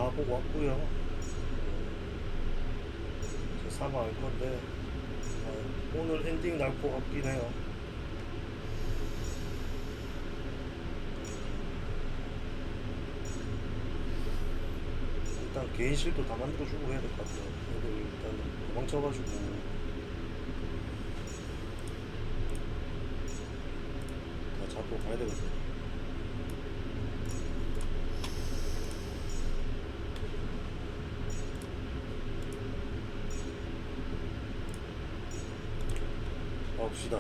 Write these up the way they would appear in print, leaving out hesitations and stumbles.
다 보고 왔고요. 이제 사망할 건데 오늘 엔딩 날 것 같긴 해요. 일단 개인실도 다 만들어주고 해야 될 것 같아요. 애들 일단 도망쳐가지고 다 잡고 가야 되거든요. 봅시다.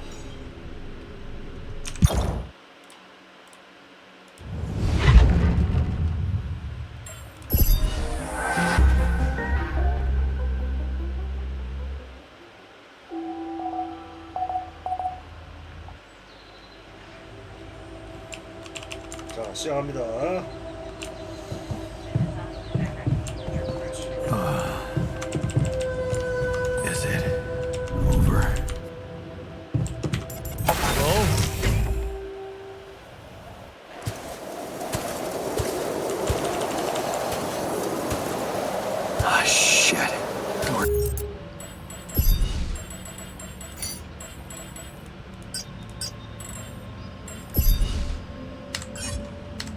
자, 시작합니다. Is it over? Ah, shit.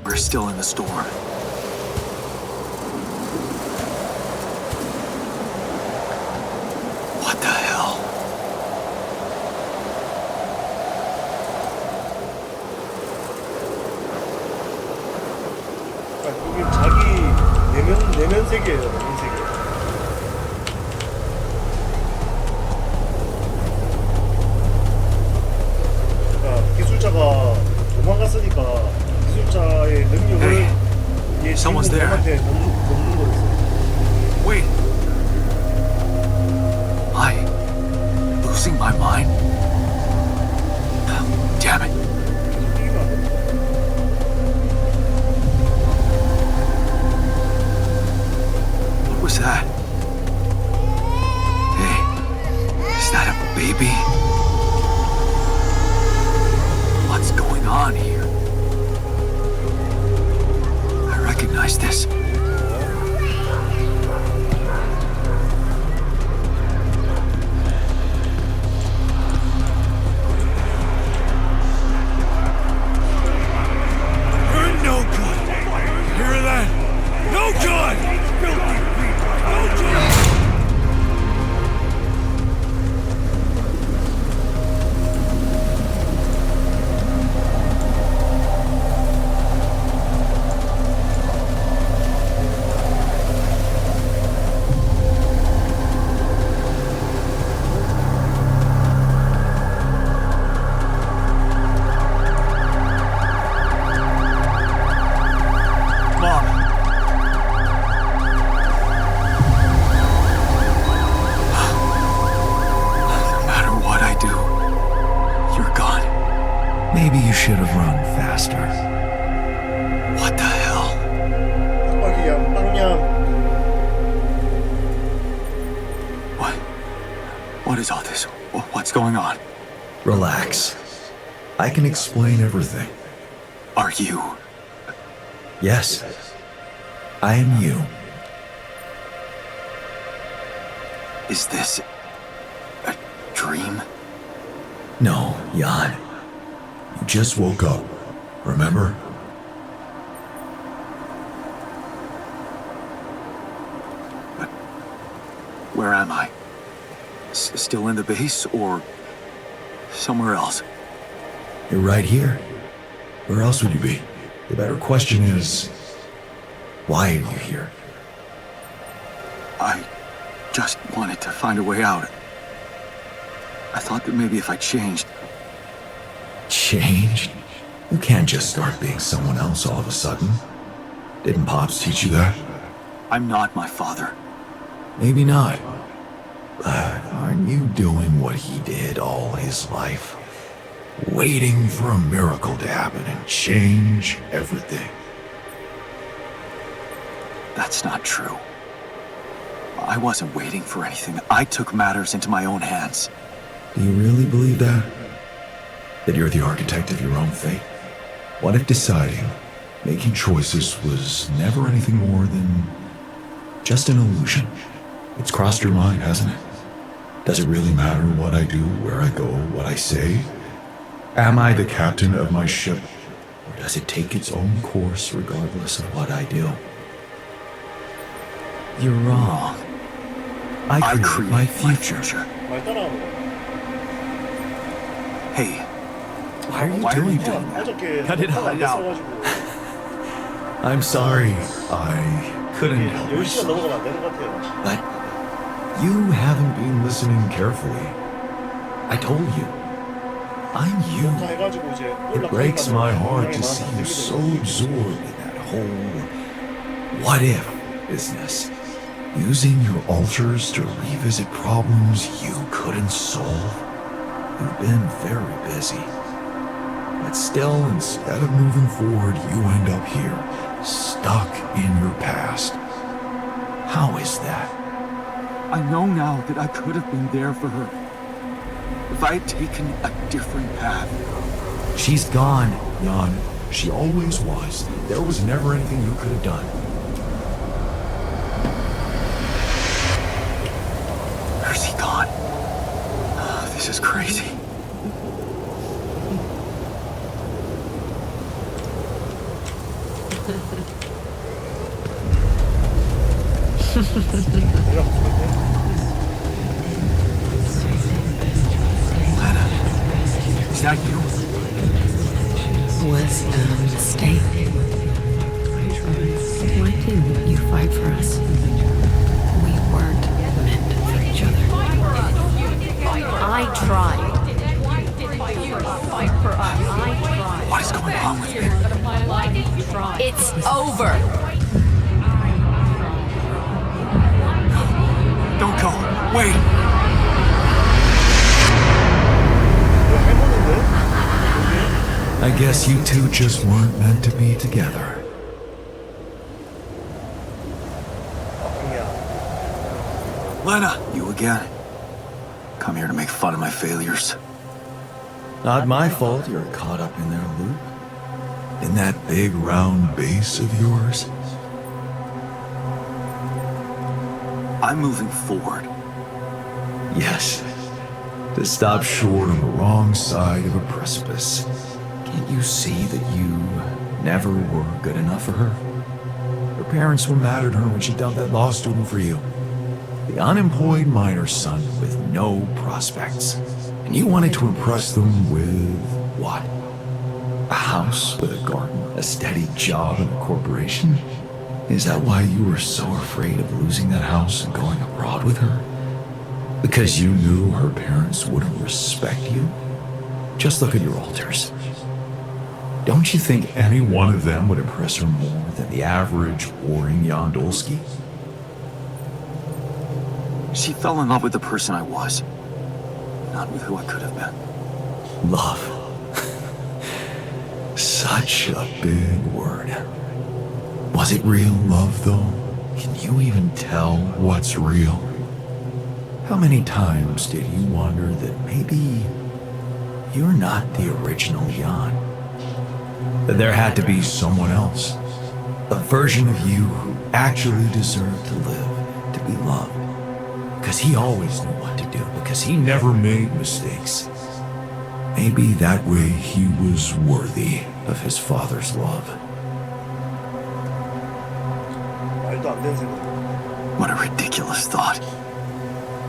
We're still in the storm. What the hell? 여기 자기 내면 세계예요. 내면 세계. 그러니까 기술자가 도망갔으니까 기술자의 능력을 얘 Someone's there. 주인공한테 넘는 거였어요. Wait. Am I losing my mind? Damn it. 계속 뛰면 안 돼. What was that? Hey, is that a baby? What's going on here? I recognize this. You're no good. Hear that? No good. Filthy people. No good. Mom. No matter what I do, you're gone. Maybe you should have run faster. What the hell? 깜빡이야, 빵냥. What? What is all this? What's going on? Relax. I can explain everything. Are you? Yes, I am you. Is this a dream? No, Jan. You just woke up, remember? Where am I? Still in the base or somewhere else? You're right here. Where else would you be? The better question is, why are you here? I just wanted to find a way out. I thought that maybe if I changed. Changed? You can't just start being someone else all of a sudden. Didn't Pops teach you that? I'm not my father. Maybe not. But aren't you doing what he did all his life? Waiting for a miracle to happen and change everything. That's not true. I wasn't waiting for anything. I took matters into my own hands. Do you really believe that? That you're the architect of your own fate? What if deciding, making choices was never anything more than Just an illusion. It's crossed your mind, hasn't it? Does it really matter what I do, where I go, what I say? Am I the captain of my ship, or does it take its own course regardless of what I do? You're wrong. I create my future. 말 따라하는 거. Hey, Why are you why are doing you that? doing that? 어저께 Cut it 화가 안 out. 났어가지고 I'm sorry. I couldn't help 10시간 myself. 넘어가면 안 되는 것 같아요. But you haven't been listening carefully. I told you. I'm you. 해가지고 이제 It breaks my heart to see you so absorbed in that whole what if business. Using your altars to revisit problems you couldn't solve. You've been very busy. But still, instead of moving forward, you end up here, stuck in your past. How is that? I know now that I could have been there for her. If I had taken a different path. She's gone, Jan. She always was. There was never anything you could have done. Where's he gone? This is crazy. Lana, is that you? Was a mistake. Why didn't you fight for us? We weren't meant for each other. I tried. What is going on with me? It's over. Don't go. Wait. I guess you two just weren't meant to be together. Lena, you again. Come here to make fun of my failures. Not my fault you're caught up in their loop. In that big round base of yours. I'm moving forward. Yes. To stop short on the wrong side of a precipice. Can't you see that you never were good enough for her? Her parents were mad at her when she dumped that law student for you. The unemployed miner's son with no prospects. And you wanted to impress them with what? A house with a garden, a steady job in a corporation? Is that why you were so afraid of losing that house and going abroad with her? Because you knew her parents wouldn't respect you? Just look at your altars. Don't you think any one of them would impress her more than the average warring Yandolski? She fell in love with the person I was, not with who I could have been. Love. Such a big word. Was it real love, though? Can you even tell what's real? How many times did you wonder that maybe you're not the original Jan? That there had to be someone else, a version of you who actually deserved to live, to be loved. Because he always knew what to do, because he never made mistakes. Maybe that way he was worthy of his father's love. 말도 안 되는 생각. What a ridiculous thought.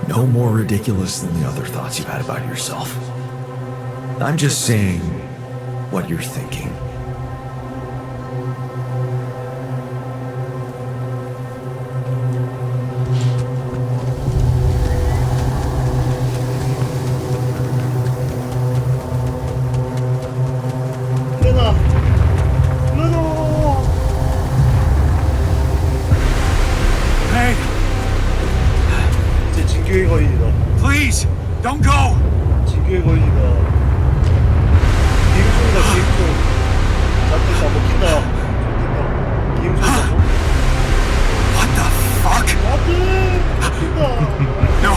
No more ridiculous than the other thoughts you've had about yourself. I'm just saying what you're thinking. 레나! 레나! Hey, 이제 진교의 거인이다. please, don't go. 진교의 거인이다. 기행총이다, 기행총. 잡겠다, 먹힌다. 잡겠다. 기행총이다. What the fuck? 안 돼! 먹힌다. No.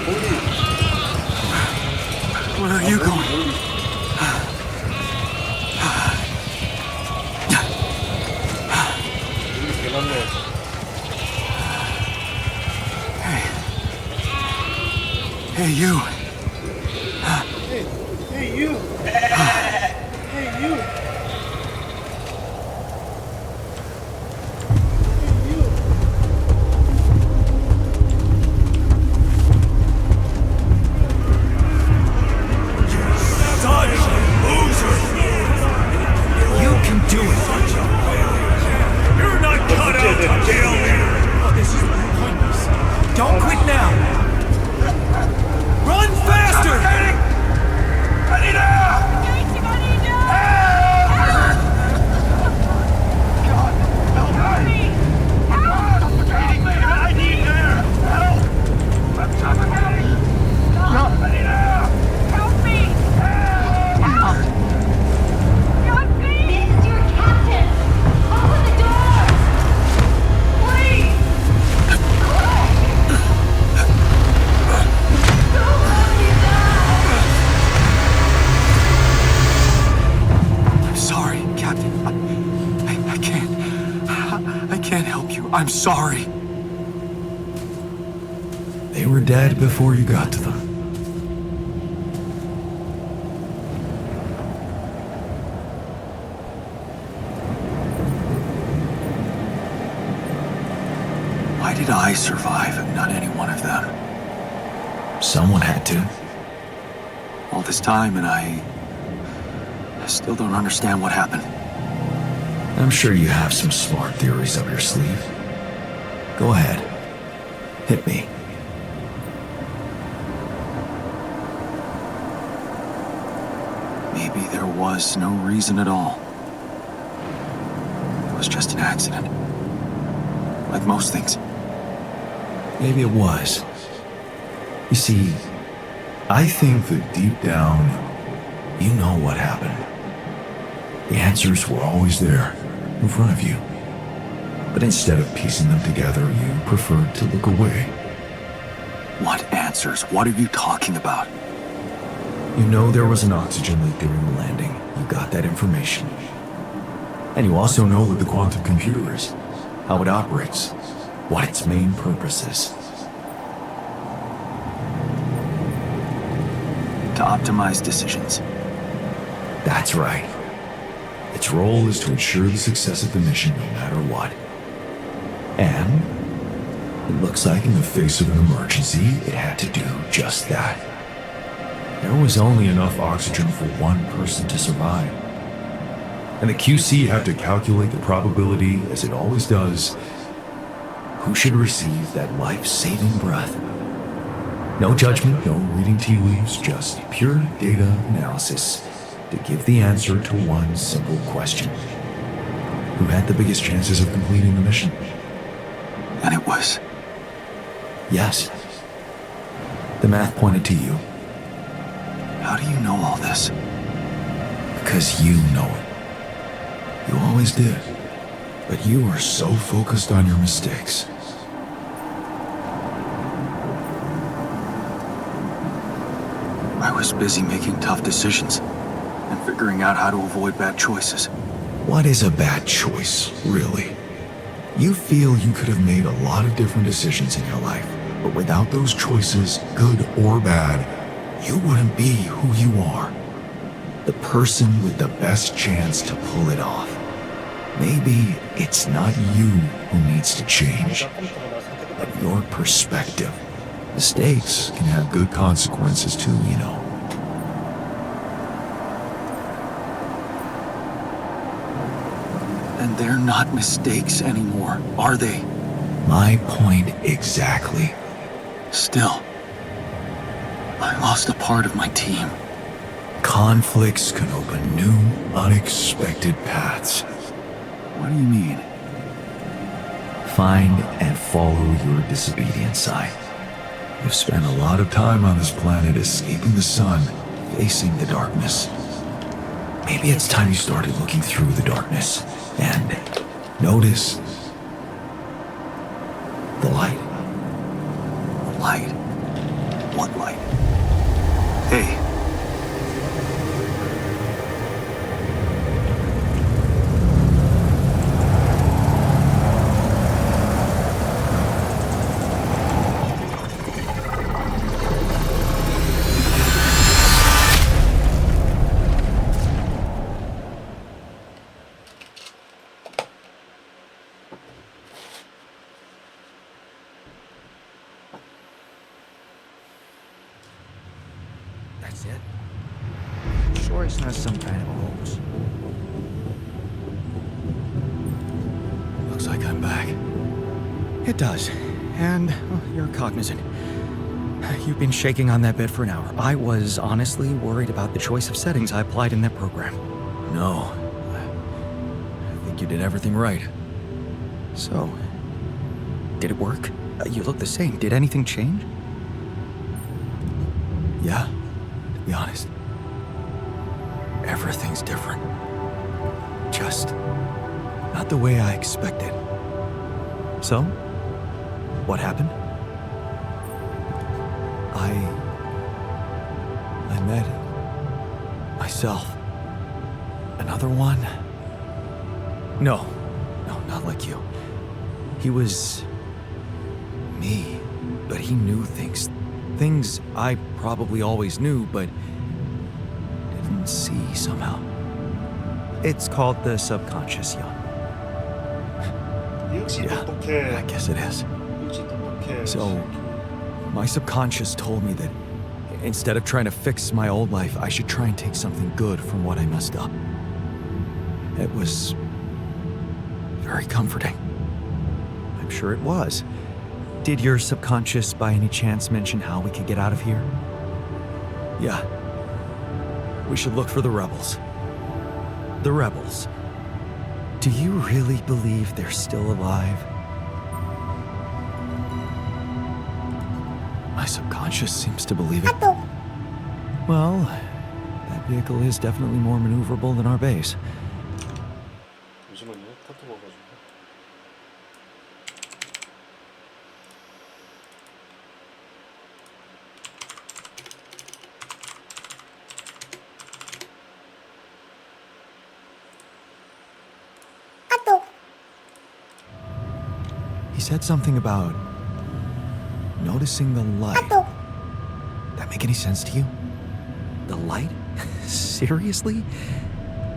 돌리. Where are you going? 개 많네. Hey, you. Hey, you. Hey, you. You can do it. You're not cut out to kill me. This is pointless. Don't quit now. Run faster. I'm sorry, Captain. I can't. I can't help you. I'm sorry. They were dead before you got to them. Why did I survive and not any one of them? Someone had to. All this time and I still don't understand what happened. I'm sure you have some smart theories up your sleeve. Go ahead. Hit me. Maybe there was no reason at all. It was just an accident. Like most things. Maybe it was. You see, I think that deep down, you know what happened. The answers were always there, in front of you. But instead of piecing them together, you preferred to look away. What answers? What are you talking about? You know there was an oxygen leak during the landing. You got that information. And you also know what the quantum computer is, how it operates, what its main purpose is. To optimize decisions. That's right. Its role is to ensure the success of the mission no matter what. And it looks like in the face of an emergency, it had to do just that. There was only enough oxygen for one person to survive. And the QC had to calculate the probability, as it always does, who should receive that life-saving breath. No judgment, no reading tea leaves, just pure data analysis to give the answer to one simple question. Who had the biggest chances of completing the mission? And it was. Yes. The math pointed to you. How do you know all this? Because you know it. You always did. But you are so focused on your mistakes. I was busy making tough decisions and figuring out how to avoid bad choices. What is a bad choice, really? You feel you could have made a lot of different decisions in your life, but without those choices, good or bad, you wouldn't be who you are. The person with the best chance to pull it off. Maybe it's not you who needs to change, but your perspective. Mistakes can have good consequences too, you know. And they're not mistakes anymore, are they? My point exactly. Still, I lost a part of my team. Conflicts can open new, unexpected paths. What do you mean? Find and follow your disobedient side. You've spent a lot of time on this planet escaping the sun, facing the darkness. Maybe it's time you started looking through the darkness and notice the light. Light? What light? Hey, That's it. Sure it's not some kind of hoax. Looks like I'm back. It does. And you're cognizant. You've been shaking on that bed for an hour. I was honestly worried about the choice of settings I applied in that program. No. I think you did everything right. So, did it work? You look the same. Did anything change? Yeah, to be honest. Everything's different. Just not the way I expected. So, what happened? I met myself. Another one? No, not like you. He was me, but he knew things. Things I probably always knew, but didn't see somehow. It's called the subconscious, Jan. 역시 I 똑똑해. guess it is. 역시 똑똑해. So, my subconscious told me that instead of trying to fix my old life, I should try and take something good from what I messed up. It was very comforting. I'm sure it was. Did your subconscious by any chance mention how we could get out of here? Yeah. We should look for the rebels. The rebels. Do you really believe they're still alive? My subconscious seems to believe it. Well, that vehicle is definitely more maneuverable than our base. 잠시만요. 카톡 와가지고. He said something about noticing the light. That make any sense to you? The light? Seriously?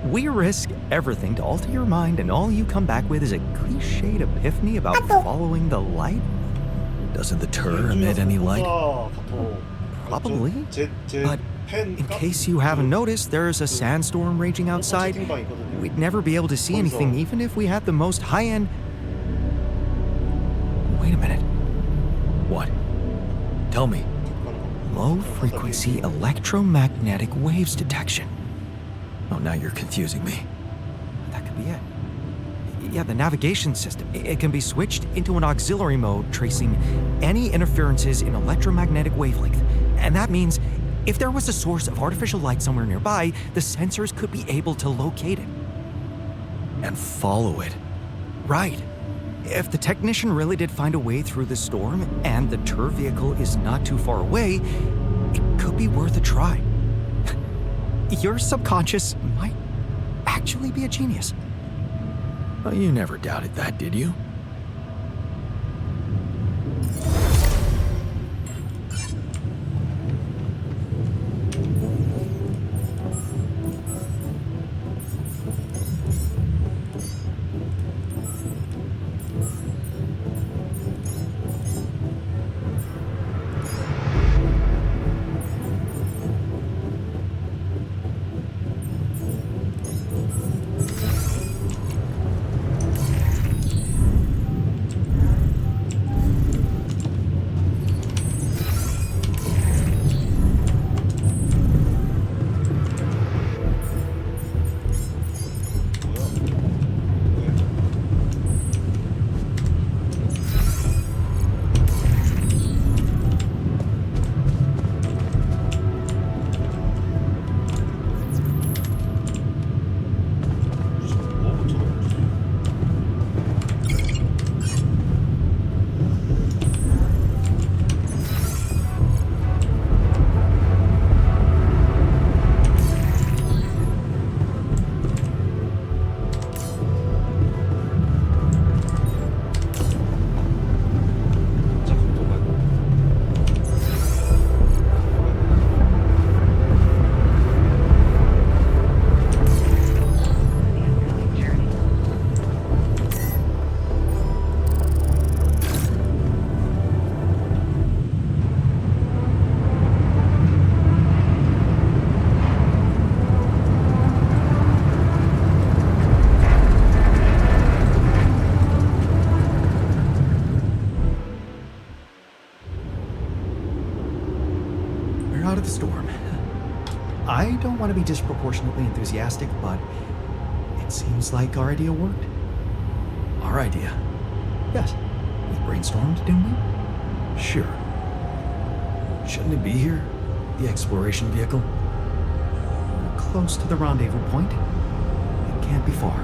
We risk everything to alter your mind, and all you come back with is a cliched epiphany about following the light? Doesn't the tur emit any light? Probably. But in case you haven't noticed, there's a sandstorm raging outside. We'd never be able to see anything, even if we had the most high-end... Wait a minute. What? Tell me. Low-frequency electromagnetic waves detection. Oh, now you're confusing me. That could be it. Yeah, the navigation system. It can be switched into an auxiliary mode, tracing any interferences in electromagnetic wavelength. And that means if there was a source of artificial light somewhere nearby, the sensors could be able to locate it. And follow it. Right. If the technician really did find a way through the storm, and the tur vehicle is not too far away, it could be worth a try. Your subconscious might actually be a genius. Well, you never doubted that, did you? brainstorm. I don't want to be disproportionately enthusiastic, but it seems like our idea worked. Our idea? Yes. We brainstormed, didn't we? Sure. Shouldn't it be here? The exploration vehicle? We're close to the rendezvous point. It can't be far.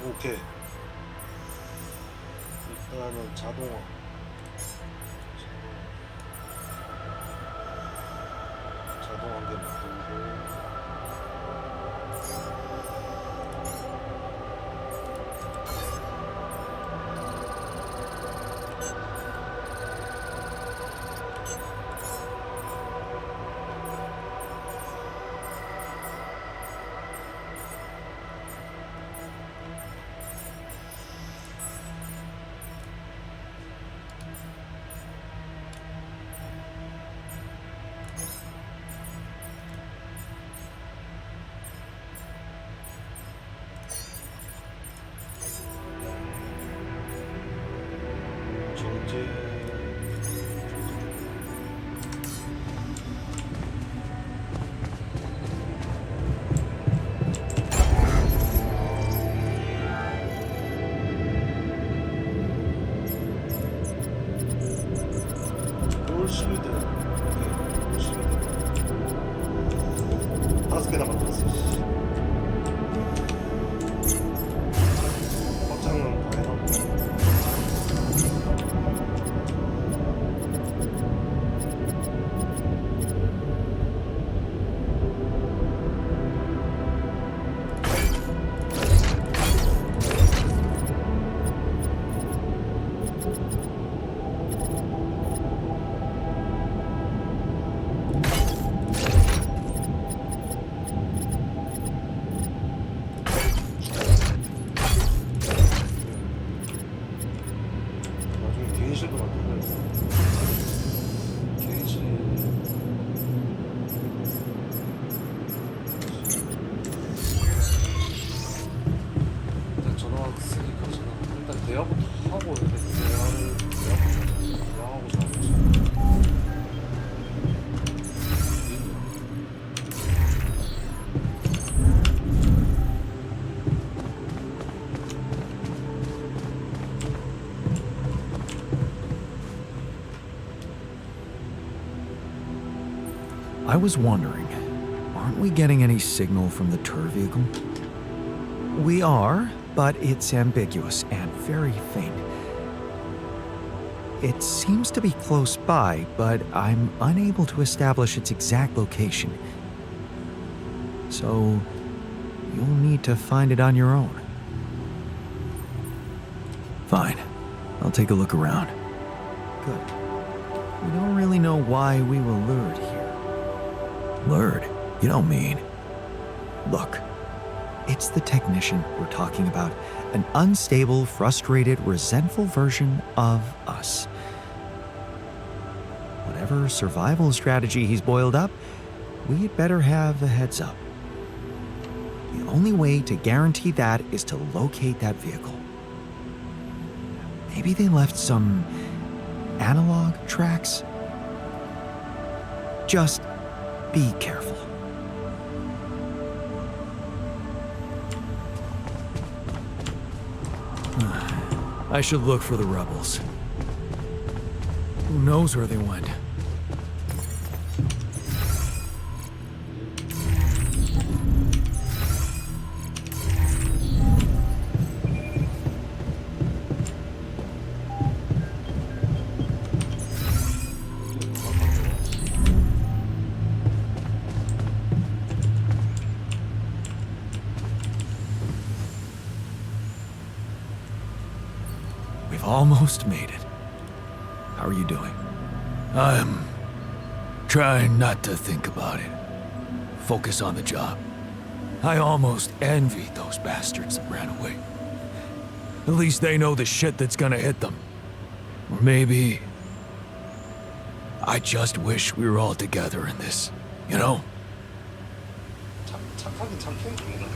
오케이. 일단은 자동화. 자동 한개 만들고. 정제 올실드. 오케이, 올실드 5개 남았어. 확장은 다 해놨고. 나중에 게이실도 만들어야 돼. 게이실. 일단 전화 왔으니까 일단 대화부터 하고 대화하고 자야지. I was wondering, aren't we getting any signal from the tour vehicle? We are, but it's ambiguous and very faint. It seems to be close by, but I'm unable to establish its exact location. So, you'll need to find it on your own. Fine. I'll take a look around. Good. We don't really know why we were lured here. Lured? You don't mean. Look, it's the technician we're talking about. An unstable, frustrated, resentful version of us. Whatever survival strategy he's boiled up, we'd better have a heads up. The only way to guarantee that is to locate that vehicle. Maybe they left some analog tracks? Just be careful. I should look for the rebels. Who knows where they went? We've almost made it. How are you doing? I'm trying not to think about it. Focus on the job. I almost envied those bastards that ran away. At least they know the shit that's gonna hit them. Or maybe... I just wish we were all together in this, you know? 착하긴 착해.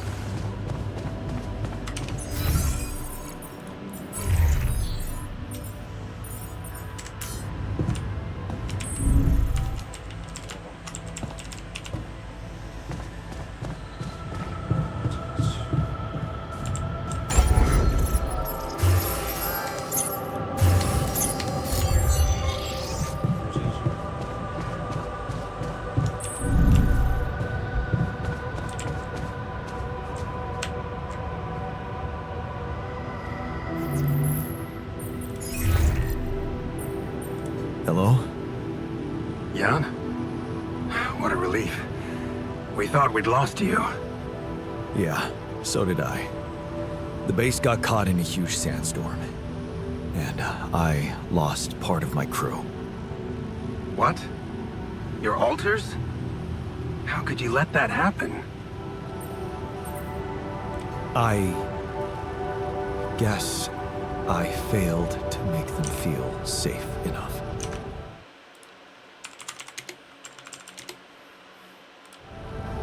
Hello? Jan? What a relief. We thought we'd lost you. Yeah, so did I. The base got caught in a huge sandstorm. And I lost part of my crew. What? Your altars? How could you let that happen? I guess I failed to make them feel safe enough.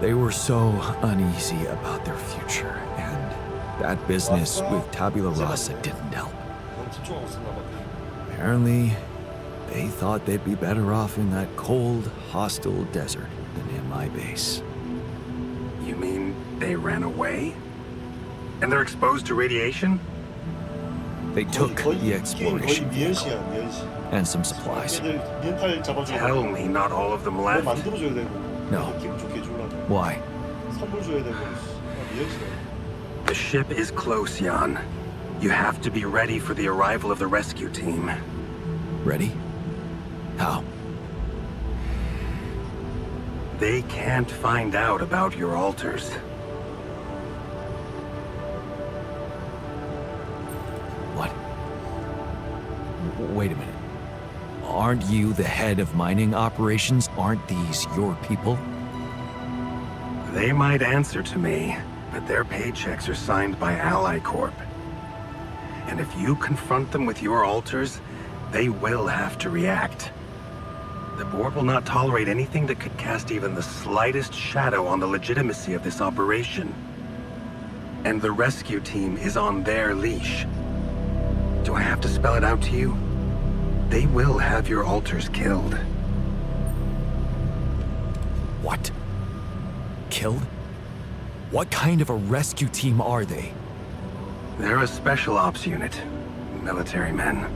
They were so uneasy about their future, and that business with Tabula Rasa didn't help. 넌 집중하고 있었나 봐. Apparently, they thought they'd be better off in that cold, hostile desert than in my base. You mean they ran away? And they're exposed to radiation? They took the 게임 거의 exploration 미연시야, vehicle 미연시. and some supplies. 걔들 멘탈 잡아줘야 Tell 되고, me not all of them 뭐 left. 만들어줘야 되고, No. 기분 좋게 해주려고, Why? 선물 줘야 되고, 미연시야. The ship is close, Jan. You have to be ready for the arrival of the rescue team. Ready? How? They can't find out about your altars. What? Wait a minute. Aren't you the head of mining operations? Aren't these your people? They might answer to me, but their paychecks are signed by Ally Corp. And if you confront them with your altars, they will have to react. The board will not tolerate anything that could cast even the slightest shadow on the legitimacy of this operation. And the rescue team is on their leash. Do I have to spell it out to you? They will have your altars killed. What? Killed? What kind of a rescue team are they? They're a special ops unit. Military men.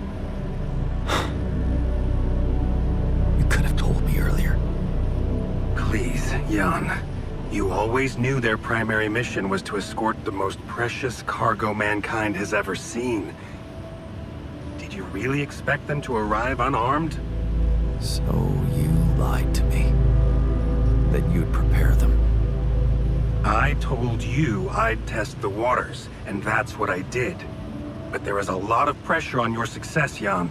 You could have told me earlier. Please, Jan. You always knew their primary mission was to escort the most precious cargo mankind has ever seen. Did you really expect them to arrive unarmed? So you lied to me. That you'd prepare them. I told you I'd test the waters, and that's what I did. But there is a lot of pressure on your success, Jan.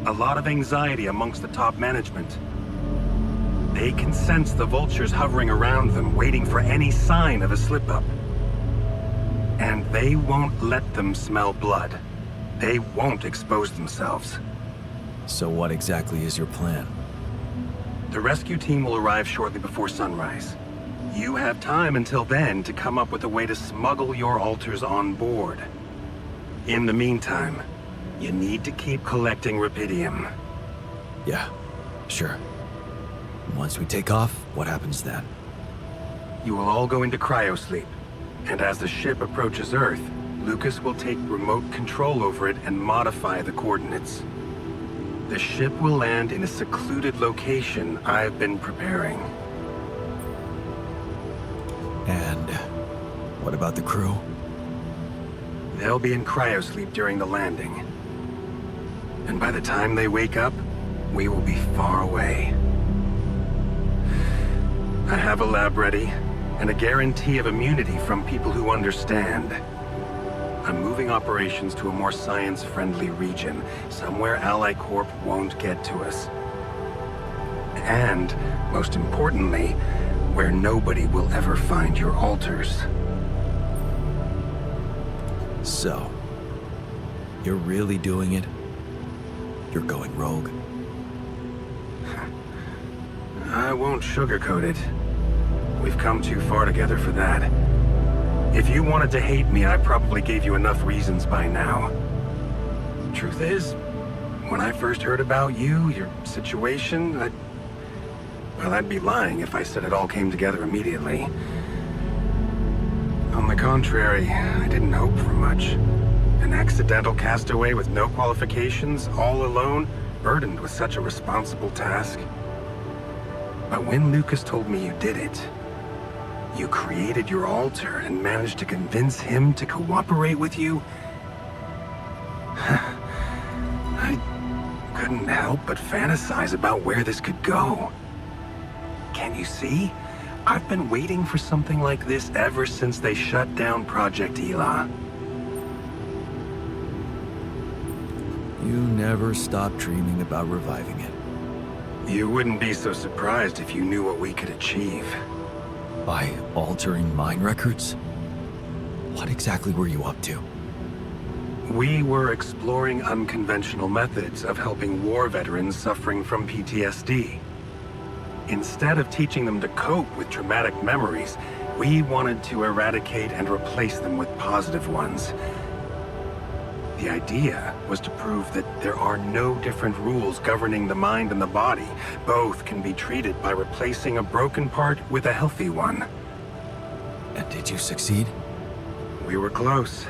A lot of anxiety amongst the top management. They can sense the vultures hovering around them, waiting for any sign of a slip-up. And they won't let them smell blood. They won't expose themselves. So what exactly is your plan? The rescue team will arrive shortly before sunrise. You have time until then to come up with a way to smuggle your altars on board. In the meantime, you need to keep collecting Rapidium. Yeah, sure. Once we take off, what happens then? You will all go into cryosleep, and as the ship approaches Earth, Lucas will take remote control over it and modify the coordinates. The ship will land in a secluded location I've been preparing. And what about the crew? They'll be in cryosleep during the landing. And by the time they wake up, we will be far away. I have a lab ready, and a guarantee of immunity from people who understand. I'm moving operations to a more science-friendly region, somewhere Ally Corp won't get to us. And, most importantly, where nobody will ever find your altars. So, you're really doing it? You're going rogue? I won't sugarcoat it. We've come too far together for that. If you wanted to hate me, I probably gave you enough reasons by now. Truth is, when I first heard about you, your situation, I'd be lying if I said it all came together immediately. On the contrary, I didn't hope for much. An accidental castaway with no qualifications, all alone, burdened with such a responsible task. But when Lucas told me you did it, you created your altar and managed to convince him to cooperate with you, I couldn't help but fantasize about where this could go. Can you see? I've been waiting for something like this ever since they shut down Project Ela. You never stop dreaming about reviving it. You wouldn't be so surprised if you knew what we could achieve. By altering mine records? What exactly were you up to? We were exploring unconventional methods of helping war veterans suffering from PTSD. Instead of teaching them to cope with traumatic memories, we wanted to eradicate and replace them with positive ones. The idea was to prove that there are no different rules governing the mind and the body. Both can be treated by replacing a broken part with a healthy one. And did you succeed? We were close.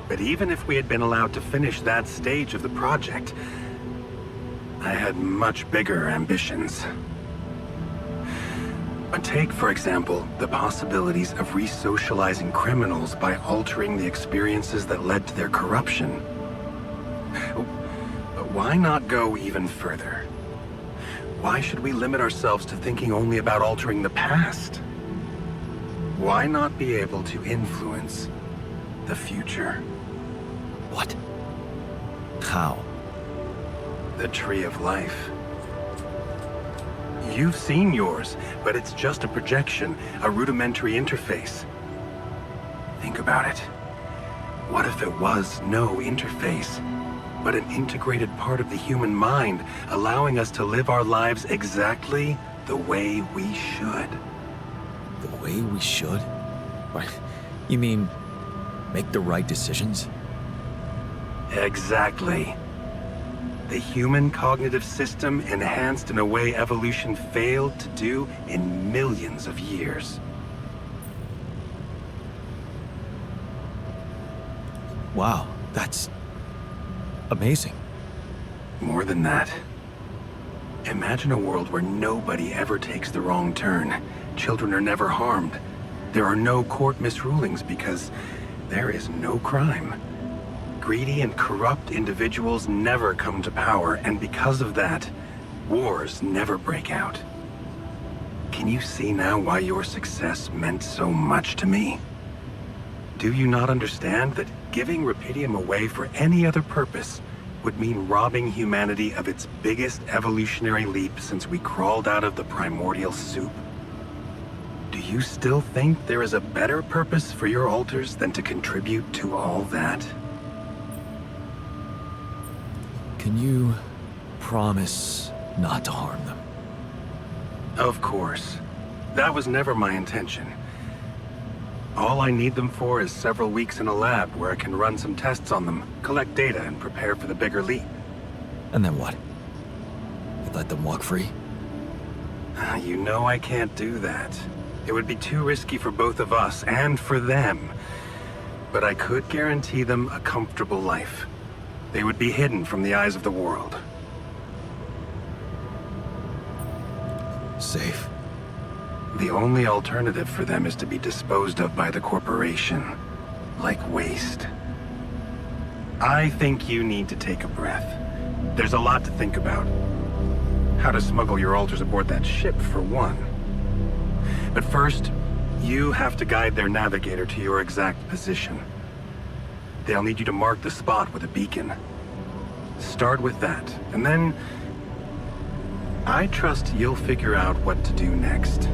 But even if we had been allowed to finish that stage of the project, I had much bigger ambitions. But take, for example, the possibilities of re-socializing criminals by altering the experiences that led to their corruption. But why not go even further? Why should we limit ourselves to thinking only about altering the past? Why not be able to influence the future? What? How? The Tree of Life. You've seen yours, but it's just a projection, a rudimentary interface. Think about it. What if it was no interface, but an integrated part of the human mind, allowing us to live our lives exactly the way we should? The way we should? What? You mean, make the right decisions? Exactly. The human cognitive system enhanced in a way evolution failed to do in millions of years. Wow, that's amazing. More than that. Imagine a world where nobody ever takes the wrong turn. Children are never harmed. There are no court misrulings because there is no crime. Greedy and corrupt individuals never come to power, and because of that, wars never break out. Can you see now why your success meant so much to me? Do you not understand that giving Rapidium away for any other purpose would mean robbing humanity of its biggest evolutionary leap since we crawled out of the primordial soup? Do you still think there is a better purpose for your altars than to contribute to all that? Can you promise not to harm them? Of course. That was never my intention. All I need them for is several weeks in a lab where I can run some tests on them, collect data, and prepare for the bigger leap. And then what? You let them walk free? You know I can't do that. It would be too risky for both of us and for them. But I could guarantee them a comfortable life. They would be hidden from the eyes of the world. Safe. The only alternative for them is to be disposed of by the corporation, like waste. I think you need to take a breath. There's a lot to think about. How to smuggle your altars aboard that ship, for one. But first, you have to guide their navigator to your exact position. They'll need you to mark the spot with a beacon. Start with that, and then I trust you'll figure out what to do next.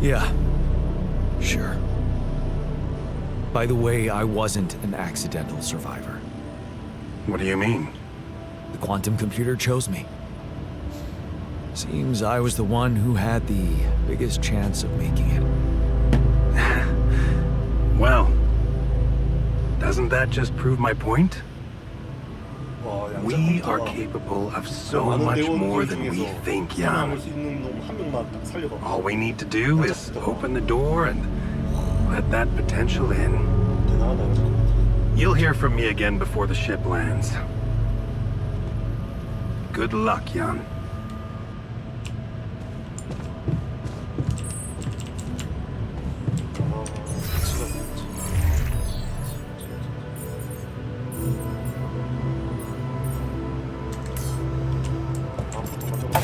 Yeah. Sure. By the way, I wasn't an accidental survivor. What do you mean? The quantum computer chose me. Seems I was the one who had the biggest chance of making it. Well, doesn't that just prove my point? 와, 양자 We are 컴퓨터가 capable of so 많은 much more 대원들 than we 중에서 think, 살아남을 Jan. 수 있는 놈 한 명만 딱 살려가. All we need to do is open the door and let that potential in. 대단하다 양자 컴퓨터. You'll hear from me again before the ship lands. Good luck, Jan. 아, 가치가 있지. 아무것도 가져가.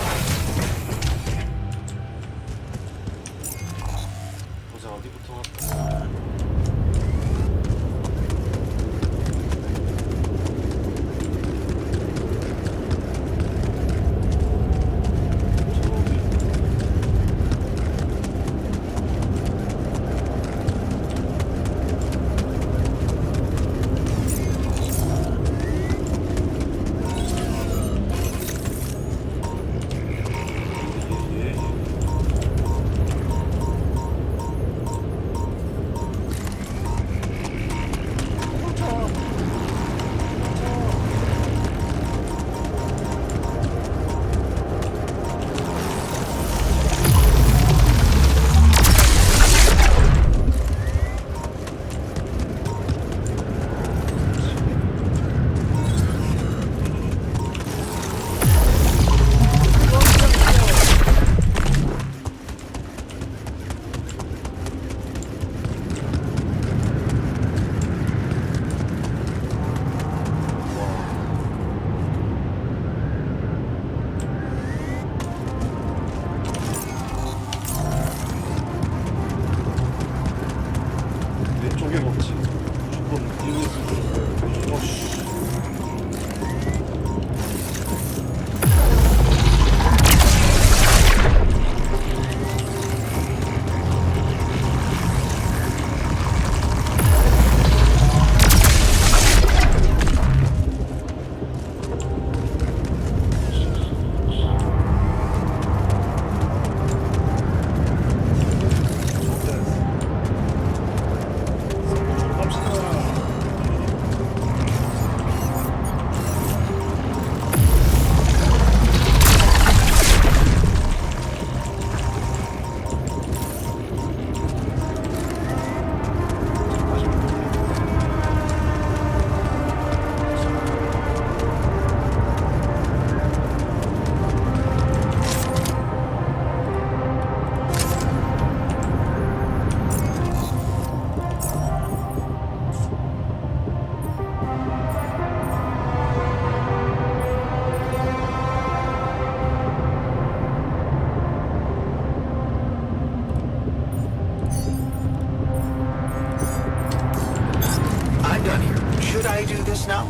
보자 어디부터 할까? 저기. 예, 예, 예. 왼쪽에 먹지. 무조건 이거 있을 거야. 어씨. I'm done here. Should I do this now?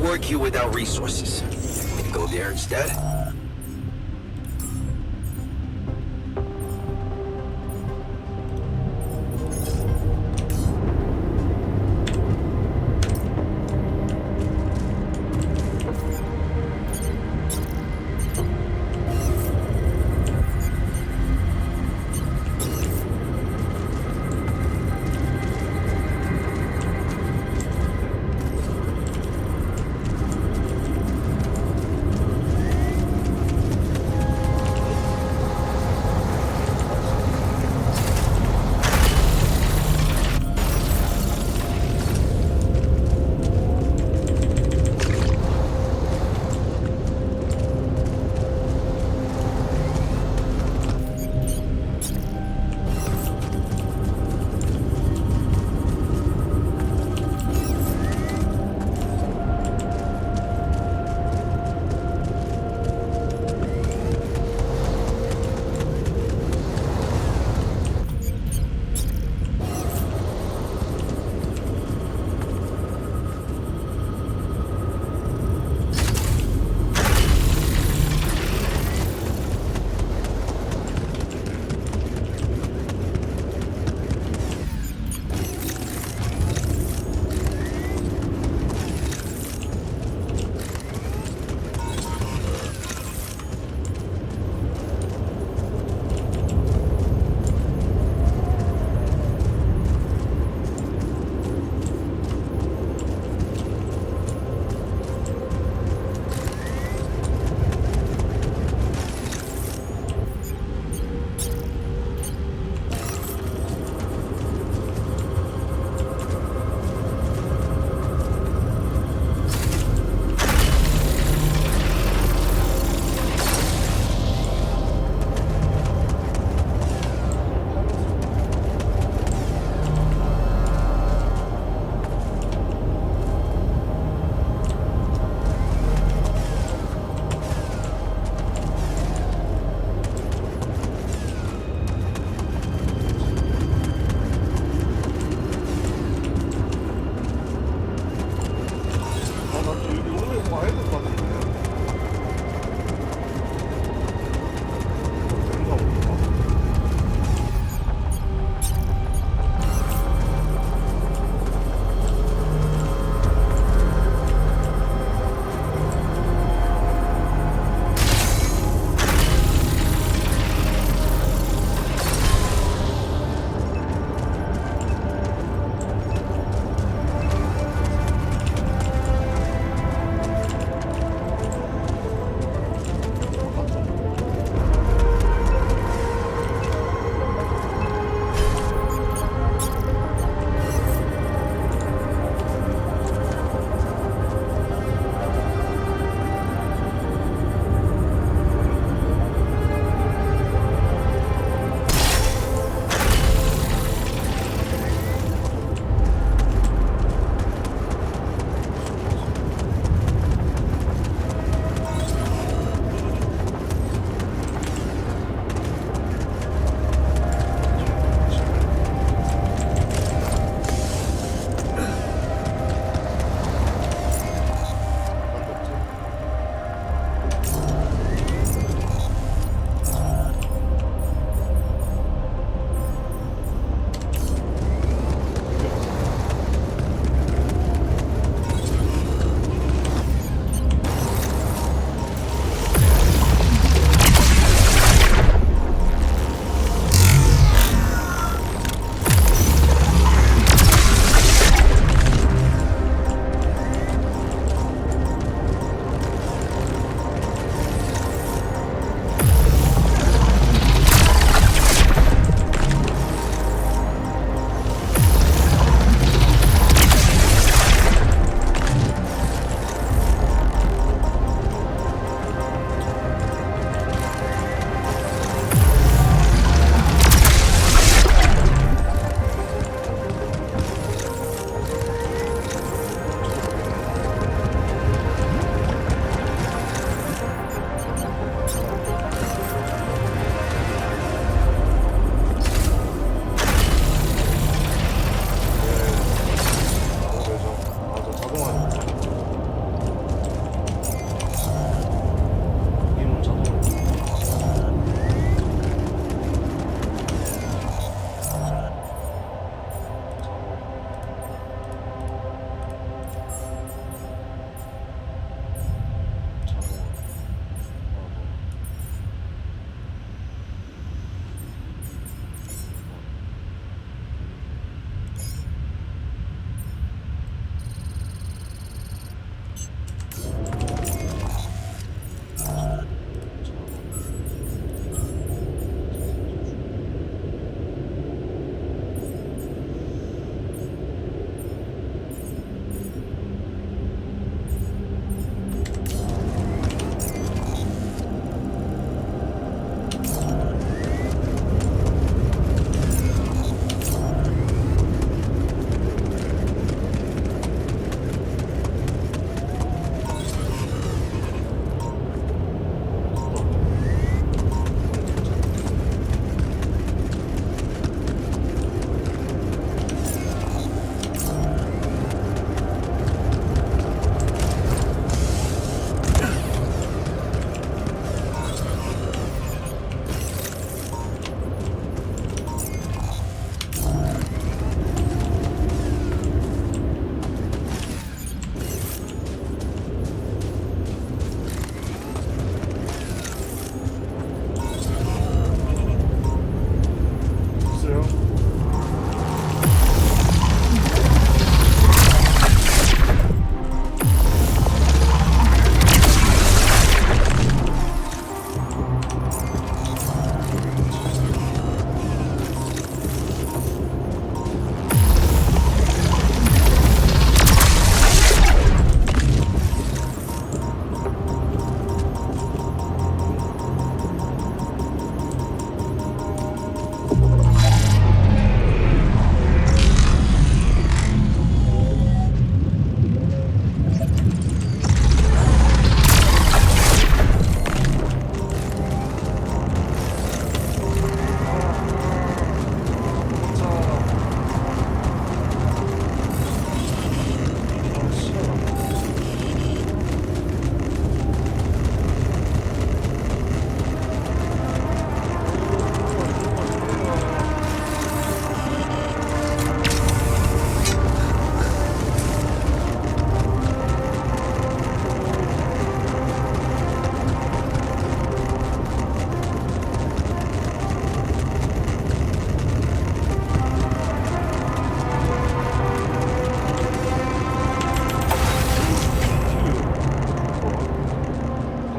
work here without resources. Want me to go there instead?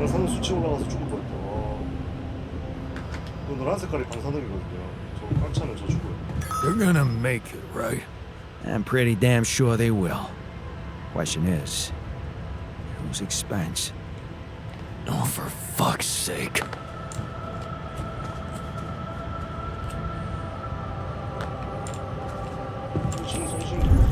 방사능 수치 올라가서 죽을 뻔했다. 와. 그 노란 색깔이 방사능이거든요. 저 꽉 차면 저 죽어요. They're gonna make it, right? I'm pretty damn sure they will. Question is, whose expense? Oh, for fuck's sake. 손신. 손신. 이거.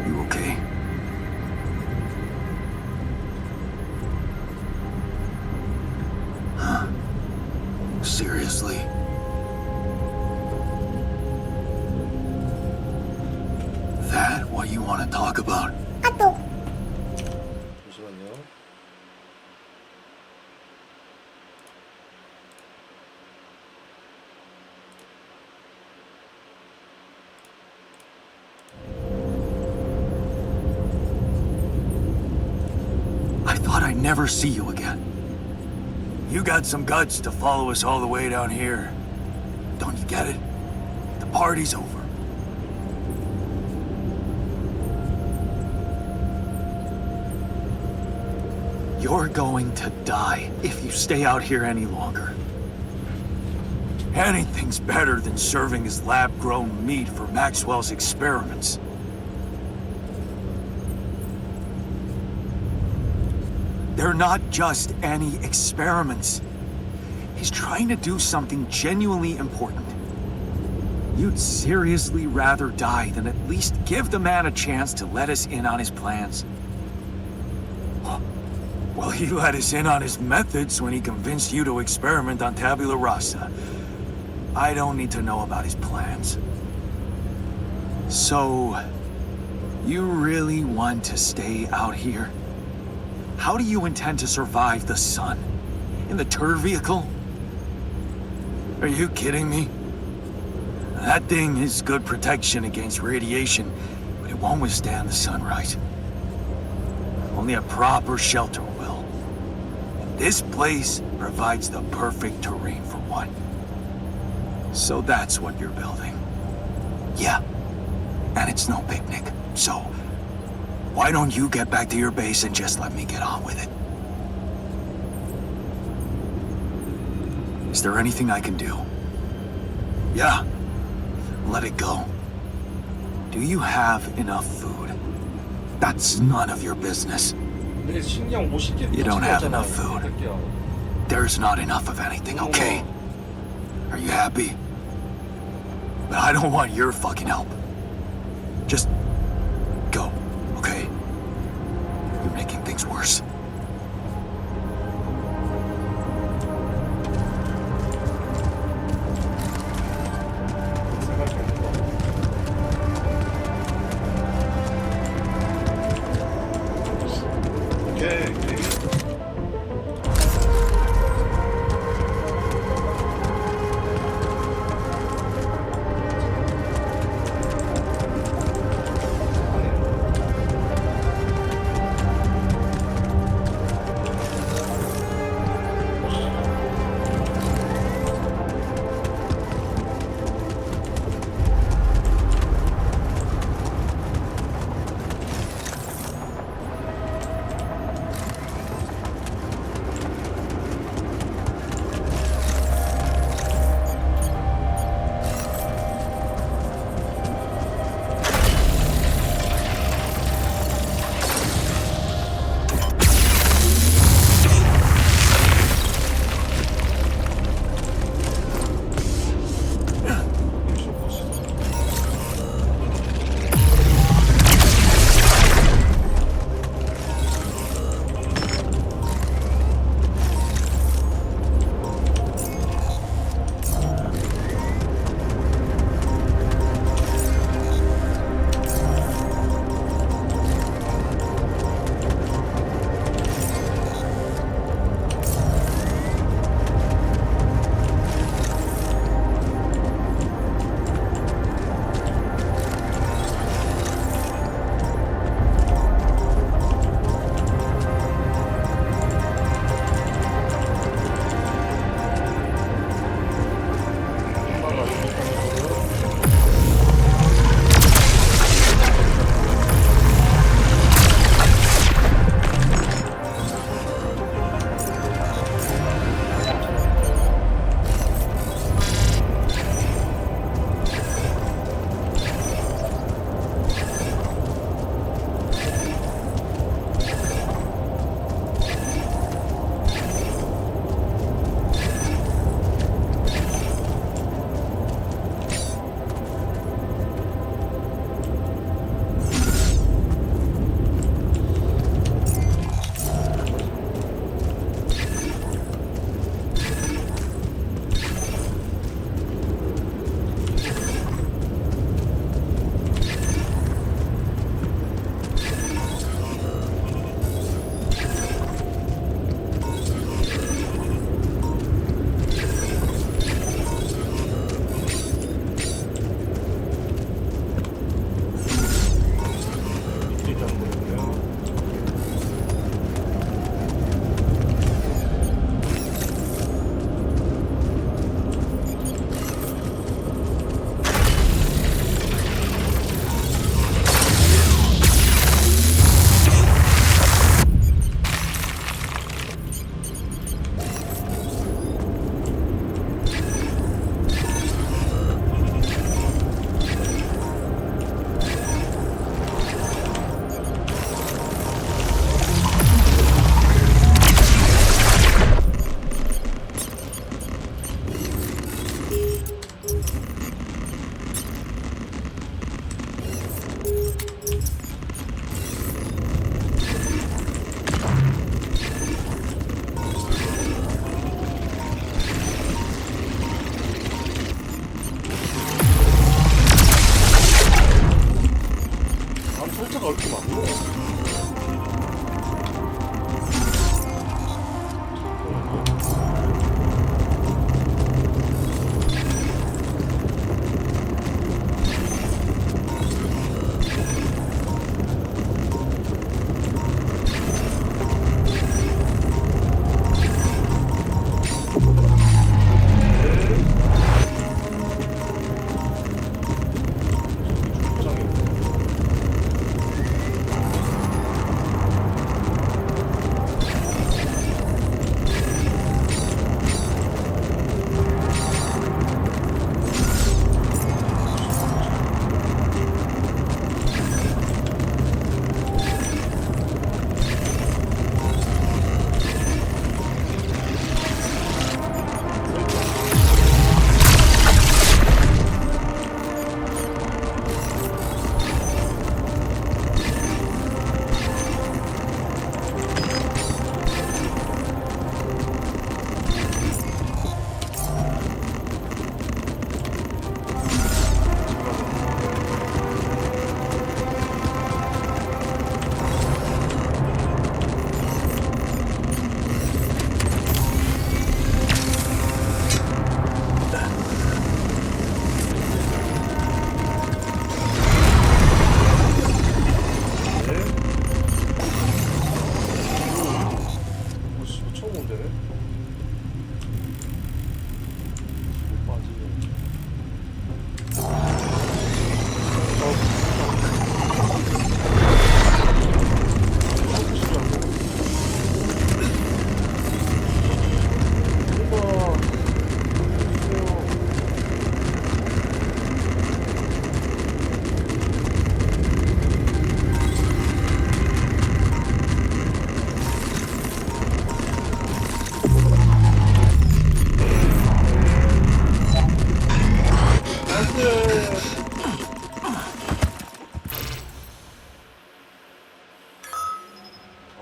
You okay? Huh? Seriously? That what you want to talk about? 잠시만요. I thought I'd never see you again. You got some guts to follow us all the way down here. Don't you get it? The party's over. You're going to die if you stay out here any longer. Anything's better than serving as lab-grown meat for Maxwell's experiments. They're not just any experiments. He's trying to do something genuinely important. You'd seriously rather die than at least give the man a chance to let us in on his plans. Well, he let us in on his methods when he convinced you to experiment on Tabula Rasa. I don't need to know about his plans. So, you really want to stay out here? How do you intend to survive the sun? In the turd vehicle? Are you kidding me? That thing is good protection against radiation, but it won't withstand the sunlight. Only a proper shelter will. And this place provides the perfect terrain for one. So that's what you're building. Yeah. And it's no picnic, so why don't you get back to your base and just let me get on with it? Is there anything I can do? Yeah. Let it go. Do you have enough food? That's none of your business. 근데 식량 50개 You don't have enough food. There's not enough of anything, okay? Are you happy? But I don't want your fucking help. Just go, okay? You're making things worse. 오케이. 숫자가 이렇게 많네.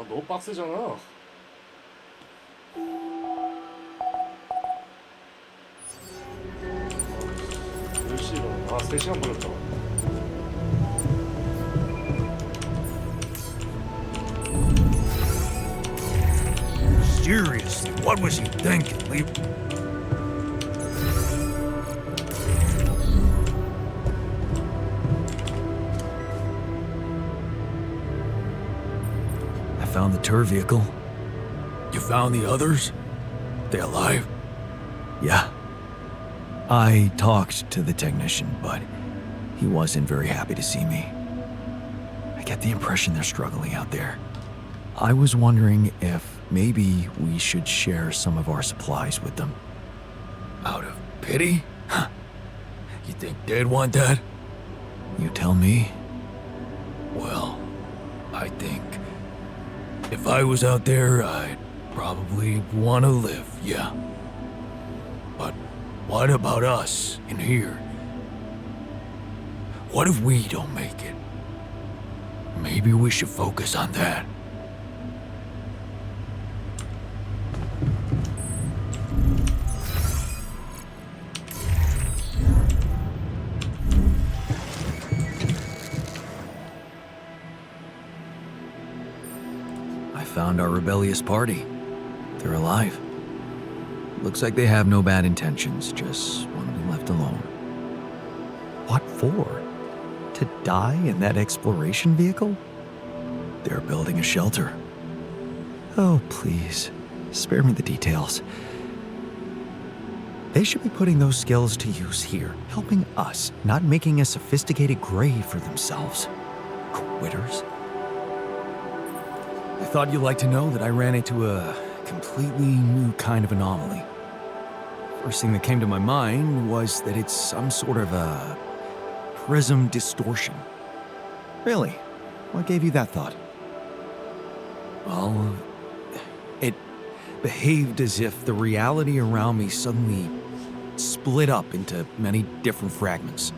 너무 빡세잖아. 몇 시간? 3시간 걸렸다. Seriously, what was he thinking? I found the tour vehicle. You found the others? They alive? Yeah. I talked to the technician, but he wasn't very happy to see me. I get the impression they're struggling out there. I was wondering if maybe we should share some of our supplies with them. Out of pity? Huh. You think they'd want that? You tell me. Well, I think if I was out there, I'd probably want to live, yeah. But what about us in here? What if we don't make it? Maybe we should focus on that. I found our rebellious party. They're alive. Looks like they have no bad intentions, just want to be left alone. What for? To die in that exploration vehicle? They're building a shelter. Oh, please, spare me the details. They should be putting those skills to use here, helping us, not making a sophisticated grave for themselves. Quitters. I thought you'd like to know that I ran into a completely new kind of anomaly. First thing that came to my mind was that it's some sort of a prism distortion. Really? What gave you that thought? Well, it behaved as if the reality around me suddenly split up into many different fragments.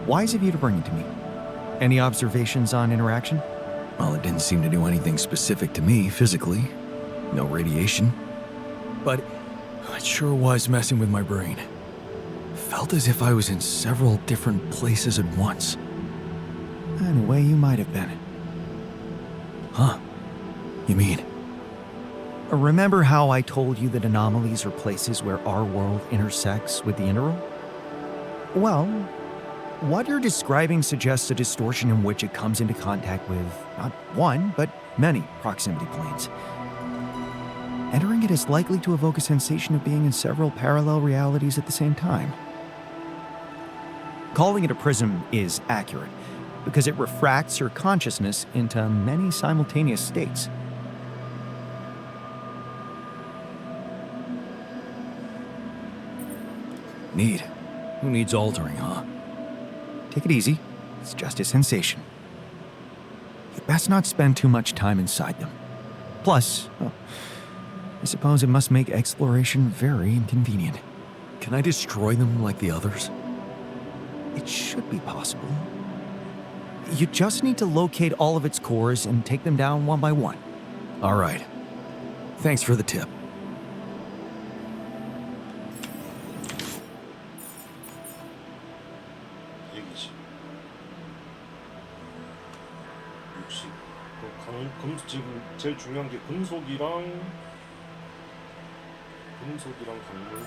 Wise of you to bring it to me. Any observations on interaction? Well, it didn't seem to do anything specific to me physically. No radiation. But it sure was messing with my brain. Felt as if I was in several different places at once. In a way, you might have been. Huh? You mean? Remember how I told you that anomalies are places where our world intersects with the interworld? Well, what you're describing suggests a distortion in which it comes into contact with not one, but many proximity planes. Entering it is likely to evoke a sensation of being in several parallel realities at the same time. Calling it a prism is accurate, because it refracts your consciousness into many simultaneous states. Neat. Who needs altering, huh? Take it easy. It's just a sensation. You best not spend too much time inside them. Plus, I suppose it must make exploration very inconvenient. Can I destroy them like the others? It should be possible. You just need to locate all of its cores and take them down one by one. All right. Thanks for the tip. 얘기지. 60. 지금 제일 중요한 게 금속이랑 강물.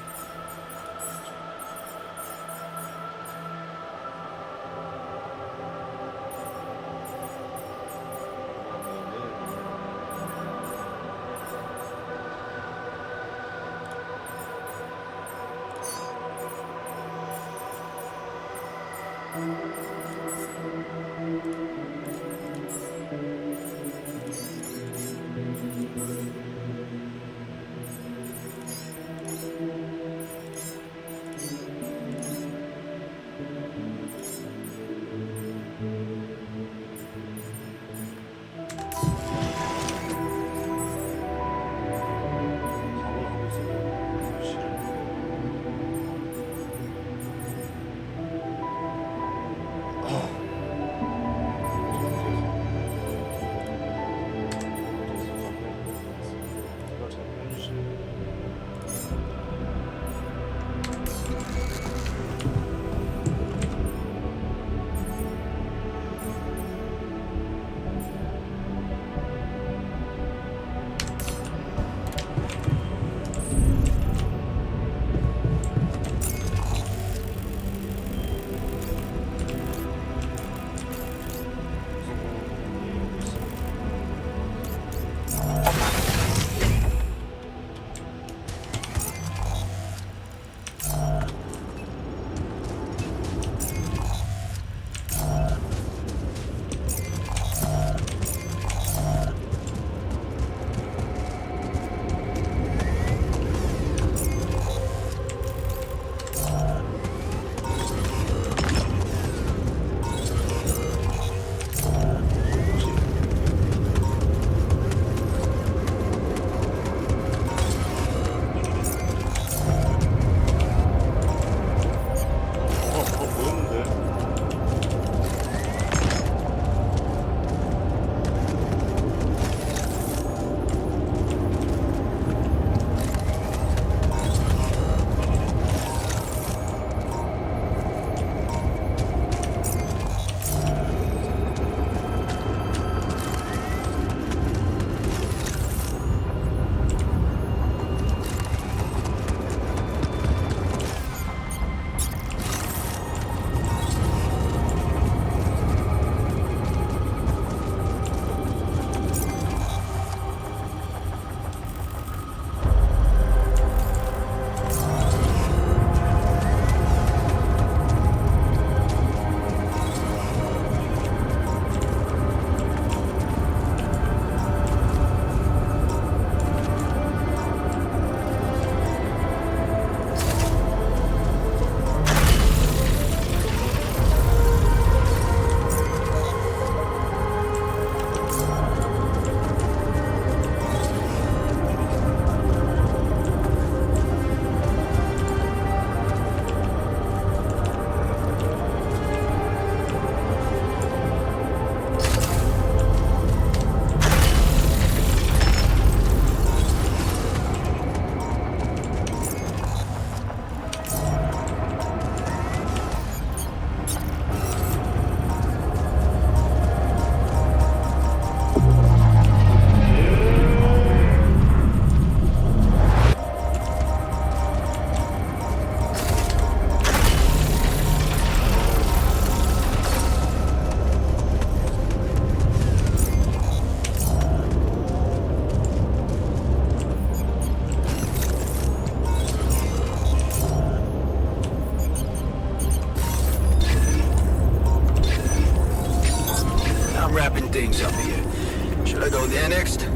keeping things up here. Should I go there next?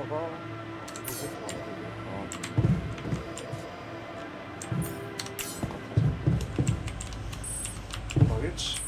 가봐. 이거 세트가 안 되네. 망했지.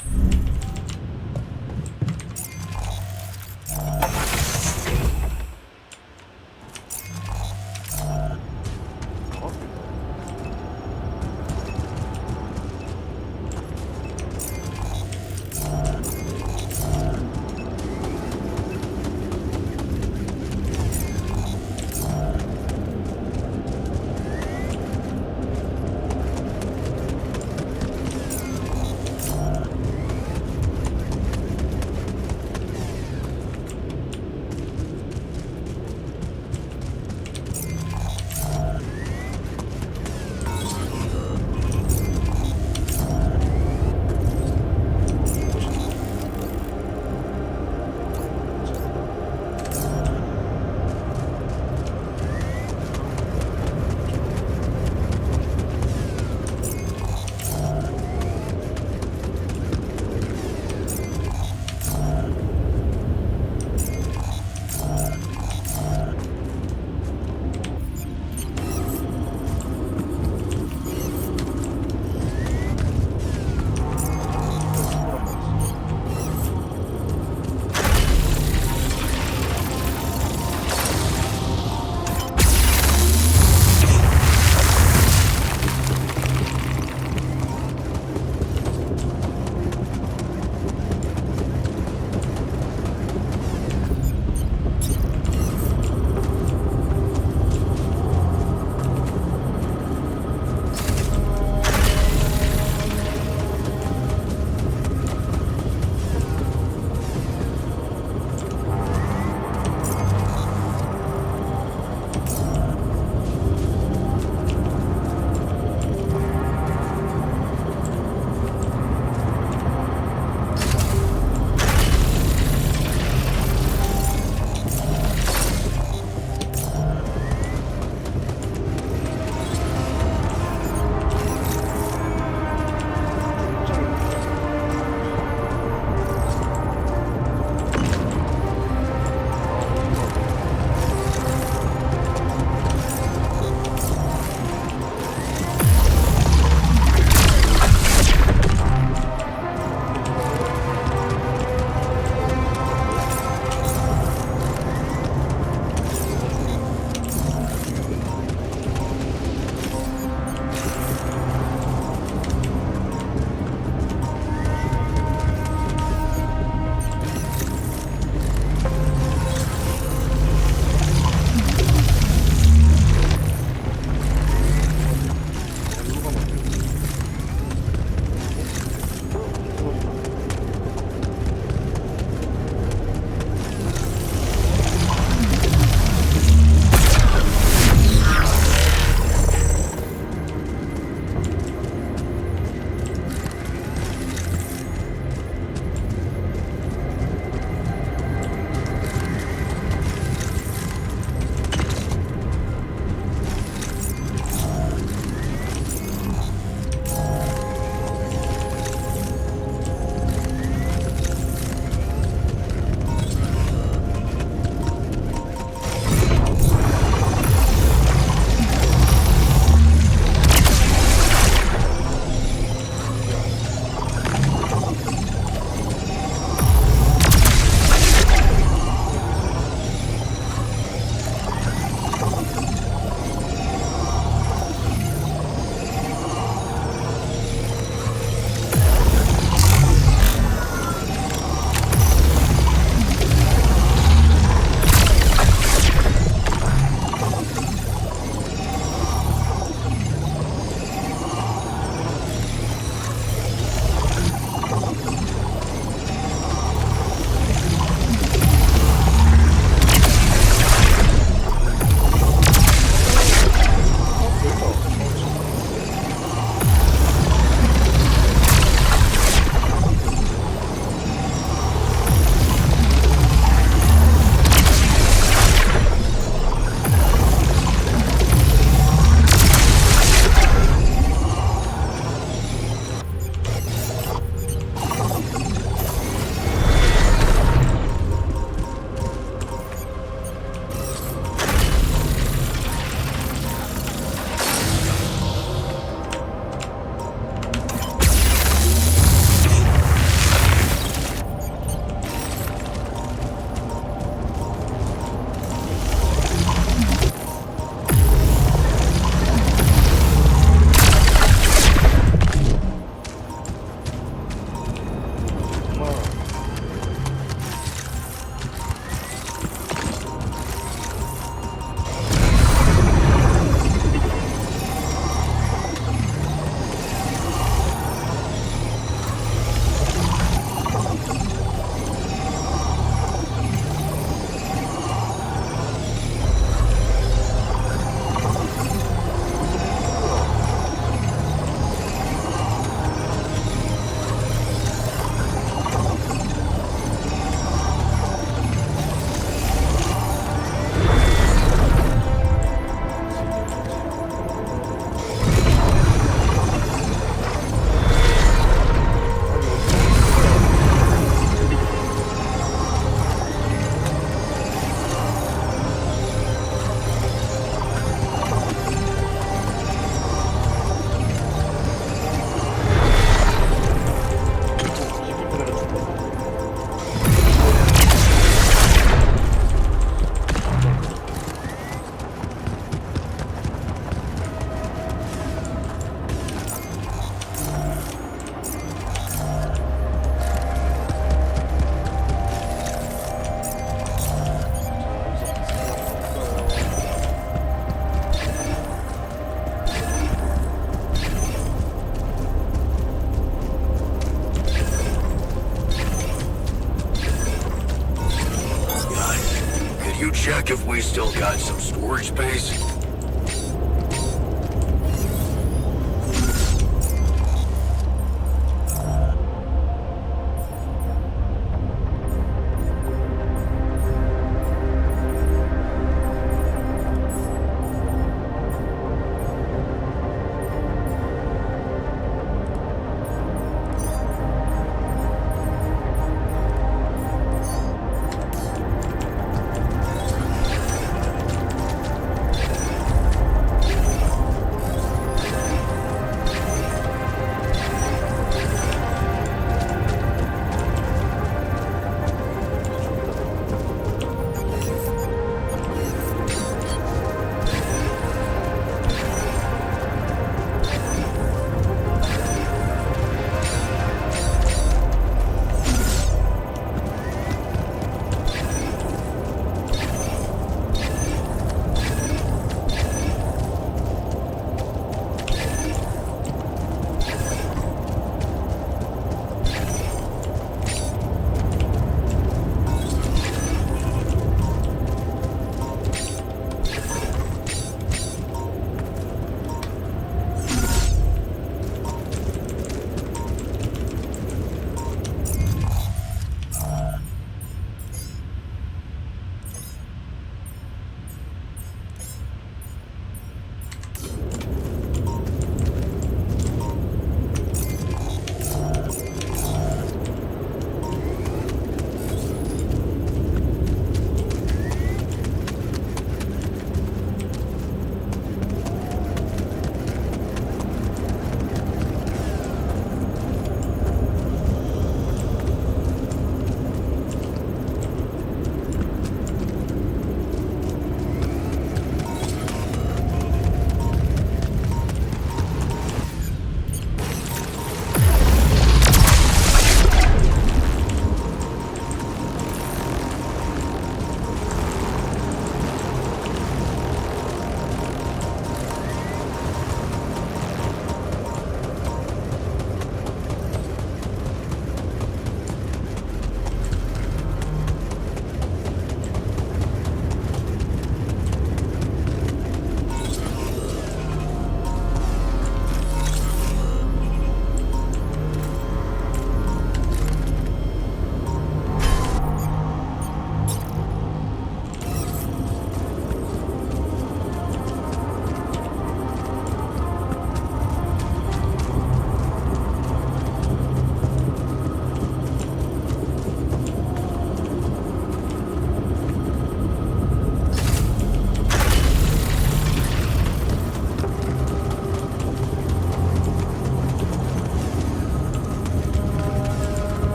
you check if we still got some storage space?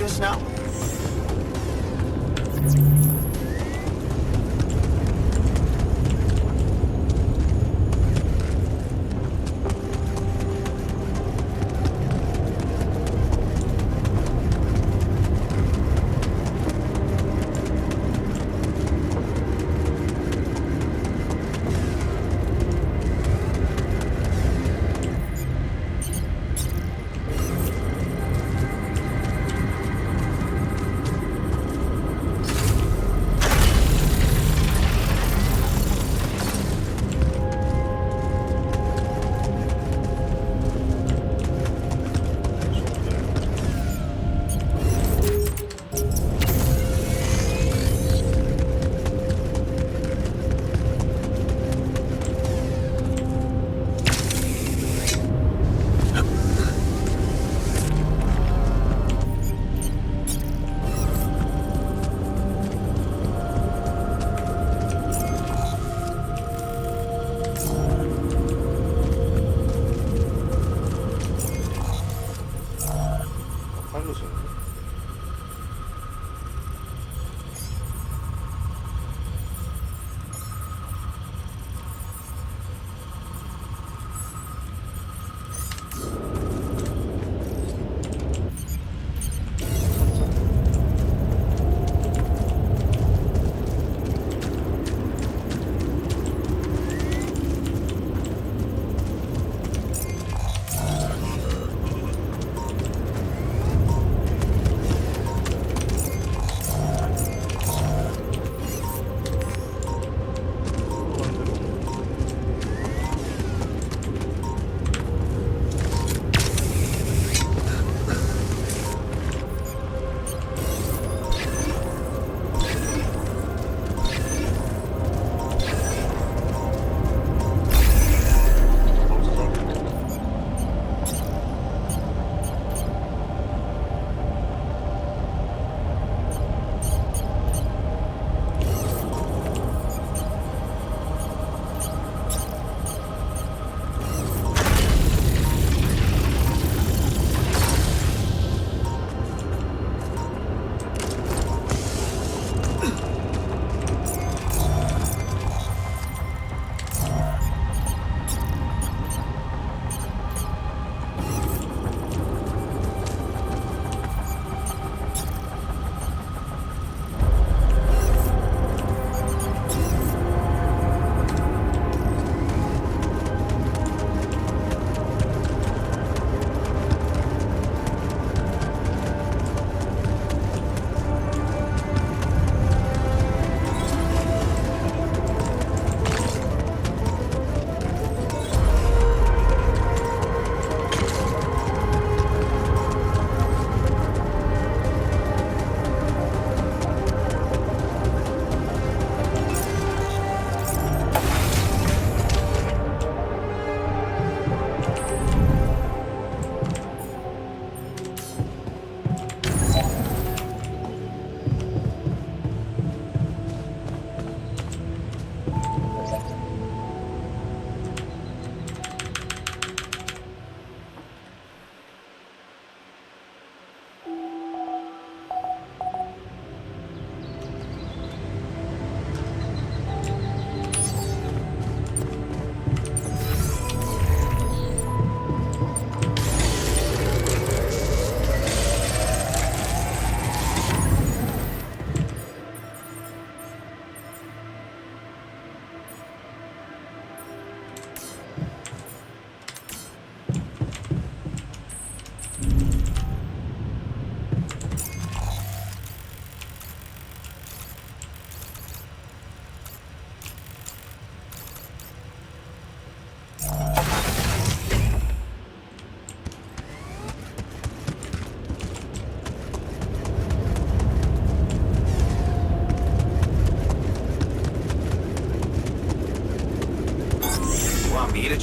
this now?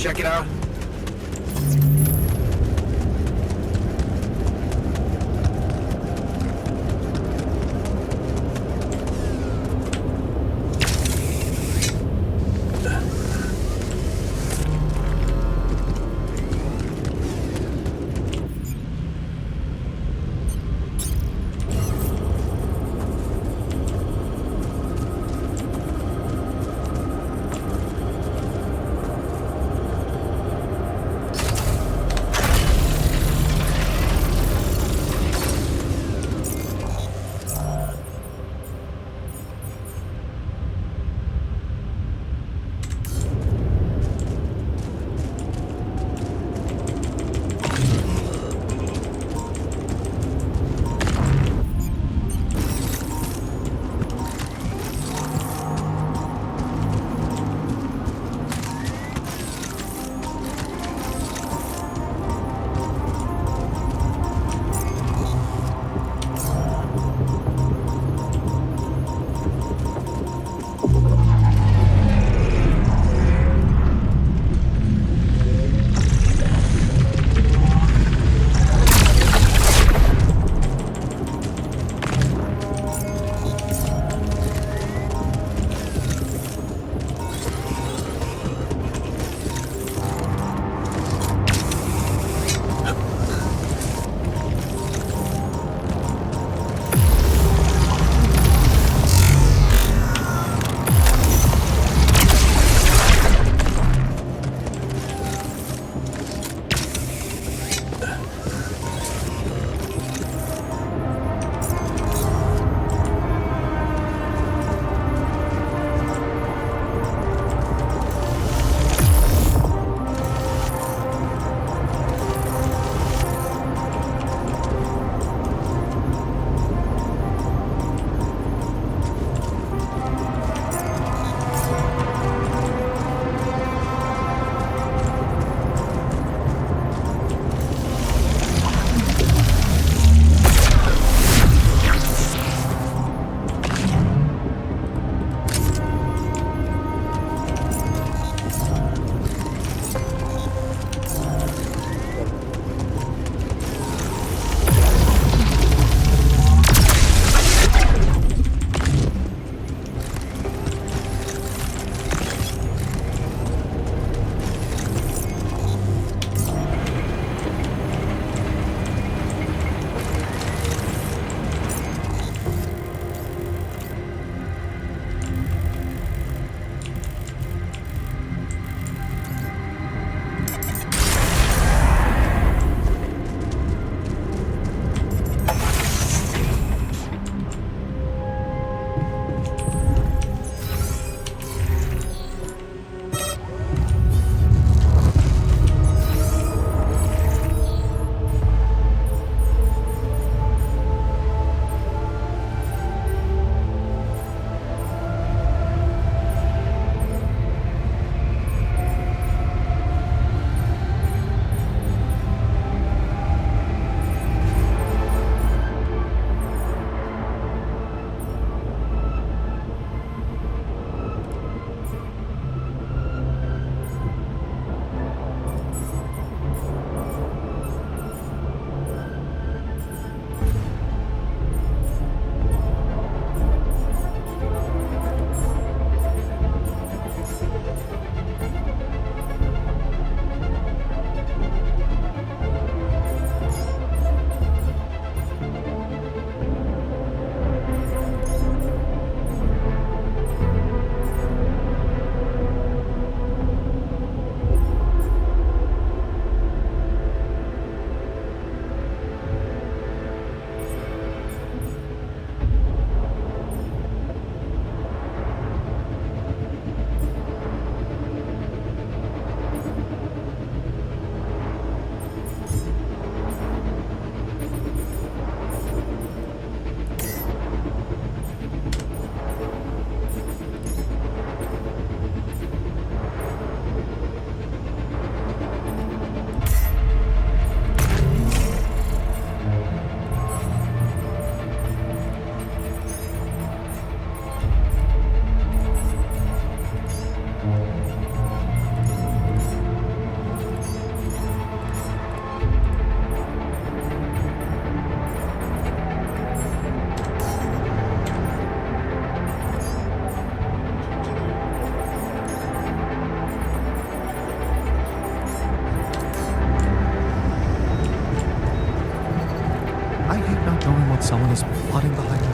check it out? that someone is plotting behind me?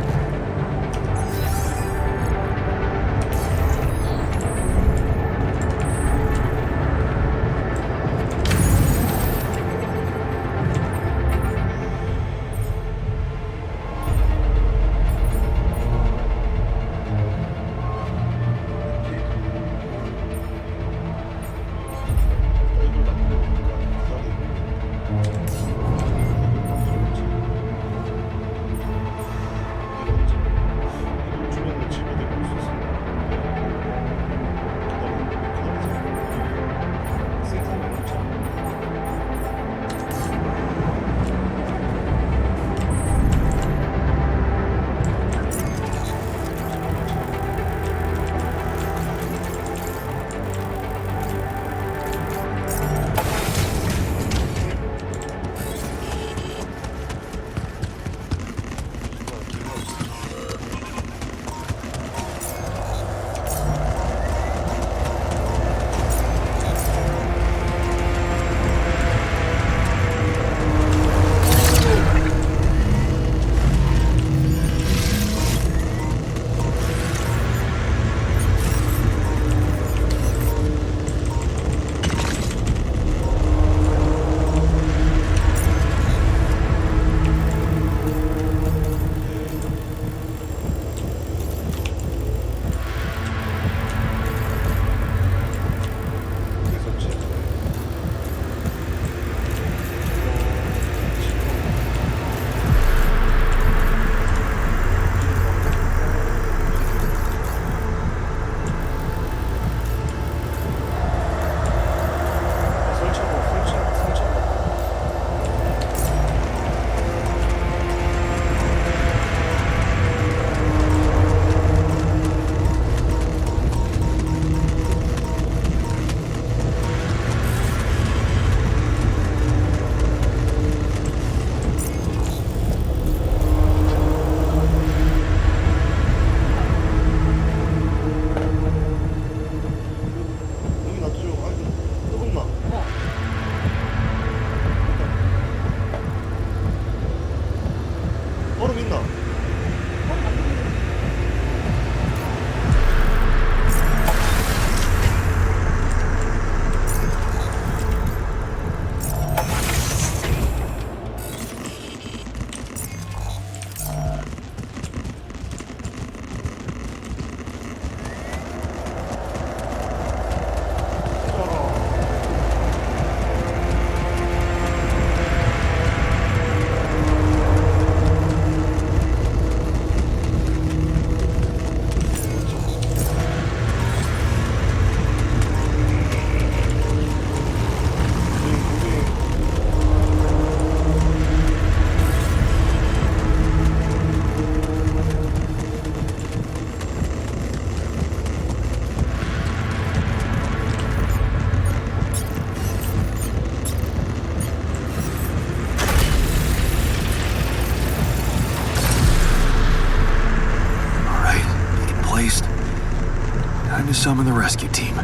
To summon the rescue team.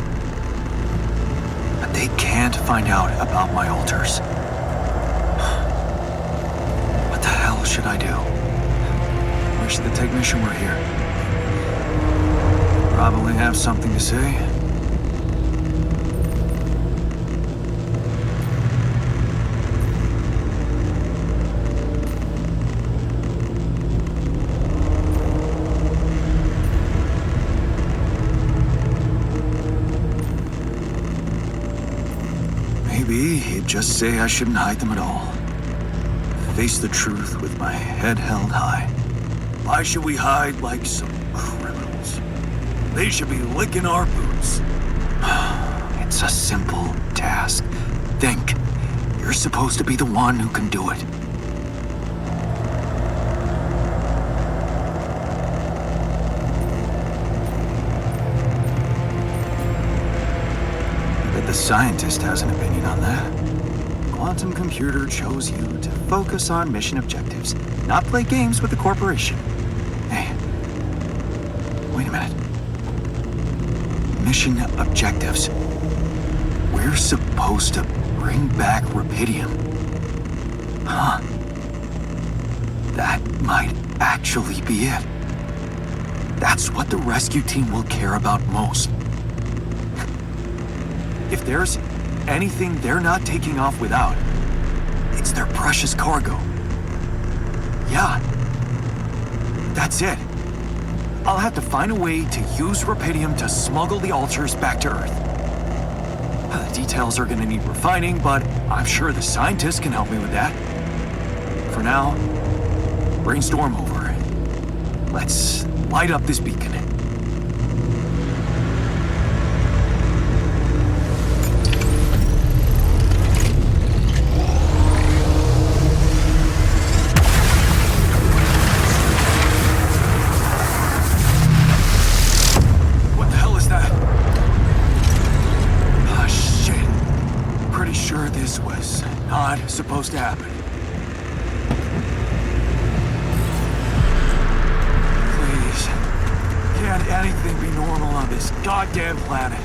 But they can't find out about my altars. What the hell should I do? Wish the technician were here. Probably have something to say. Maybe he'd just say I shouldn't hide them at all. Face the truth with my head held high. Why should we hide like some criminals? They should be licking our boots. It's a simple task. Think. You're supposed to be the one who can do it. The scientist has an opinion on that. Quantum computer chose you to focus on mission objectives, not play games with the corporation. Hey, wait a minute. Mission objectives. We're supposed to bring back Rapidium. Huh. That might actually be it. That's what the rescue team will care about most. If there's anything they're not taking off without, it's their precious cargo. Yeah, that's it. I'll have to find a way to use Rapidium to smuggle the altars back to Earth. The details are gonna need refining, but I'm sure the scientists can help me with that. For now, brainstorm over. Let's light up this beacon. What the hell is that? Ah, shit. Pretty sure this was not supposed to happen. Can't anything be normal on this goddamn planet?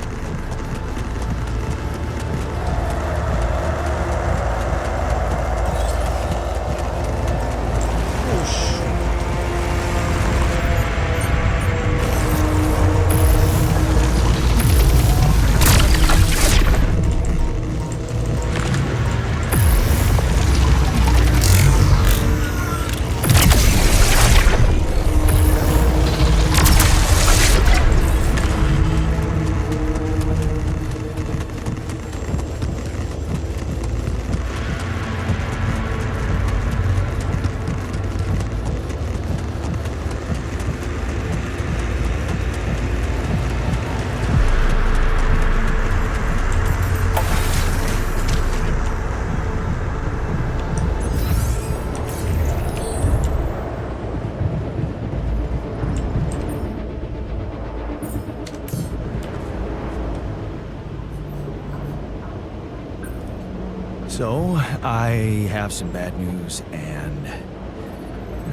So, I have some bad news and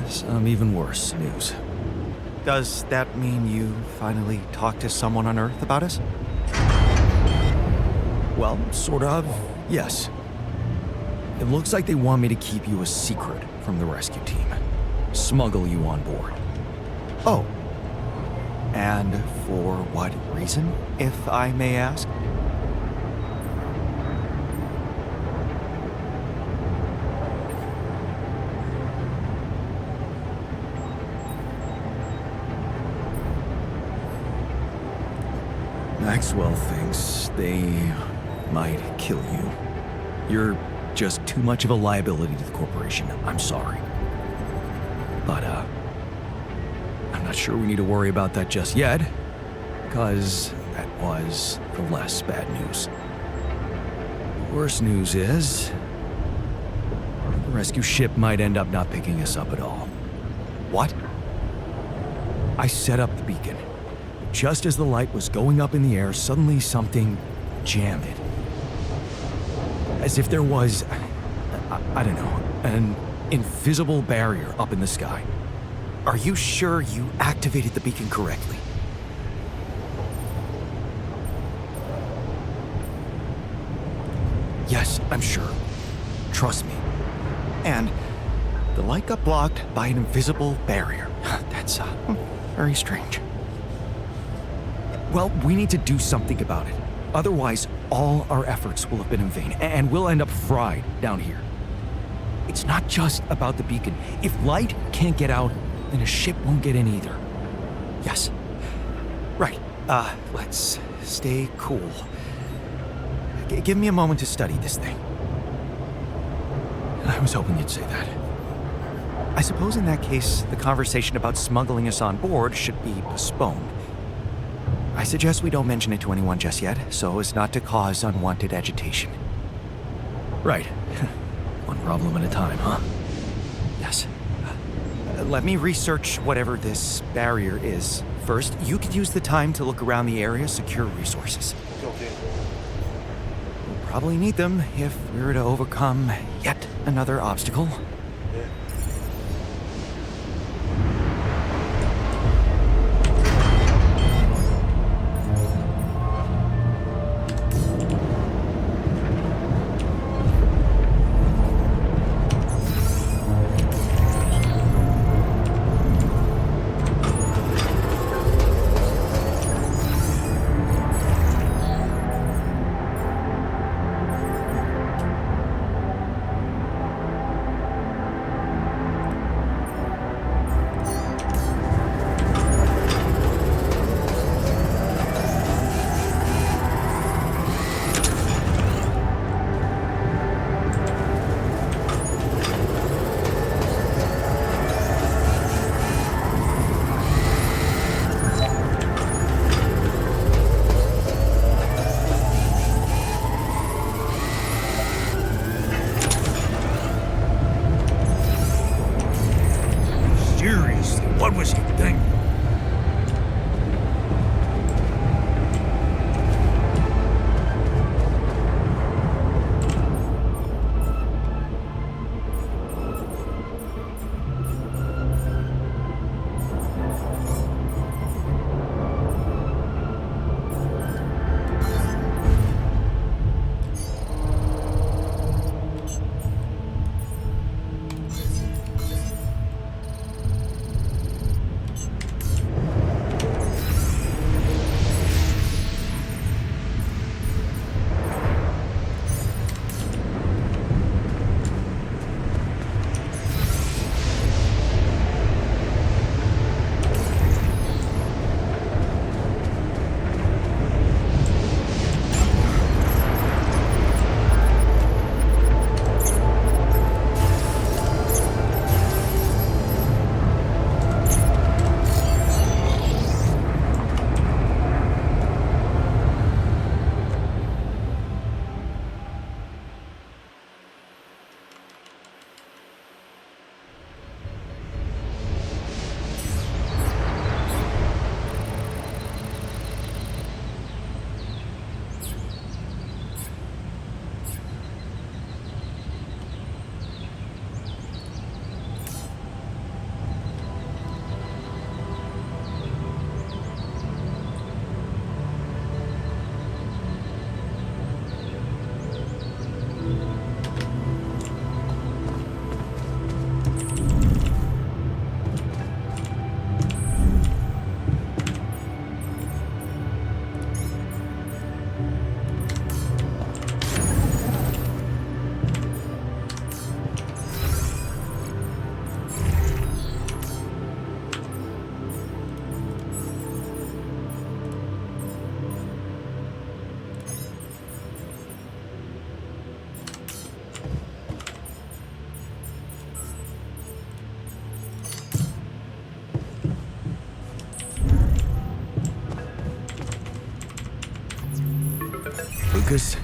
some even worse news. Does that mean you finally talked to someone on Earth about us? Well, sort of, yes. It looks like they want me to keep you a secret from the rescue team. Smuggle you on board. Oh. And for what reason, if I may ask? Maxwell thinks they might kill you. You're just too much of a liability to the corporation. I'm sorry. But, I'm not sure we need to worry about that just yet, because that was the less bad news. Worst news is, the rescue ship might end up not picking us up at all. What? I set up the beacon. Just as the light was going up in the air, suddenly something jammed it. As if there was, I don't know, an invisible barrier up in the sky. Are you sure you activated the beacon correctly? Yes, I'm sure. Trust me. And the light got blocked by an invisible barrier. That's, very strange. Well, we need to do something about it. Otherwise, all our efforts will have been in vain, and we'll end up fried down here. It's not just about the beacon. If light can't get out, then a ship won't get in either. Yes. Right. Let's stay cool. Give me a moment to study this thing. I was hoping you'd say that. I suppose in that case, the conversation about smuggling us on board should be postponed. I suggest we don't mention it to anyone just yet, so as not to cause unwanted agitation. Right. One problem at a time, huh? Yes. Let me research whatever this barrier is. First, you could use the time to look around the area, secure resources. Okay. We'll probably need them if we were to overcome yet another obstacle. Yeah. Lucas.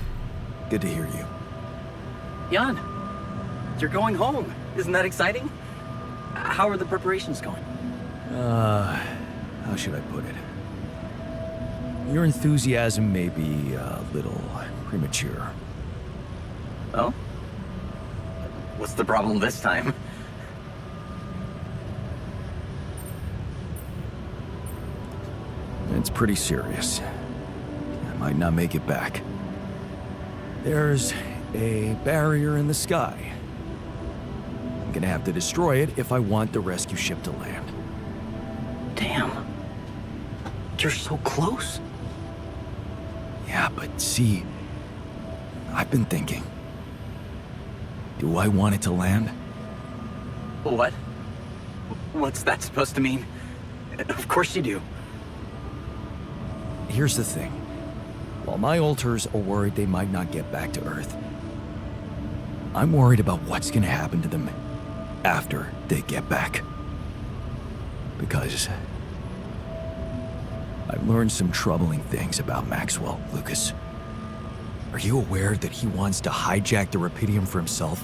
Good to hear you. Jan, you're going home. Isn't that exciting? How are the preparations going? How should I put it? Your enthusiasm may be a little premature. Oh? What's the problem this time? It's pretty serious. I might not make it back. There's a barrier in the sky. I'm gonna have to destroy it if I want the rescue ship to land. Damn. You're so close. Yeah, but see, I've been thinking. Do I want it to land? What? What's that supposed to mean? Of course you do. Here's the thing. While my alters are worried they might not get back to Earth, I'm worried about what's gonna happen to them after they get back. Because I've learned some troubling things about Maxwell, Lucas. Are you aware that he wants to hijack the Rapidium for himself?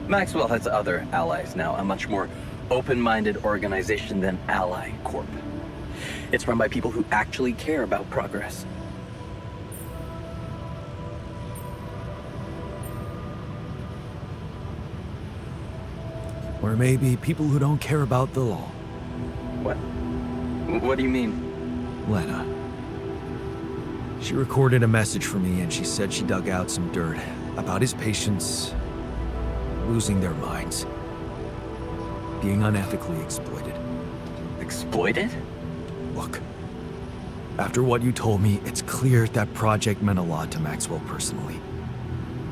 Maxwell has other allies now, a much more open-minded organization than Ally Corp. It's run by people who actually care about progress. Or maybe people who don't care about the law. What? What do you mean? Lena. She recorded a message for me and she said she dug out some dirt about his patients losing their minds, being unethically exploited. Exploited? Look, after what you told me, it's clear that project meant a lot to Maxwell personally.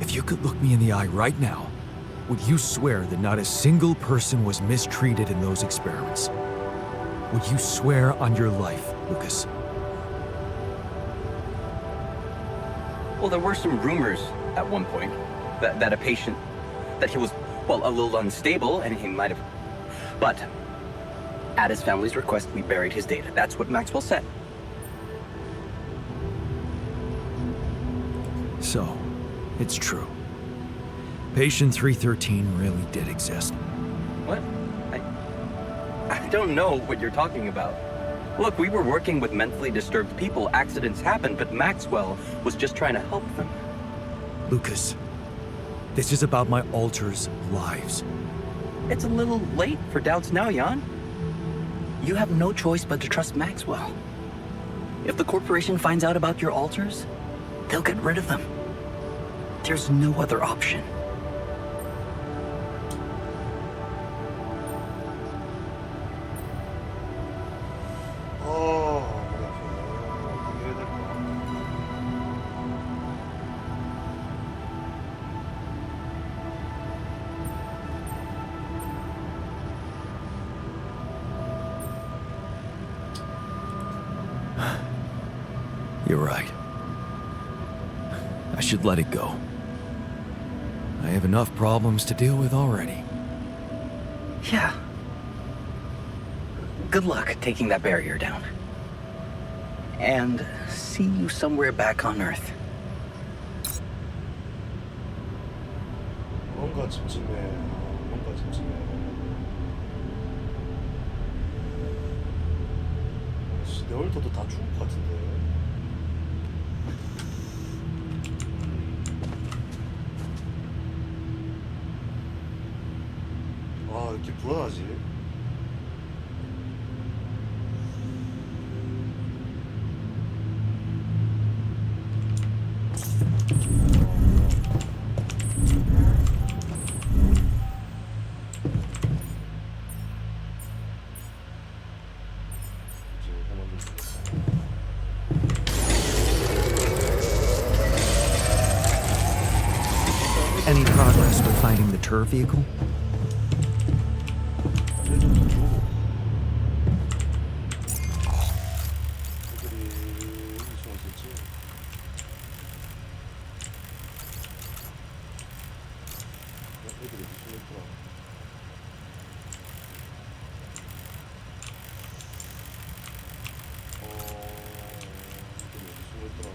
If you could look me in the eye right now, would you swear that not a single person was mistreated in those experiments? Would you swear on your life, Lucas? Well, there were some rumors at one point that a patient, that he was, well, a little unstable and he might have... But at his family's request, we buried his data. That's what Maxwell said. So, it's true. Patient 313 really did exist. What? I don't know what you're talking about. Look, we were working with mentally disturbed people. Accidents happen, but Maxwell was just trying to help them. Lucas, this is about my alters' lives. It's a little late for doubts now, Jan. You have no choice but to trust Maxwell. If the corporation finds out about your alters, they'll get rid of them. There's no other option. 머리 아프네. 어떻게 해야 될까? You're right. I should let it go. I have enough problems to deal with already. Yeah. Good luck taking that barrier down. And see you somewhere back on Earth. 뭔가 찜찜해. 뭔가 찜찜해. 내 얼터도 다 죽을 것 같은데. 아, 왜 이렇게 불안하지? Any progress with finding the TUR vehicle? 어디서 있더라?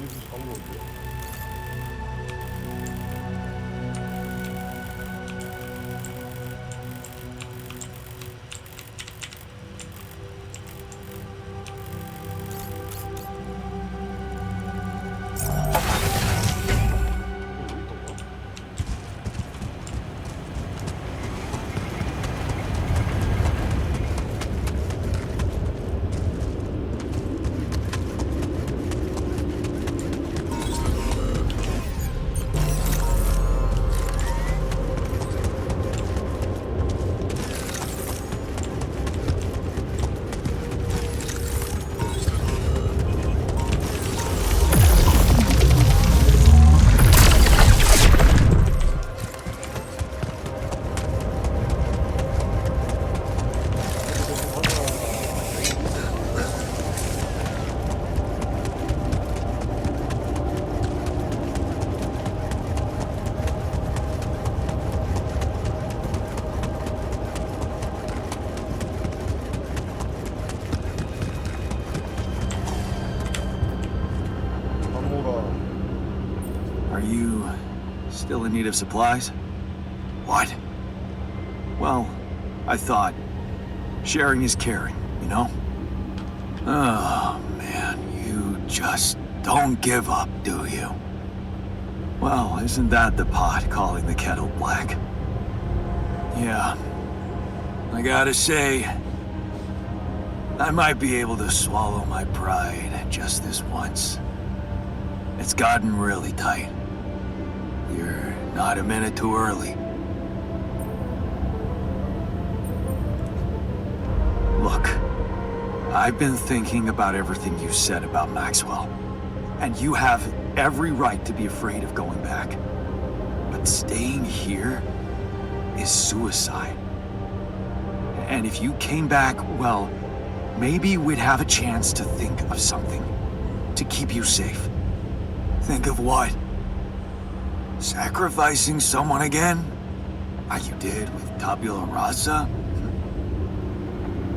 아무도 없는데. Are you still in need of supplies? What? Well, I thought sharing is caring, you know? Oh, man, you just don't give up, do you? Well, isn't that the pot calling the kettle black? Yeah. I gotta say, I might be able to swallow my pride just this once. It's gotten really tight. You're not a minute too early. Look, I've been thinking about everything you said about Maxwell. And you have every right to be afraid of going back. But staying here is suicide. And if you came back, well, maybe we'd have a chance to think of something to keep you safe. Think of what? Sacrificing someone again? Like you did with Tabula Rasa?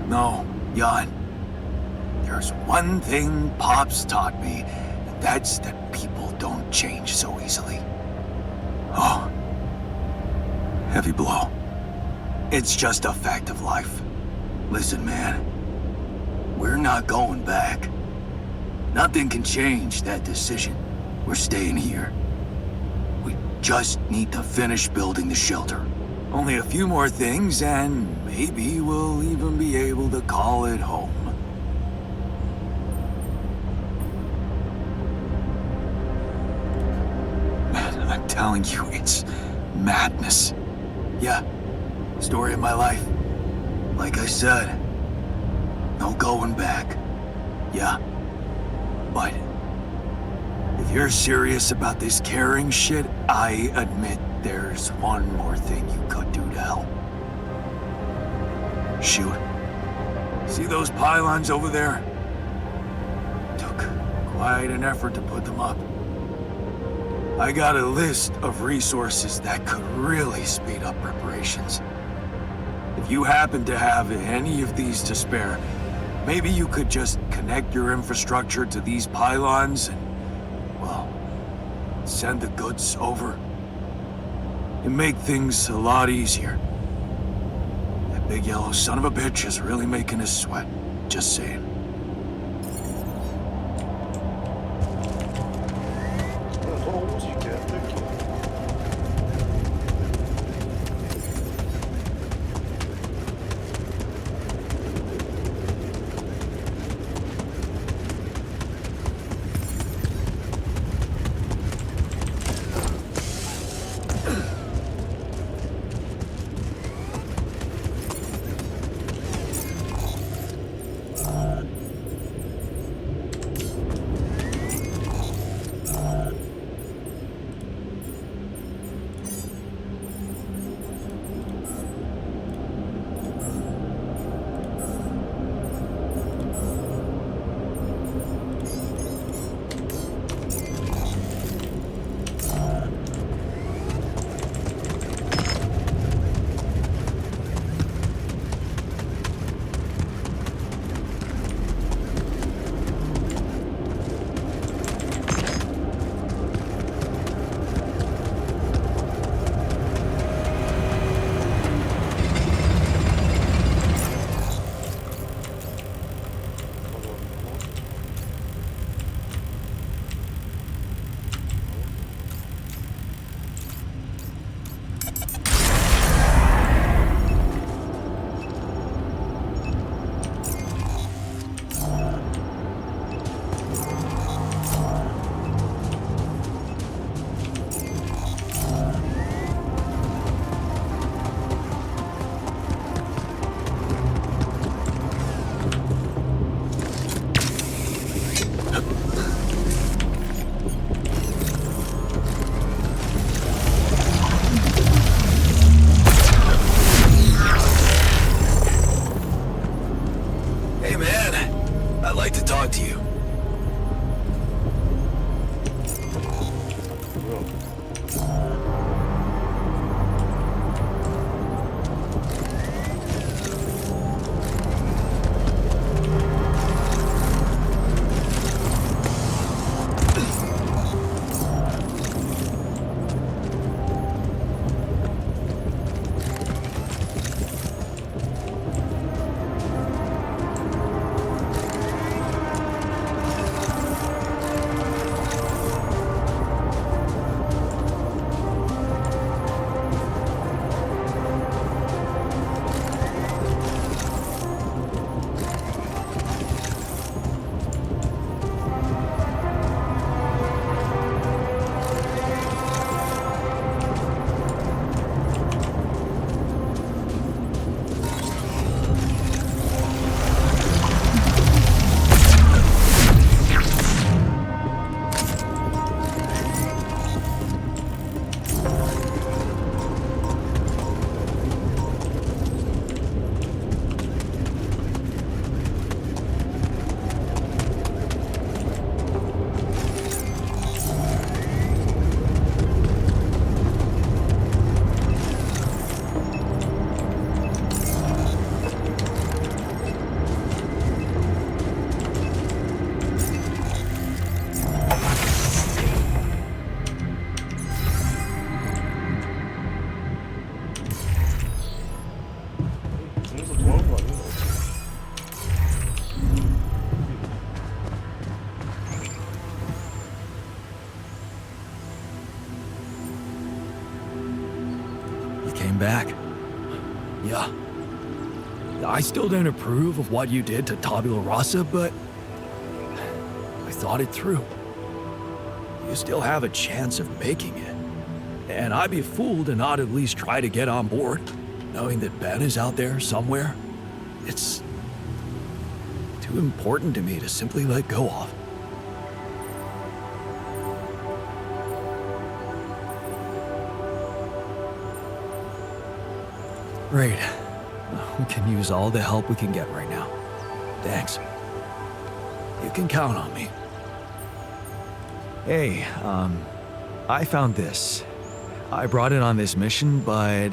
No, Jan. There's one thing Pops taught me, and that's that people don't change so easily. Oh. Heavy blow. It's just a fact of life. Listen, man. We're not going back. Nothing can change that decision. We're staying here. We just need to finish building the shelter. Only a few more things, and maybe we'll even be able to call it home. Man, I'm telling you, it's madness. Yeah, story of my life. Like I said, no going back. Yeah, but if you're serious about this caring shit, I admit there's one more thing you could do to help. Shoot. See those pylons over there? Took quite an effort to put them up. I got a list of resources that could really speed up preparations. If you happen to have any of these to spare, maybe you could just connect your infrastructure to these pylons and, well, send the goods over. It'd make things a lot easier. That big yellow son of a bitch is really making us sweat. Just saying. back. Yeah. I still don't approve of what you did to Tabula Rasa, but I thought it through. You still have a chance of making it. And I'd be a fool to not at least try to get on board, knowing that Ben is out there somewhere. It's too important to me to simply let go of. Great. We can use all the help we can get right now. Thanks. You can count on me. Hey, I found this. I brought it on this mission, but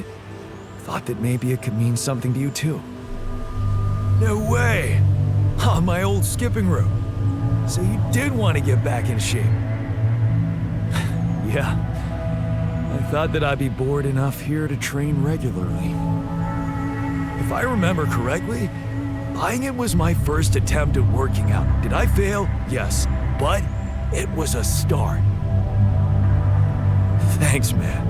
thought that maybe it could mean something to you too. No way! On my old skipping rope. So you did want to get back in shape. Yeah. I thought that I'd be bored enough here to train regularly. If I remember correctly, buying it was my first attempt at working out. Did I fail? Yes. But it was a start. Thanks, man.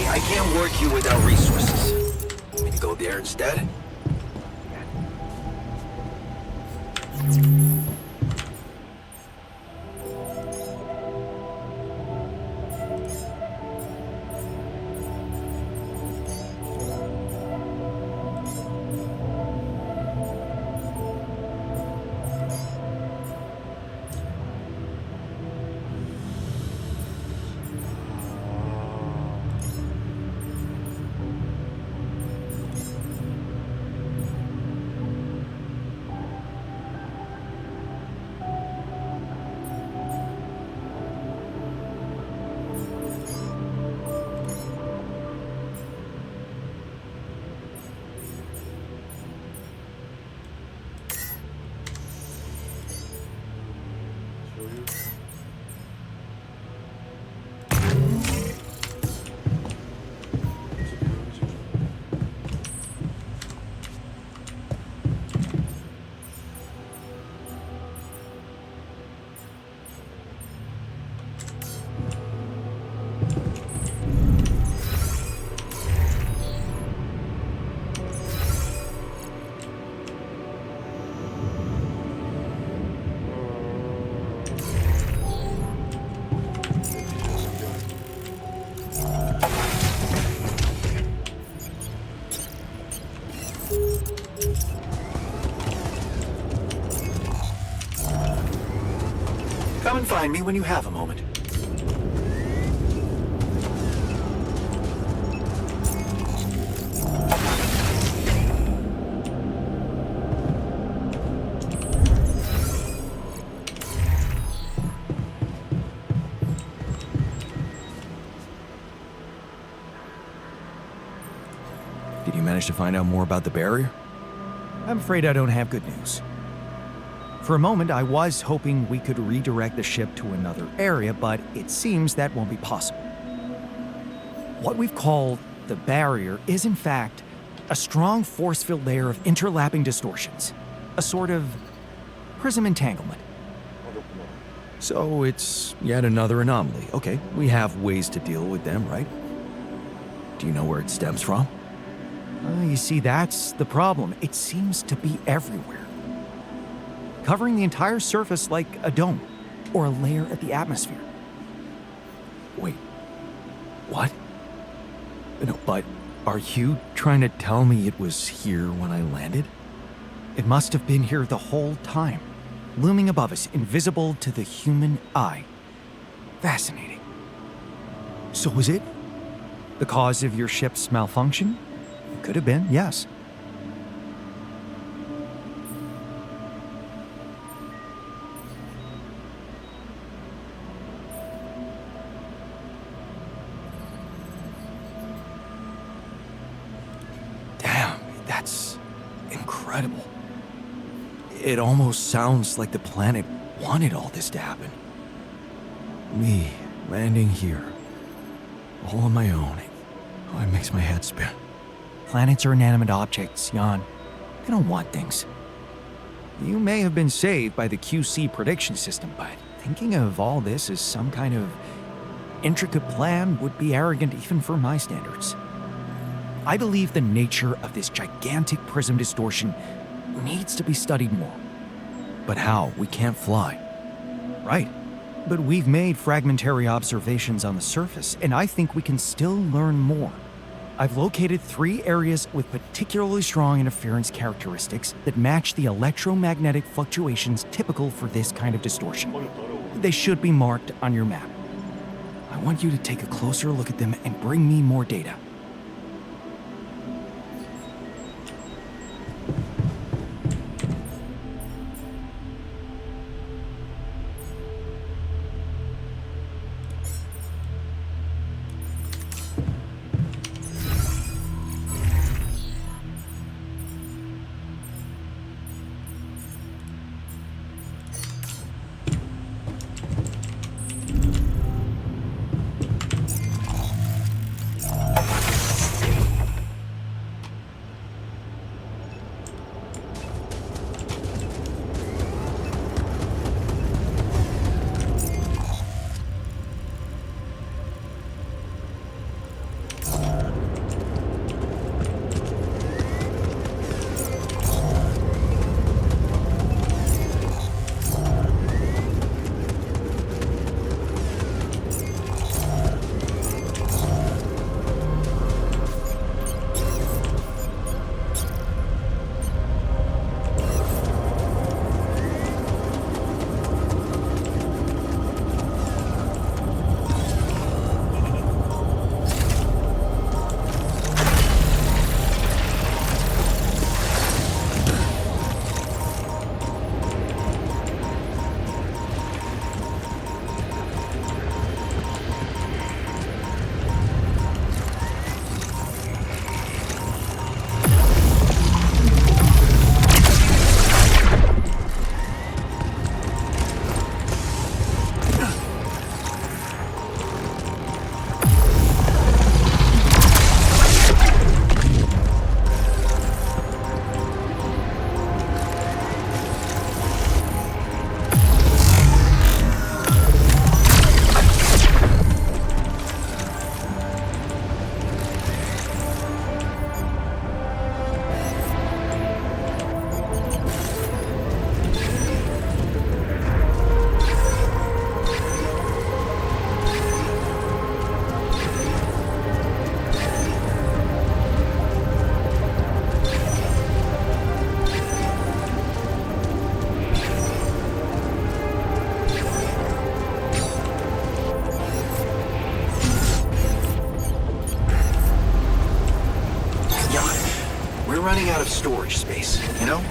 I can't work you without resources. Can you go there instead? Come and find me when you have a moment. Did you manage to find out more about the barrier? I'm afraid I don't have good news. For a moment, I was hoping we could redirect the ship to another area, but it seems that won't be possible. What we've called the barrier is, in fact, a strong force-filled layer of interlapping distortions. A sort of prism entanglement. So it's yet another anomaly. Okay, we have ways to deal with them, right? Do you know where it stems from? You see, that's the problem. It seems to be everywhere. covering the entire surface like a dome or a layer of the atmosphere. Wait, what? No, but are you trying to tell me it was here when I landed? It must have been here the whole time, looming above us, invisible to the human eye. Fascinating. So was it the cause of your ship's malfunction? It could have been, yes. Damn, that's incredible. It almost sounds like the planet wanted all this to happen. Me landing here, all on my own. Oh, it makes my head spin. Planets are inanimate objects, Jan. They don't want things. You may have been saved by the QC prediction system, but thinking of all this as some kind of intricate plan would be arrogant even for my standards. I believe the nature of this gigantic prism distortion needs to be studied more. But how? We can't fly. Right. But we've made fragmentary observations on the surface, and I think we can still learn more. I've located 3 areas with particularly strong interference characteristics that match the electromagnetic fluctuations typical for this kind of distortion. They should be marked on your map. I want you to take a closer look at them and bring me more data. Running out of storage space, you know?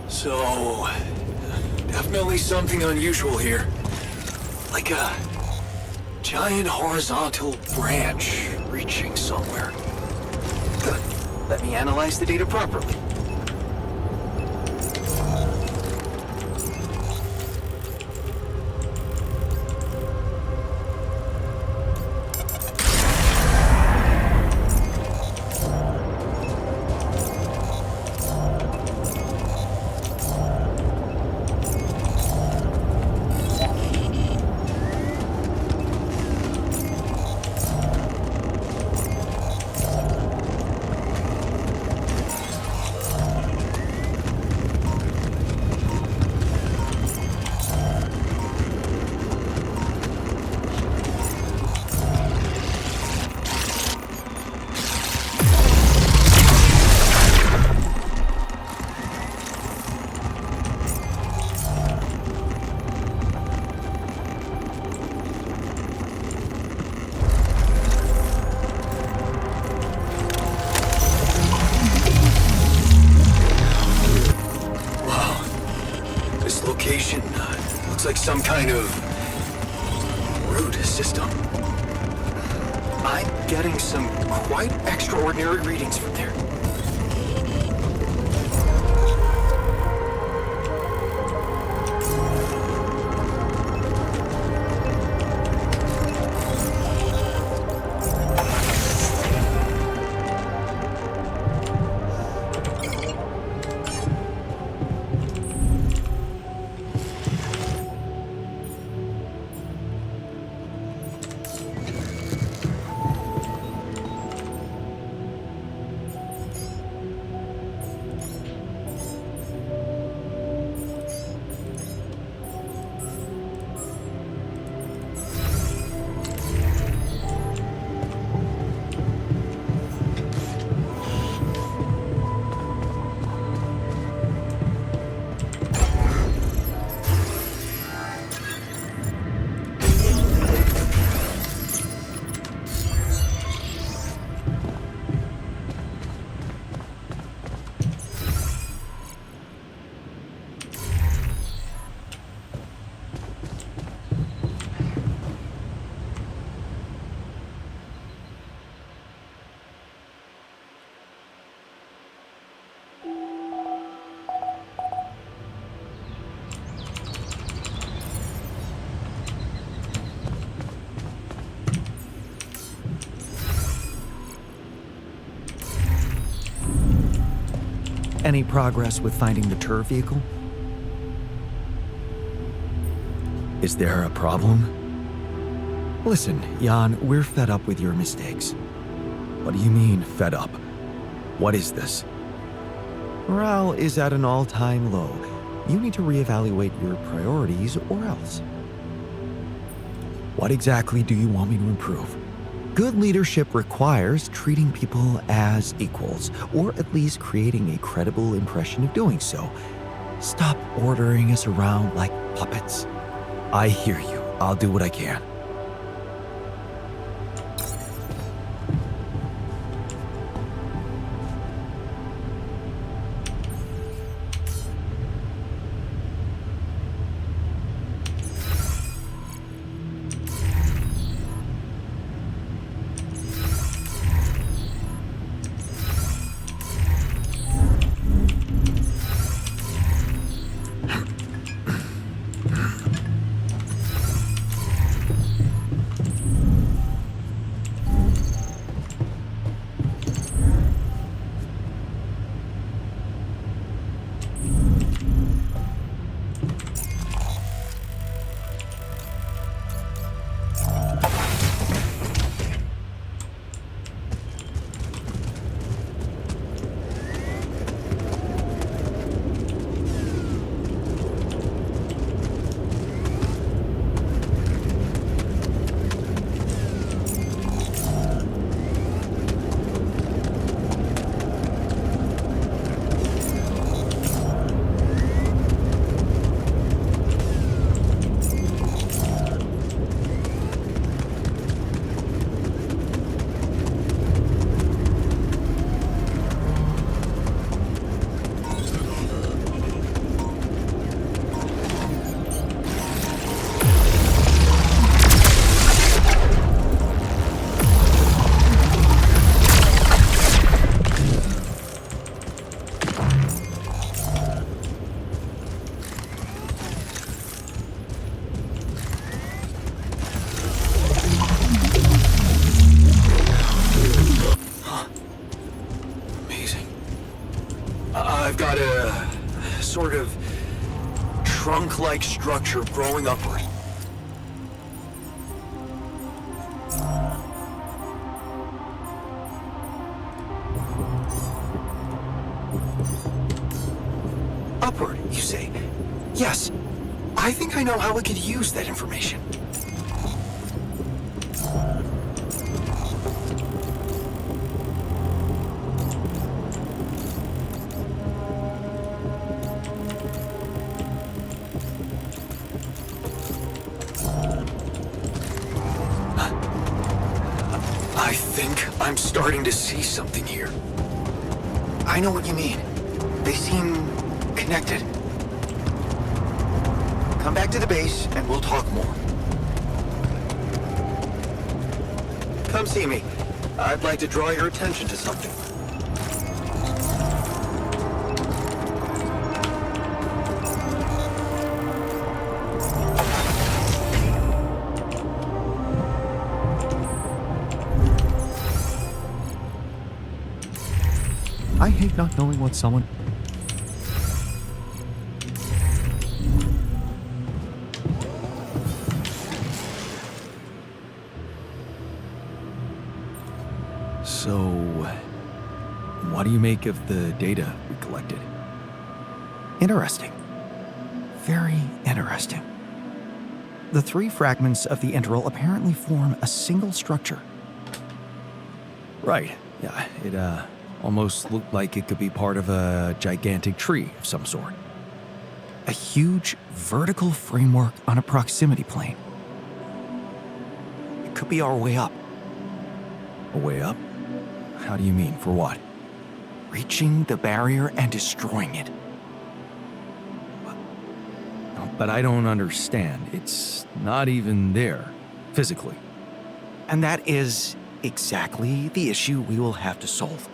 So, definitely something unusual here. Like a giant horizontal branch reaching somewhere. Good. Let me analyze the data properly. Looks like some kind of root system. I'm getting some quite extraordinary readings from there. Any progress with finding the TUR vehicle? Is there a problem? Listen, Jan, we're fed up with your mistakes. What do you mean, fed up? What is this? Morale is at an all-time low. You need to reevaluate your priorities or else. What exactly do you want me to improve? Good leadership requires treating people as equals, or at least creating a credible impression of doing so. Stop ordering us around like puppets. I hear you. I'll do what I can. I've got a sort of trunk-like structure growing upward. Upward, you say? Yes. I think I know how we could use that information. I think I'm starting to see something here. I know what you mean. They seem connected. Come back to the base and we'll talk more. Come see me. I'd like to draw your attention to something. I hate not knowing what someone... So, what do you make of the data we collected? Interesting. Very interesting. The 3 fragments of the integral apparently form a single structure. Right. Yeah, it almost looked like it could be part of a gigantic tree of some sort. A huge vertical framework on a proximity plane. It could be our way up. A way up? How do you mean? For what? Reaching the barrier and destroying it. But I don't understand. It's not even there, physically. And that is exactly the issue we will have to solve.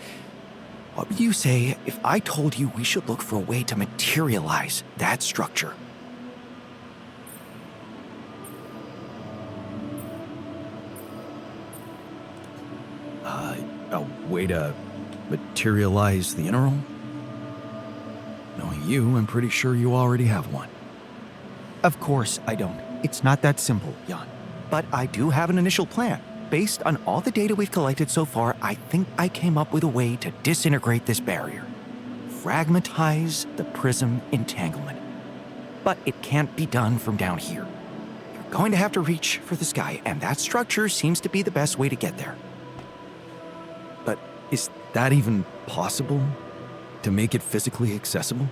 What would you say if I told you we should look for a way to materialize that structure? A way to materialize the integral? Knowing you, I'm pretty sure you already have one. Of course I don't. It's not that simple, Jan. But I do have an initial plan. Based on all the data we've collected so far, I think I came up with a way to disintegrate this barrier. Fragmentize the prism entanglement. But it can't be done from down here. You're going to have to reach for the sky, and that structure seems to be the best way to get there. But is that even possible? To make it physically accessible?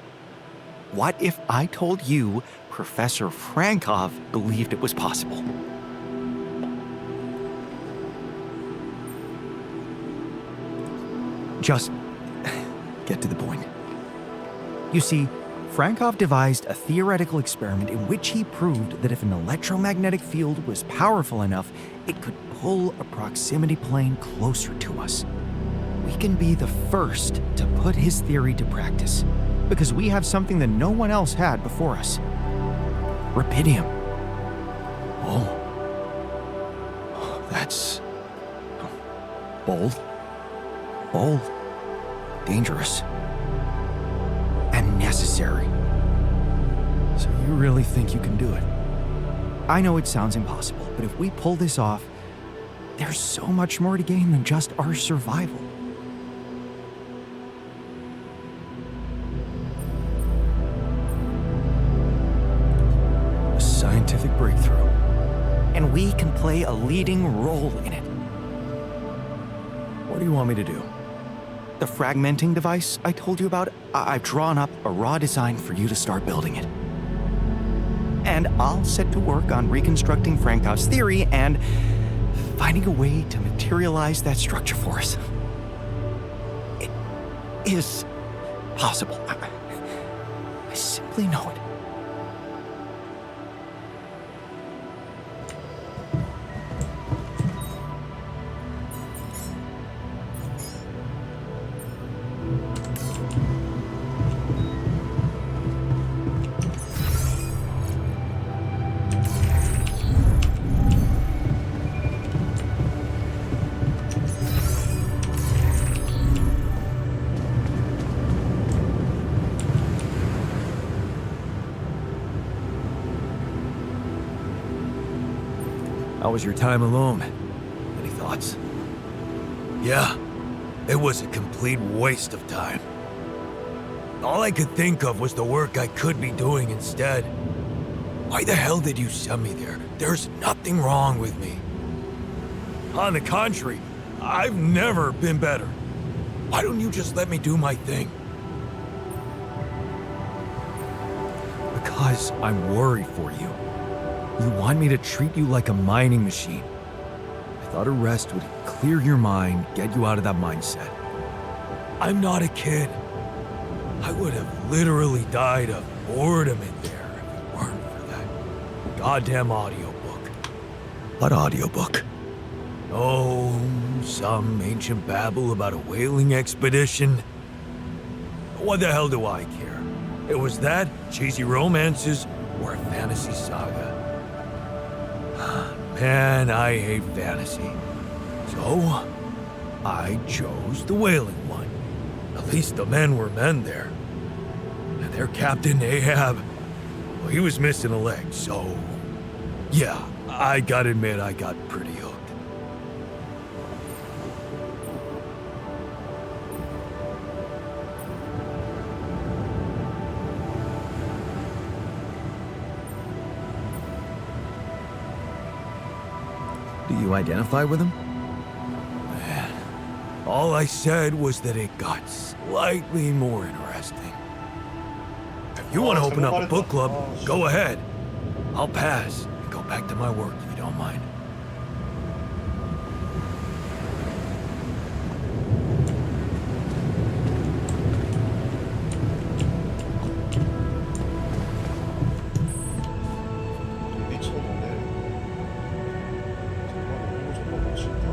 What if I told you Professor Frankov believed it was possible? Just get to the point. You see, Frankov devised a theoretical experiment in which he proved that if an electromagnetic field was powerful enough, it could pull a proximity plane closer to us. We can be the first to put his theory to practice, because we have something that no one else had before us. Rapidium. Oh. That's... bold. Bold. Dangerous. And necessary. So you really think you can do it? I know it sounds impossible, but if we pull this off, there's so much more to gain than just our survival. A scientific breakthrough. And we can play a leading role in it. What do you want me to do? The fragmenting device I told you about, I've drawn up a raw design for you to start building it. And I'll set to work on reconstructing Frankov's theory and finding a way to materialize that structure for us. It is possible. I simply know it. How was your time alone? Any thoughts? Yeah, it was a complete waste of time. All I could think of was the work I could be doing instead. Why the hell did you send me there? There's nothing wrong with me. On the contrary, I've never been better. Why don't you just let me do my thing? Because I'm worried for you. You want me to treat you like a mining machine. I thought a rest would clear your mind, get you out of that mindset. I'm not a kid. I would have literally died of boredom in there if it weren't for that goddamn audiobook. What audiobook? Oh, some ancient babble about a whaling expedition. What the hell do I care? It was that, cheesy romances, or a fantasy saga. Man, I hate fantasy. So, I chose the whaling one. At least the men were men there. And their captain, Ahab, well, he was missing a leg, so... Yeah, I gotta admit I got pretty hooked. Do you identify with him? Man, all I said was that it got slightly more interesting. If you want to open up a book club, go ahead. I'll pass and go back to my work if you don't mind. 미쳤는데 정말 멋있다.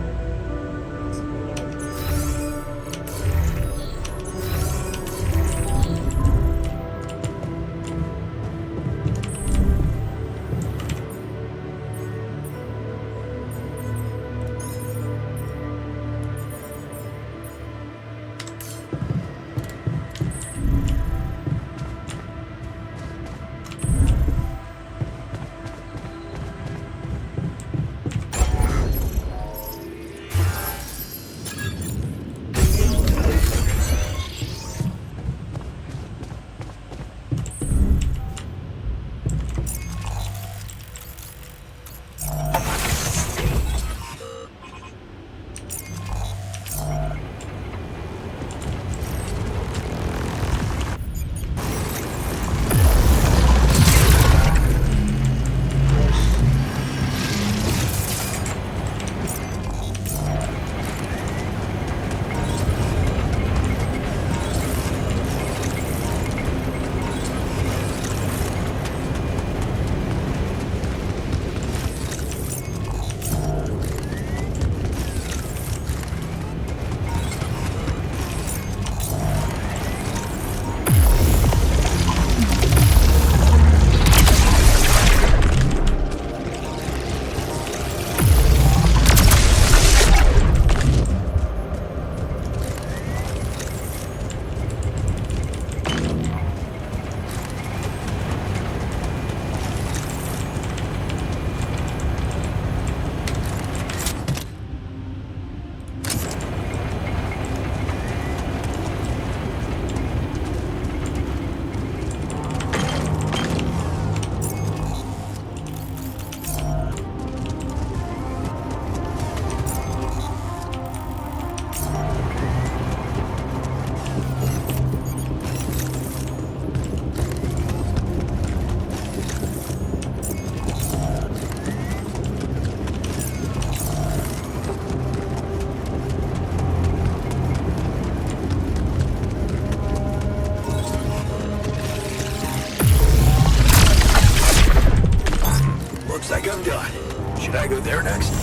Should I go there next?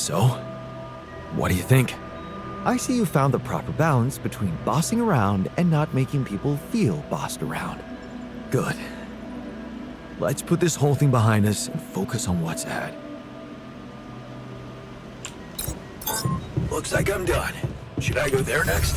So, what do you think? I see you found the proper balance between bossing around and not making people feel bossed around. Good. Let's put this whole thing behind us and focus on what's ahead. Looks like I'm done. Should I go there next?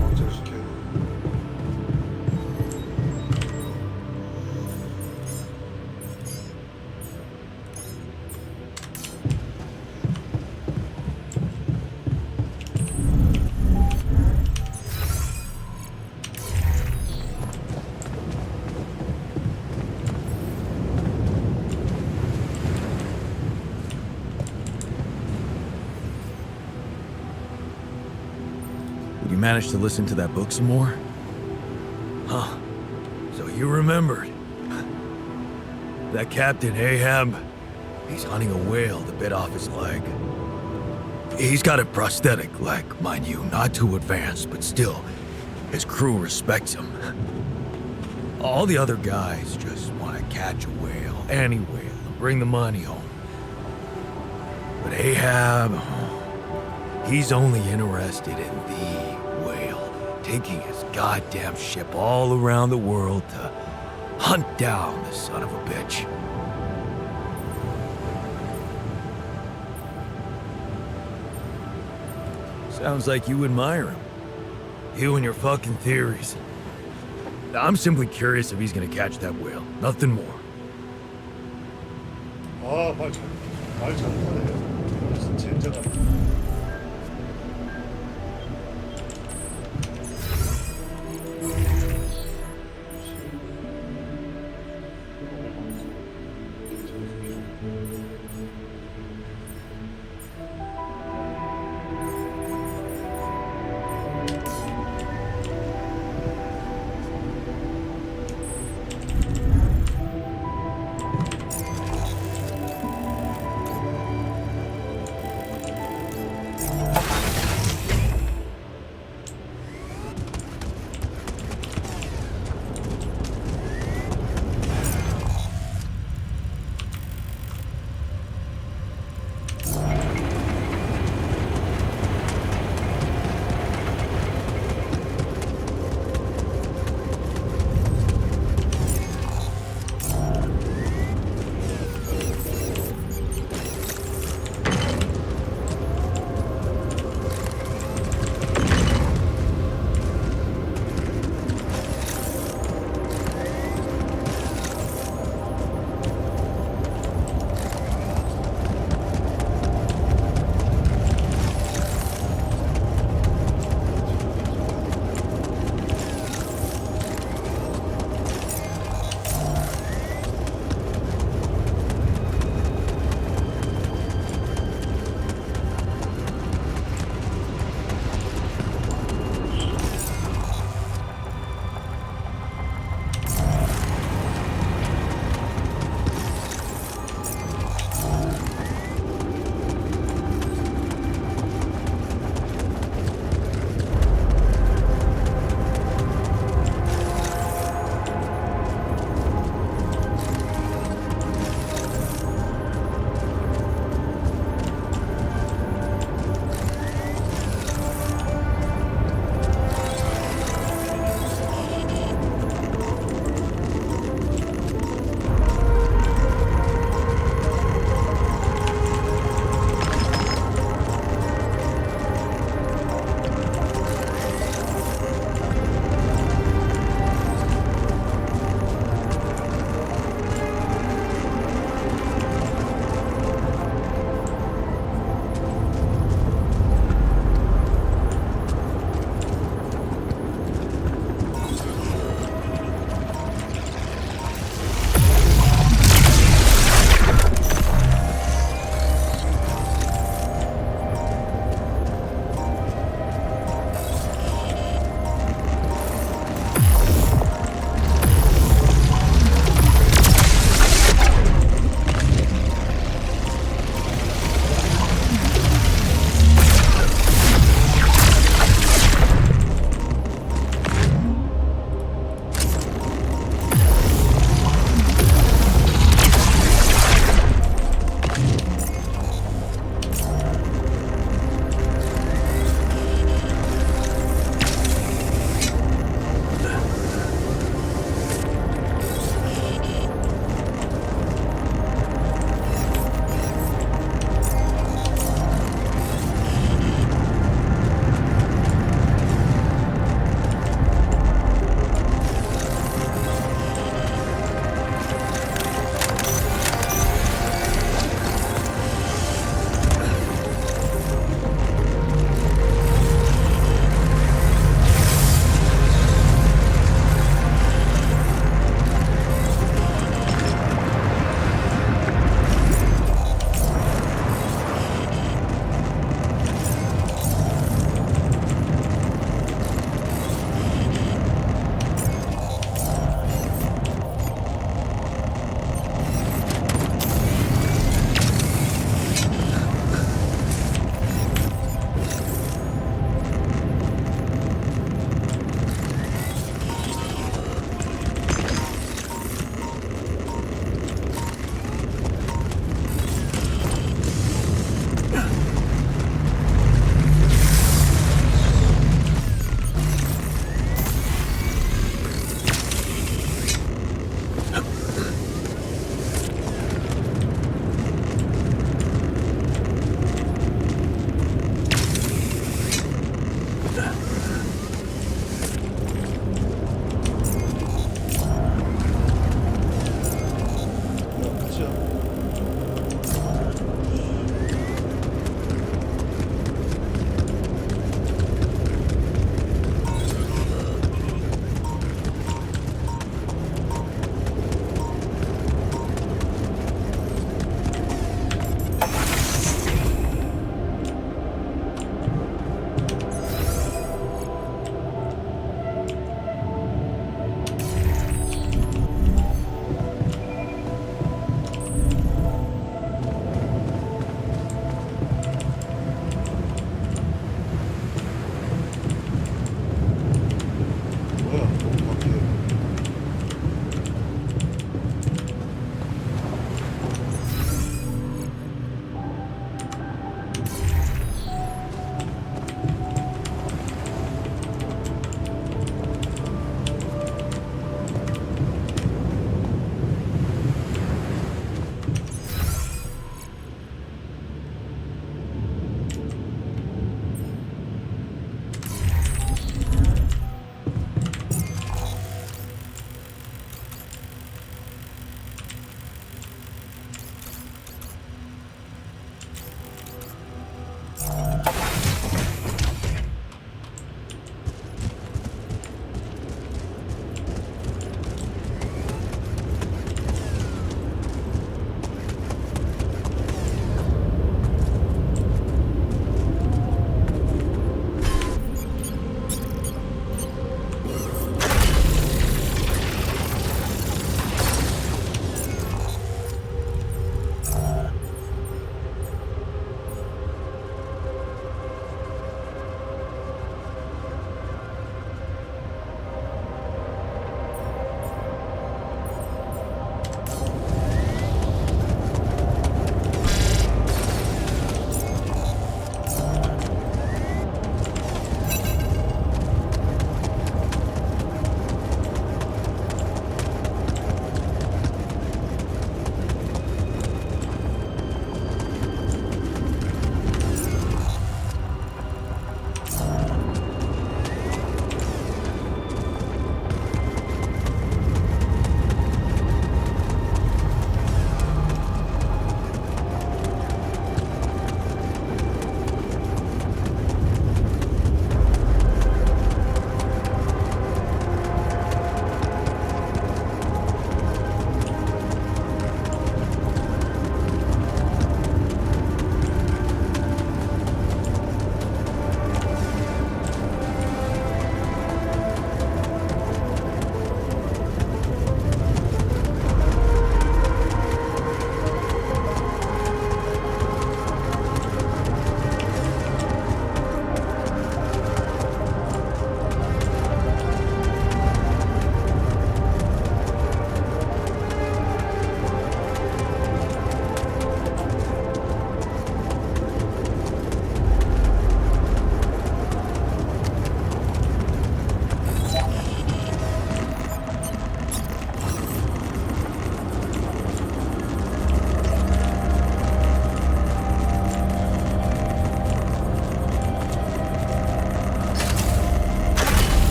왕자시켜야 돼. Did you manage to listen to that book some more? Huh. So you remembered. That Captain Ahab, he's hunting a whale that bit off his leg. He's got a prosthetic leg, mind you, not too advanced, but still, his crew respects him. All the other guys just want to catch a whale, any whale, and bring the money home. But Ahab, he's only interested in the whale, taking his goddamn ship all around the world to hunt down the son of a bitch. Sounds like you admire him. You and your fucking theories. I'm simply curious if he's gonna catch that whale. Nothing more. 아, 말 잘하네. 무슨 젠자가.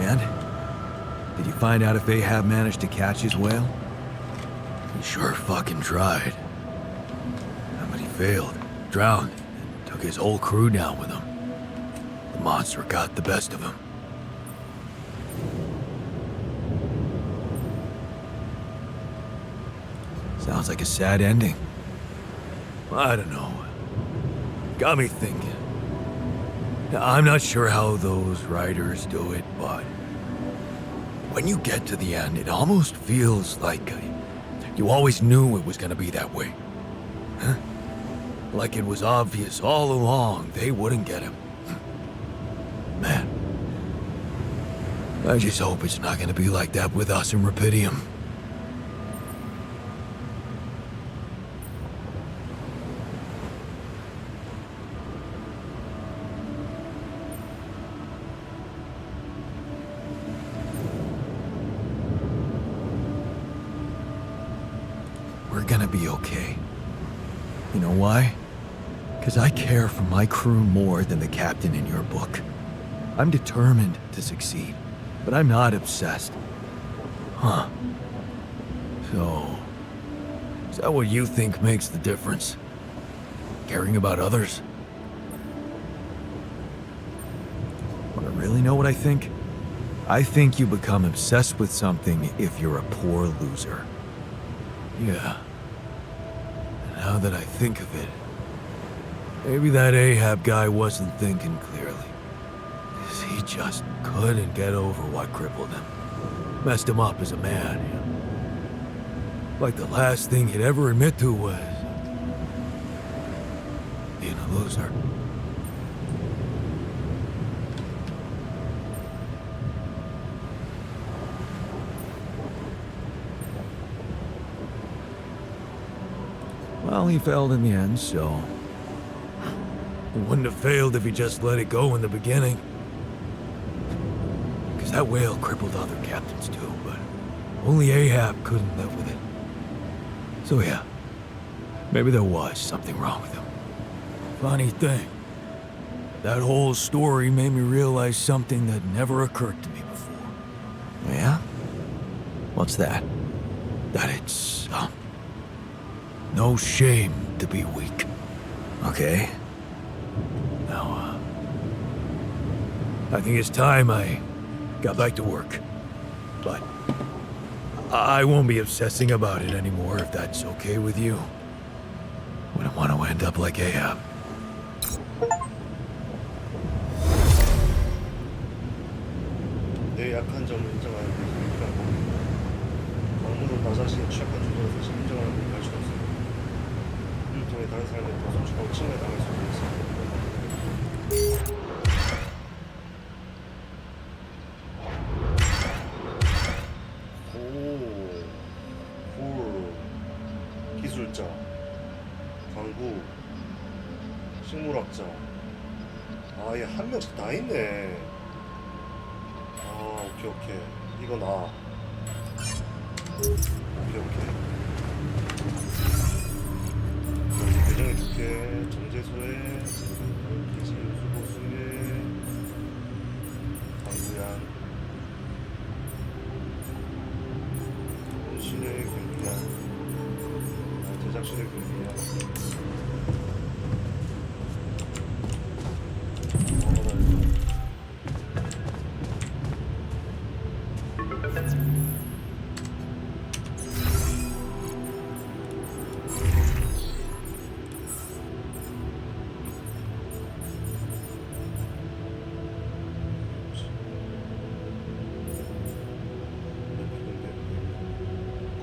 And? Did you find out if Ahab managed to catch his whale? He sure fucking tried. But he failed, drowned, and took his whole crew down with him. The monster got the best of him. Sounds like a sad ending. I don't know. Got me thinking. Now, I'm not sure how those writers do it, but when you get to the end, it almost feels like you always knew it was gonna be that way. Huh? Like it was obvious all along they wouldn't get him. Man. I just hope it's not gonna be like that with us in Rapidium. We're gonna be okay. You know why? Because I care for my crew more than the captain in your book. I'm determined to succeed, but I'm not obsessed. Huh. So, is that what you think makes the difference? Caring about others? Want to really know what I think? I think you become obsessed with something if you're a poor loser. Yeah. Now that I think of it, maybe that Ahab guy wasn't thinking clearly. He just couldn't get over what crippled him. Messed him up as a man, you know. Like the last thing he'd ever admit to was being a loser. Well, he failed in the end, so... He wouldn't have failed if he just let it go in the beginning. Because that whale crippled other captains too, but only Ahab couldn't live with it. So yeah, maybe there was something wrong with him. Funny thing, that whole story made me realize something that never occurred to me before. Yeah? What's that? That it's, no shame to be weak. Okay. Now, I think it's time I got back to work. But I won't be obsessing about it anymore if that's okay with you. Wouldn't want to end up like Ahab. 내 약한 점을 인정하는 게 힘들고 아무도 나 자신이 취약한 조건에서 사실 인정하는 걸 할 수가 없어요. 이를 통해 다른 사람들이 더 성숙하고 침해당할 수도 있어요. 기술자, 강구, 식물학자. 아, 얘 한 명씩 다 있네. 아, 오케이. 이거 나. 오케이. 여기 배정해줄게. 정제소에, 기지, 수보수에, 강구양, 본실의 경기양. 제작실의 분위기야.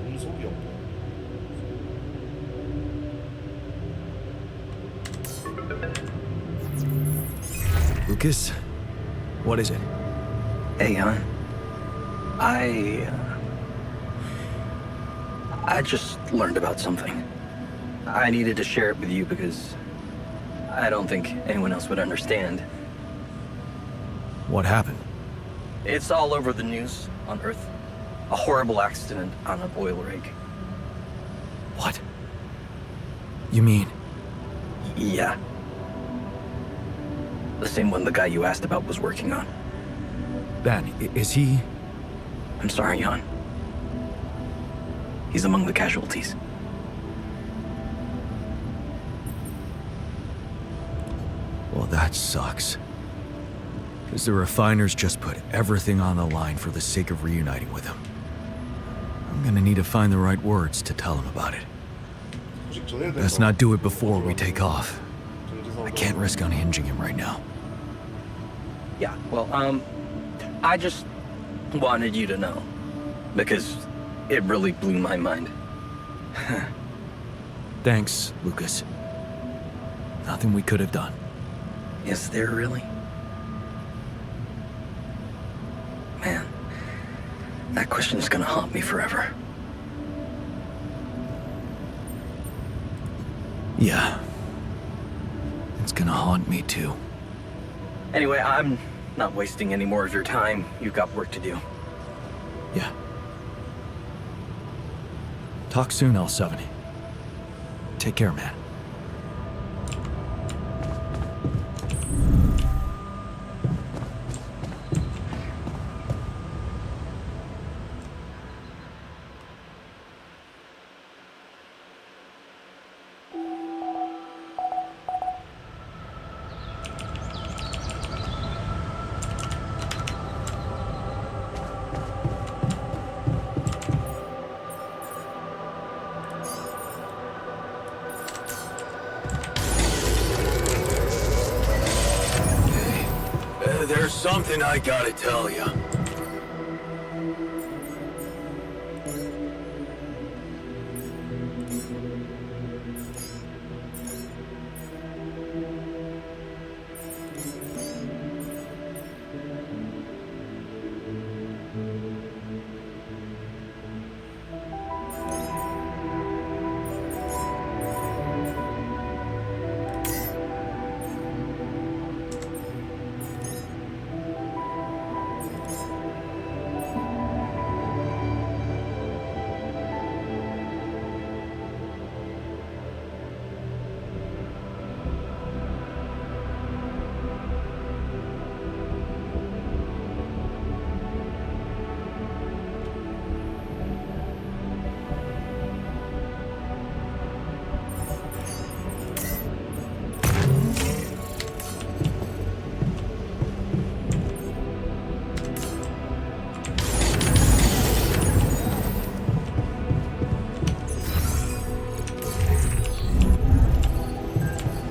금속이 없고. Lucas? What is it? Hey, hon. I just learned about something. I needed to share it with you because I don't think anyone else would understand. What happened? It's all over the news on Earth. A horrible accident on an oil rig. What? You mean? Yeah. The same one the guy you asked about was working on. Ben, is he... I'm sorry, Jan. He's among the casualties. Well, that sucks. Because the refiners just put everything on the line for the sake of reuniting with him. I'm gonna need to find the right words to tell him about it. 솔직히 전해야 될 Let's 거. not do it before we take off. 전지사도 I can't risk unhinging him right now. Yeah, well, I just wanted you to know. Because it really blew my mind. Thanks, Lucas. Nothing we could have done. Is there really? Man, that question is gonna haunt me forever. Yeah. It's gonna haunt me too. Anyway, I'm not wasting any more of your time. You've got work to do. Yeah. Talk soon, L70. Take care, man. There's something I gotta tell you.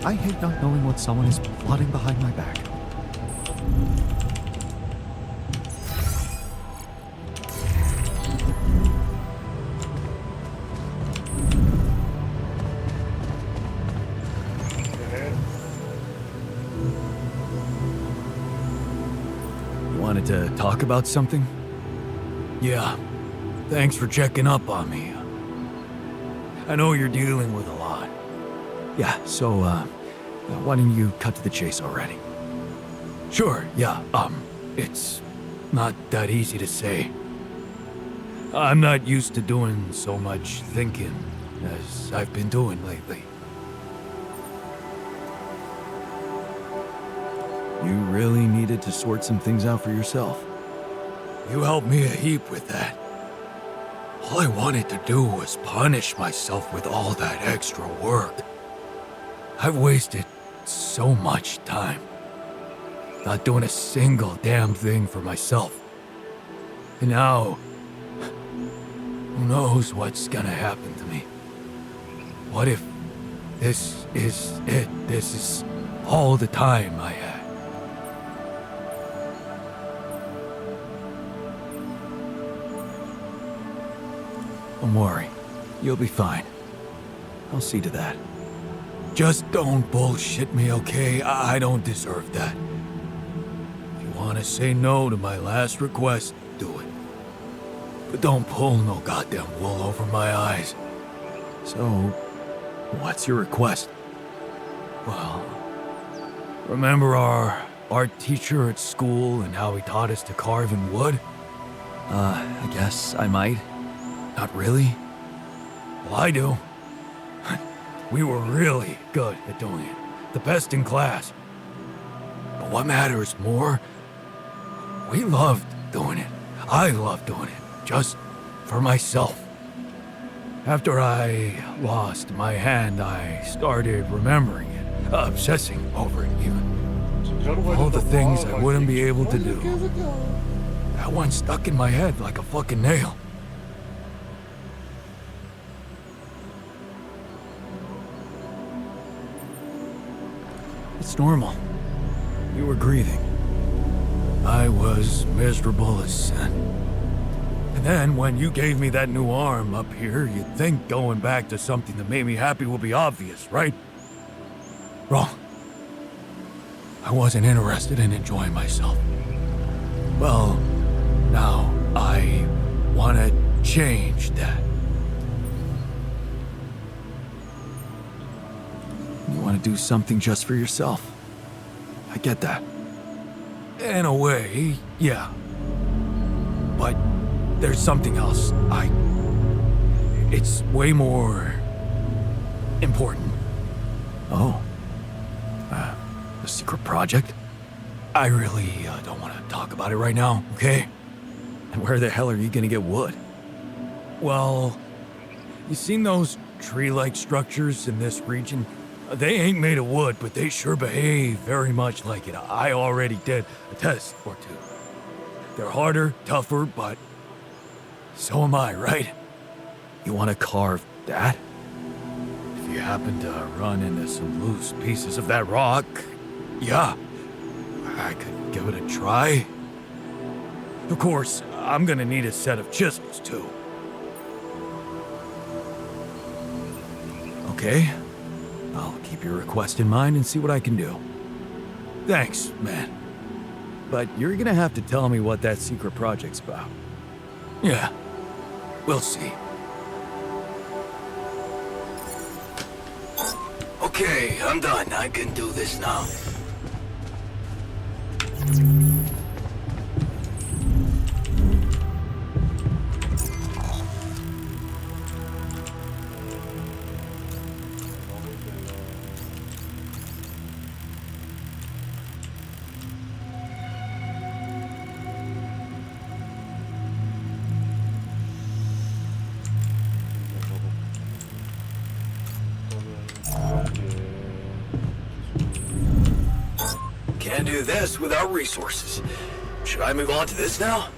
I hate not knowing what someone is plotting behind my back. You wanted to talk about something? Yeah. Thanks for checking up on me. I know you're dealing with a lot. Yeah, so, why don't you cut to the chase already? Sure, yeah, it's not that easy to say. I'm not used to doing so much thinking as I've been doing lately. You really needed to sort some things out for yourself. You helped me a heap with that. All I wanted to do was punish myself with all that extra work. I've wasted so much time. Not doing a single damn thing for myself. And now, who knows what's gonna happen to me? What if this is it? This is all the time I had. Don't worry. You'll be fine. I'll see to that. Just don't bullshit me, okay? I don't deserve that. If you want to say no to my last request, do it. But don't pull no goddamn wool over my eyes. So, what's your request? Well, remember our art teacher at school and how he taught us to carve in wood? I guess I might. Not really? Well, I do. We were really good at doing it. The best in class. But what matters more, We loved doing it. I loved doing it, just for myself. After I lost my hand, I started remembering it, obsessing over it even. All the things I wouldn't be able to do. That one stuck in my head like a fucking nail. It's normal. You were grieving. I was miserable as sin. And then when you gave me that new arm up here, you'd think going back to something that made me happy would be obvious, right? Wrong. I wasn't interested in enjoying myself. Well, now I want to change that. You want to do something just for yourself. I get that. In a way, yeah. But there's something else. It's way more important. Oh. The secret project? I really don't want to talk about it right now, okay? And where the hell are you gonna get wood? Well, you seen those tree-like structures in this region? They ain't made of wood, but they sure behave very much like it. I already did a test or two. They're harder, tougher, but so am I, right? You want to carve that? If you happen to run into some loose pieces of that rock, yeah, I could give it a try. Of course, I'm gonna need a set of chisels, too. Okay. I'll keep your request in mind and see what I can do. Thanks, man. But you're gonna have to tell me what that secret project's about. Yeah, we'll see. Okay, I'm done. I can do this now. Can't do this without resources. Should I move on to this now?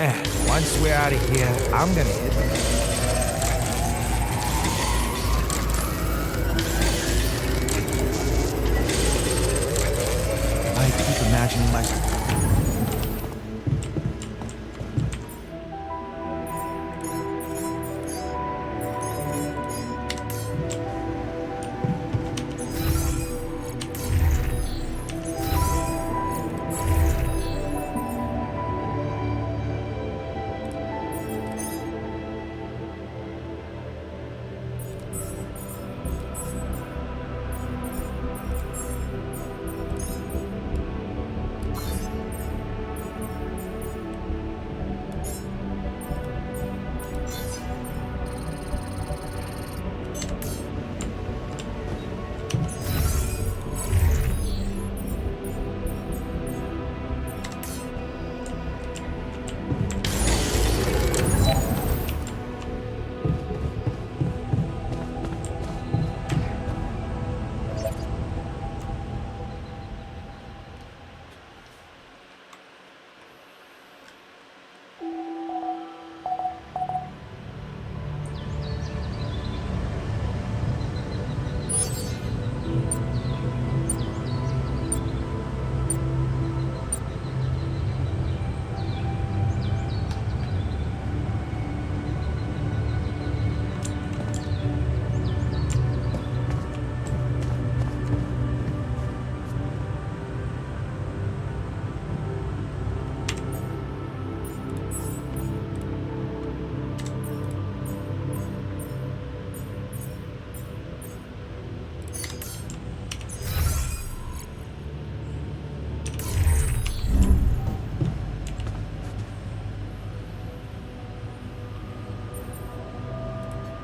And once we're out of here, I'm gonna hit the... I keep imagining myself...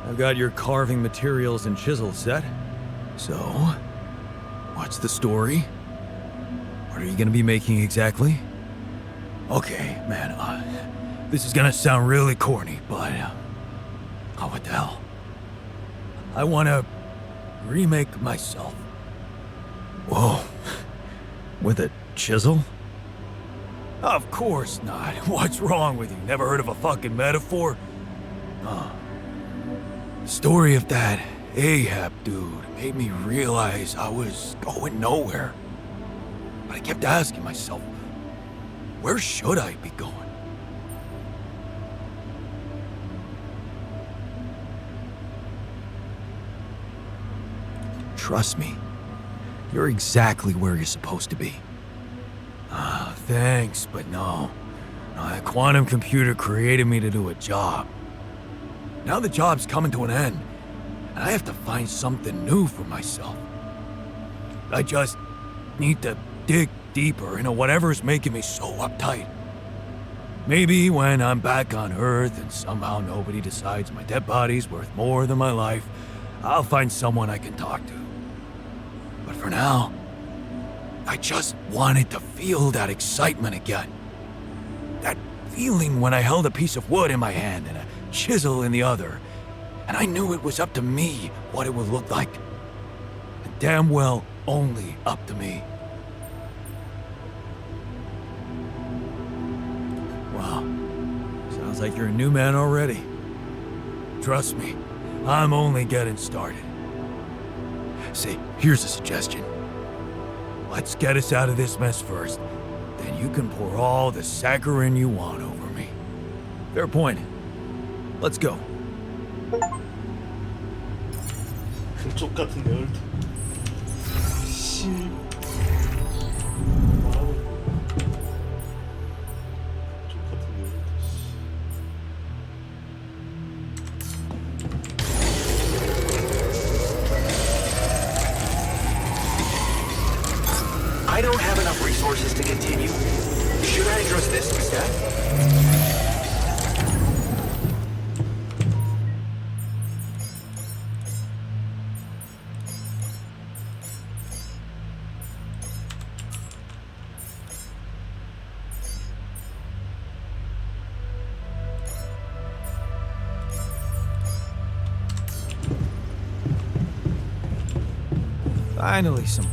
I've got your carving materials and chisel set. So, what's the story? What are you gonna be making exactly? Okay, man, this is gonna sound really corny, but... oh, what the hell? I wanna remake myself. Whoa. With a chisel? Of course not. What's wrong with you? Never heard of a fucking metaphor? The story of that Ahab dude made me realize I was going nowhere. But I kept asking myself, where should I be going? Trust me, you're exactly where you're supposed to be. Thanks, but no. That quantum computer created me to do a job. Now the job's coming to an end, and I have to find something new for myself. I just need to dig deeper into whatever's making me so uptight. Maybe when I'm back on Earth and somehow nobody decides my dead body's worth more than my life, I'll find someone I can talk to. But for now, I just wanted to feel that excitement again. That feeling when I held a piece of wood in my hand and a chisel in the other, and I knew it was up to me what it would look like. And damn well only up to me. Wow. Sounds like you're a new man already. Trust me, I'm only getting started. Say, here's a suggestion. Let's get us out of this mess first. Then you can pour all the saccharin you want over me. Fair point. Let's go. 족같은 열드. 씨. 뭐라고? 족같은 열드. I don't have enough resources to continue. Should I address this instead? Finally, some...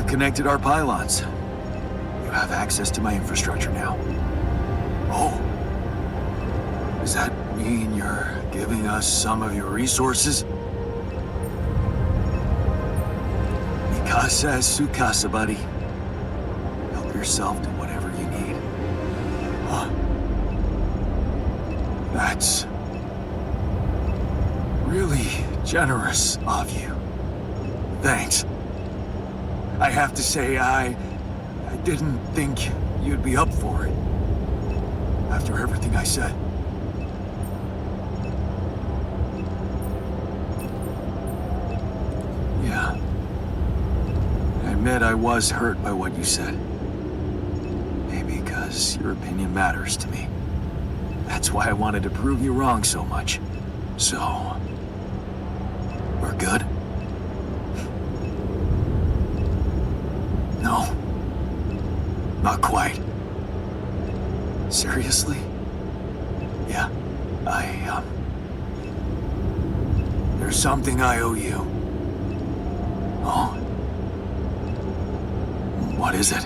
I've connected our pylons. You have access to my infrastructure now. Oh. Does that mean you're giving us some of your resources? Mikasa es su casa, buddy. Help yourself to whatever you need. Huh. That's really generous of you. Thanks. I have to say, I didn't think you'd be up for it. After everything I said. Yeah. I admit I was hurt by what you said. Maybe because your opinion matters to me. That's why I wanted to prove you wrong so much. So... we're good? No. Not quite. Seriously? Yeah. There's something I owe you. Oh? What is it?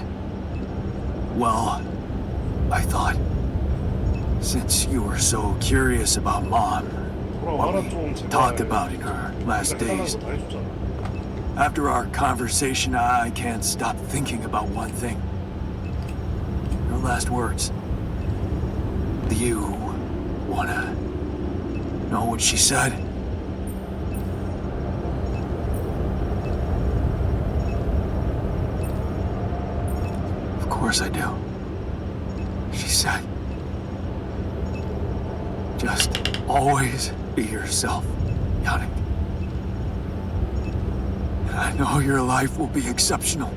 Well, I thought, since you were so curious about Mom, what we talked about in her last days, 다 해줬잖아. after our conversation, I can't stop thinking about one thing. Her last words. Do you wanna know what she said? Of course I do. She said, just always be yourself, Yannick. And I know your life will be exceptional.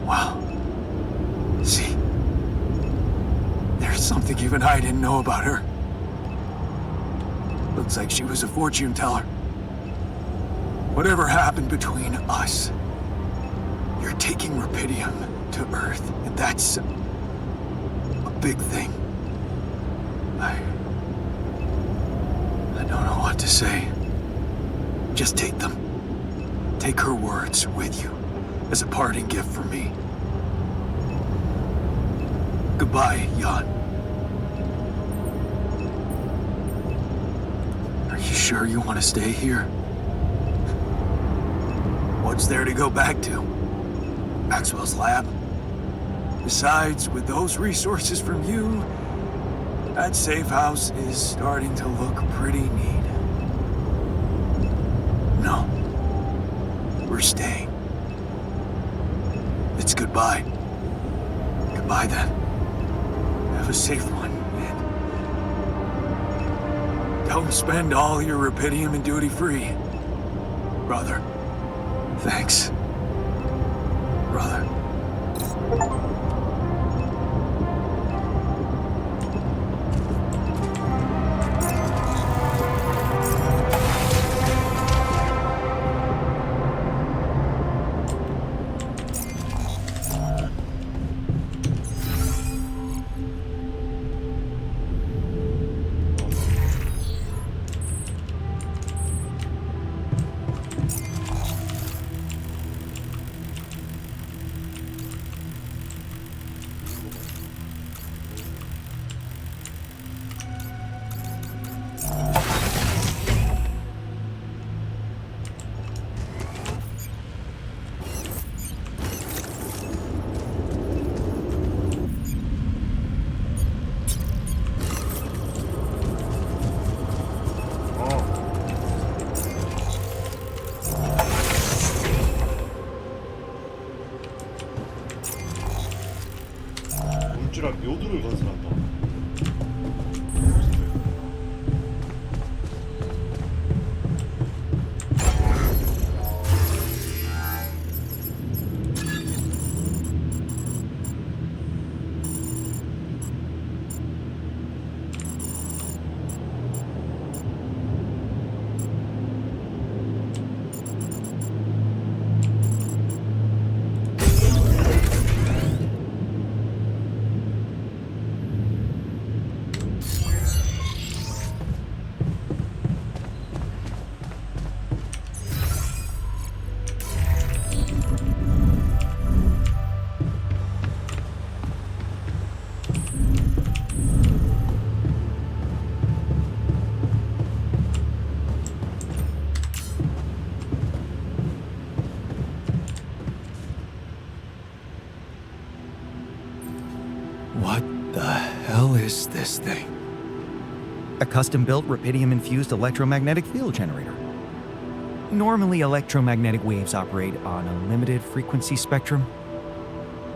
Wow. See? There's something even I didn't know about her. Looks like she was a fortune teller. Whatever happened between us, you're taking Rapidium to Earth, and that's a big thing. I don't know what to say. Just take them. Take her words with you as a parting gift from me. Goodbye, Jan. Are you sure you want to stay here? What's there to go back to? Maxwell's lab? Besides, with those resources from you, that safe house is starting to look pretty neat. No. We're staying. It's goodbye. Goodbye then. Have a safe one, and don't spend all your Rapidium in duty-free. Brother. Thanks. Brother. 물주랑 묘두를 건설한다. What the hell is this thing? A custom-built rubidium-infused electromagnetic field generator. Normally, electromagnetic waves operate on a limited frequency spectrum.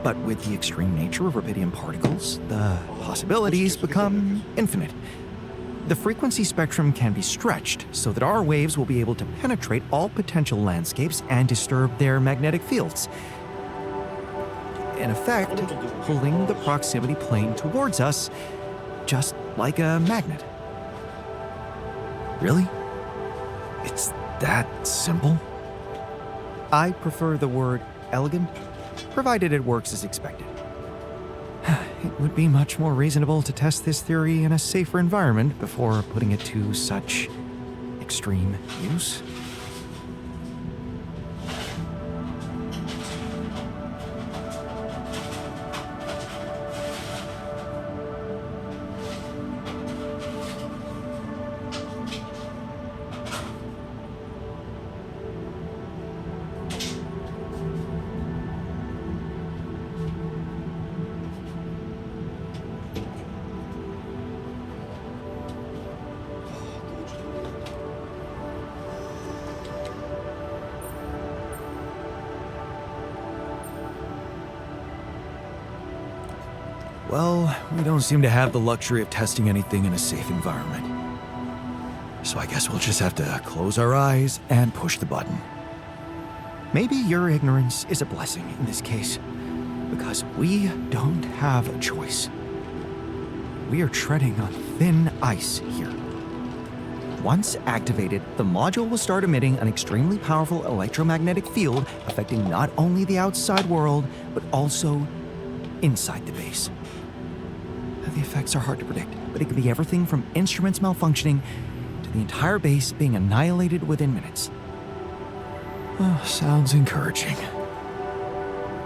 But with the extreme nature of rubidium particles, the possibilities become infinite. The frequency spectrum can be stretched so that our waves will be able to penetrate all potential landscapes and disturb their magnetic fields. In effect, pulling the proximity plane towards us, just like a magnet. Really? It's that simple? I prefer the word elegant, provided it works as expected. It would be much more reasonable to test this theory in a safer environment before putting it to such extreme use. Well, we don't seem to have the luxury of testing anything in a safe environment. So I guess we'll just have to close our eyes and push the button. Maybe your ignorance is a blessing in this case, because we don't have a choice. We are treading on thin ice here. Once activated, the module will start emitting an extremely powerful electromagnetic field affecting not only the outside world, but also inside the base. The effects are hard to predict, but it could be everything from instruments malfunctioning to the entire base being annihilated within minutes. Oh, sounds encouraging.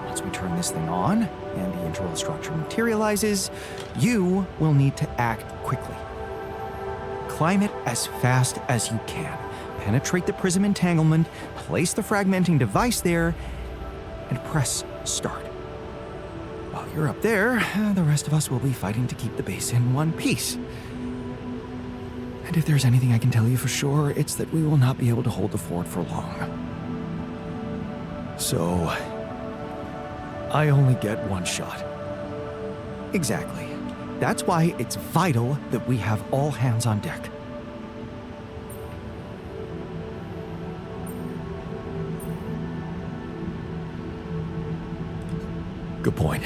Once we turn this thing on and the internal structure materializes, you will need to act quickly. Climb it as fast as you can. Penetrate the prism entanglement, place the fragmenting device there, and press start. While you're up there, the rest of us will be fighting to keep the base in one piece. And if there's anything I can tell you for sure, it's that we will not be able to hold the fort for long. So, I only get one shot. Exactly. That's why it's vital that we have all hands on deck. Good point.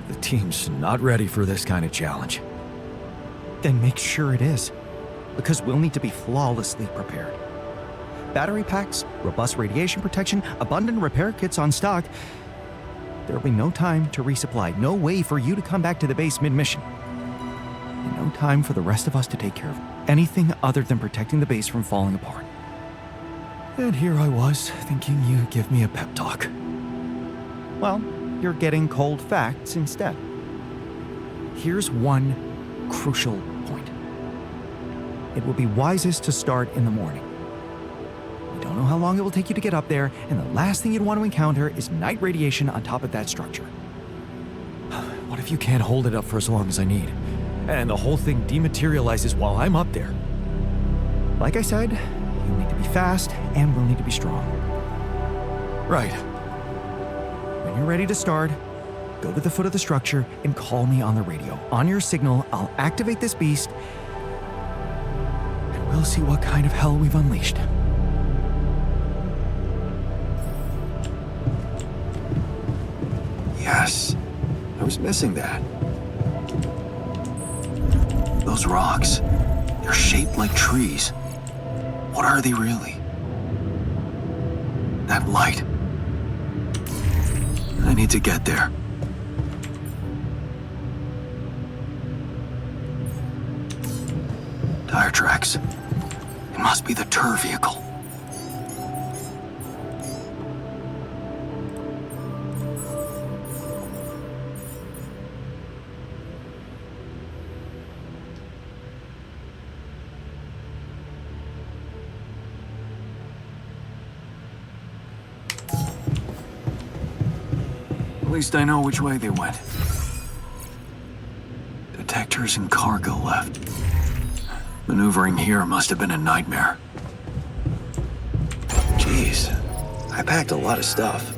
The team's not ready for this kind of challenge. Then make sure it is, because we'll need to be flawlessly prepared. Battery packs, robust radiation protection, abundant repair kits on stock. There'll be no time to resupply, no way for you to come back to the base mid-mission. And no time for the rest of us to take care of anything other than protecting the base from falling apart. And here I was, thinking you'd give me a pep talk. Well, you're getting cold facts instead. Here's one crucial point. It will be wisest to start in the morning. We don't know how long it will take you to get up there, and the last thing you'd want to encounter is night radiation on top of that structure. What if you can't hold it up for as long as I need, and the whole thing dematerializes while I'm up there? Like I said, you'll need to be fast, and we'll need to be strong. Right. When you're ready to start, go to the foot of the structure and call me on the radio. On your signal, I'll activate this beast, and we'll see what kind of hell we've unleashed. Yes, I was missing that. Those rocks, they're shaped like trees. What are they really? That light. I need to get there. Tire tracks. It must be the TUR vehicle. At least I know which way they went. detectors and cargo left. Maneuvering here must have been a nightmare. Jeez, I packed a lot of stuff.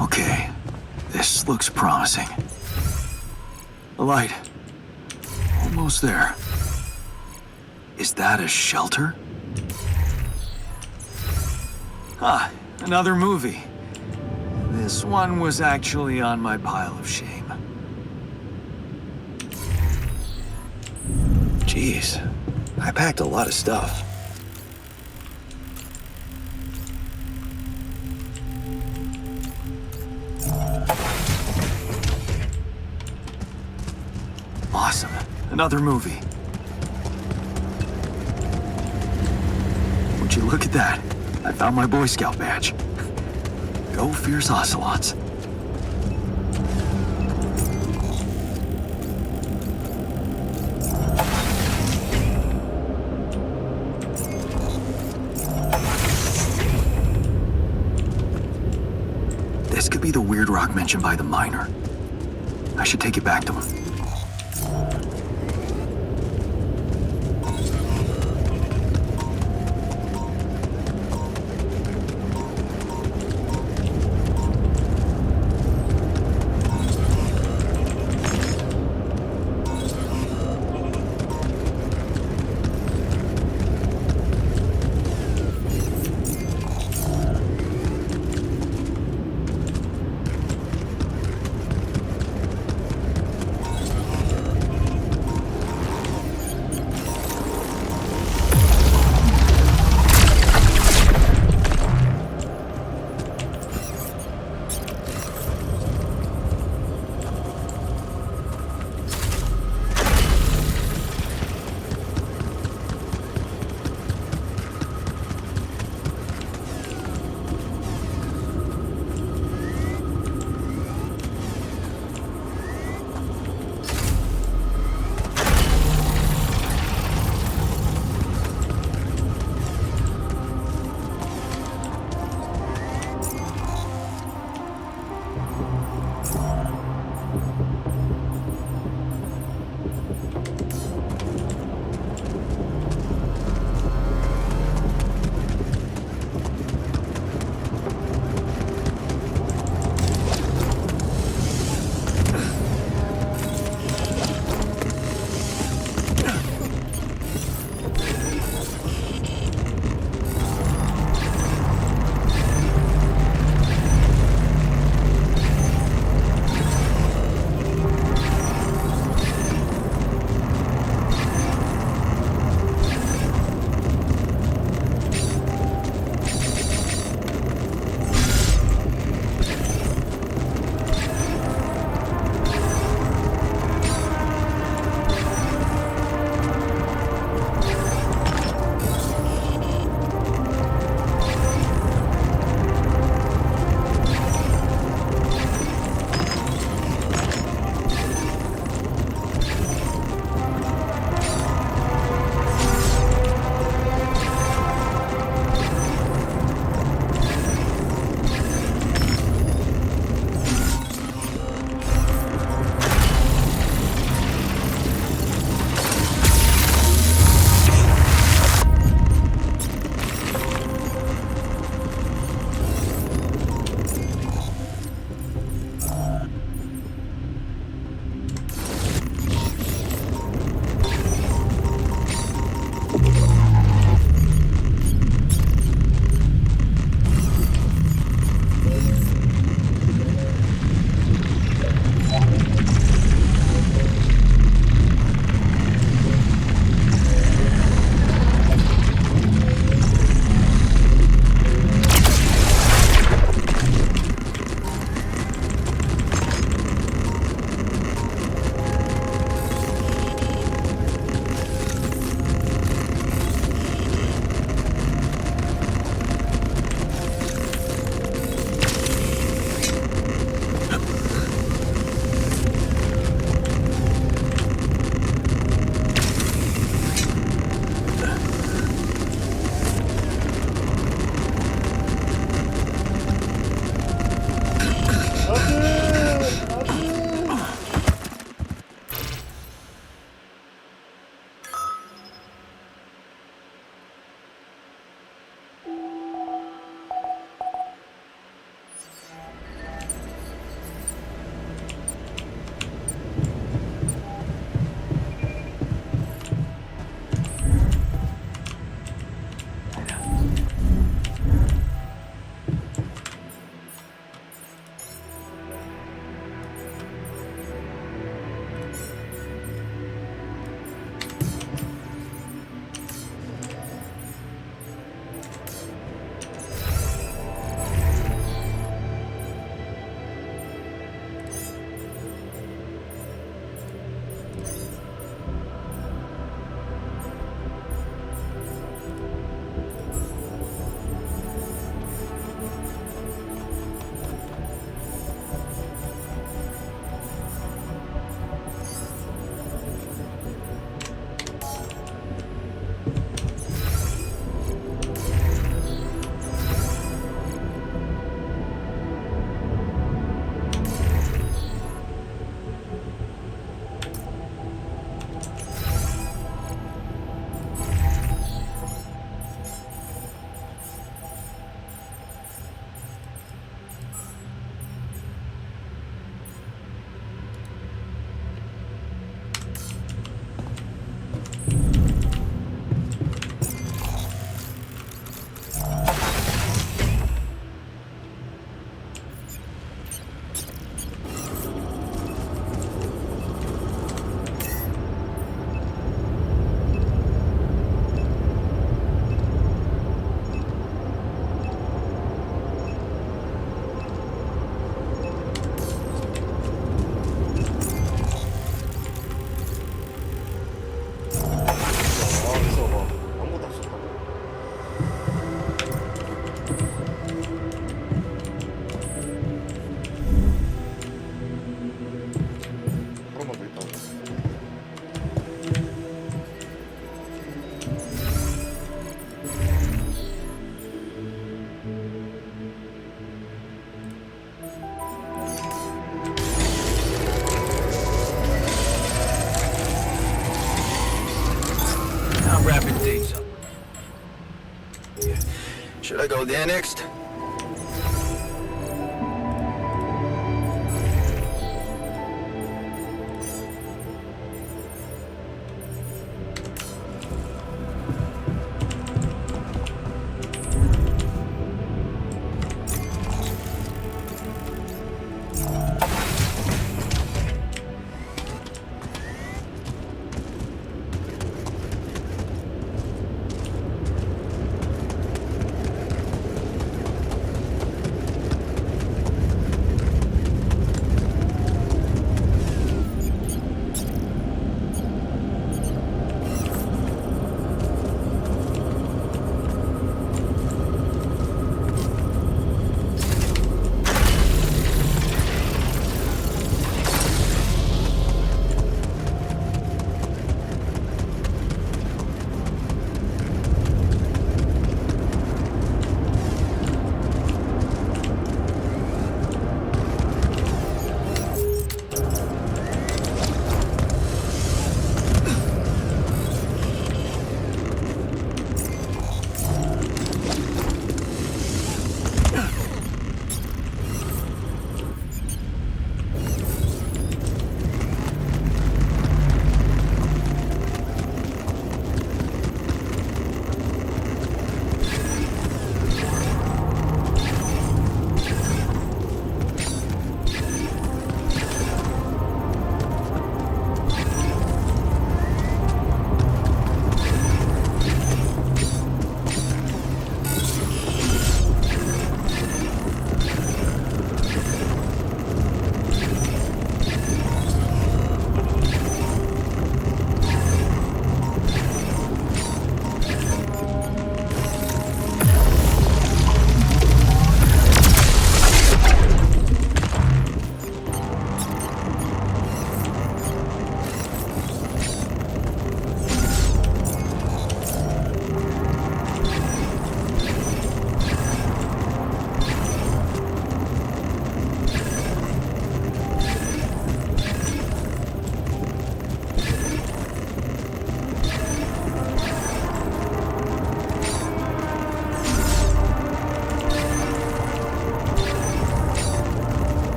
Okay, this looks promising. The light. Almost there. Is that a shelter? Ah, another movie. This one was actually on my pile of shame. Jeez, I packed a lot of stuff. Awesome. Another movie. Would you look at that? I found my Boy Scout badge. Go Fierce Ocelots. This could be the weird rock mentioned by the miner. I should take it back to him. go there next?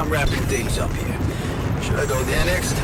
I'm wrapping things up here. Should I go there next?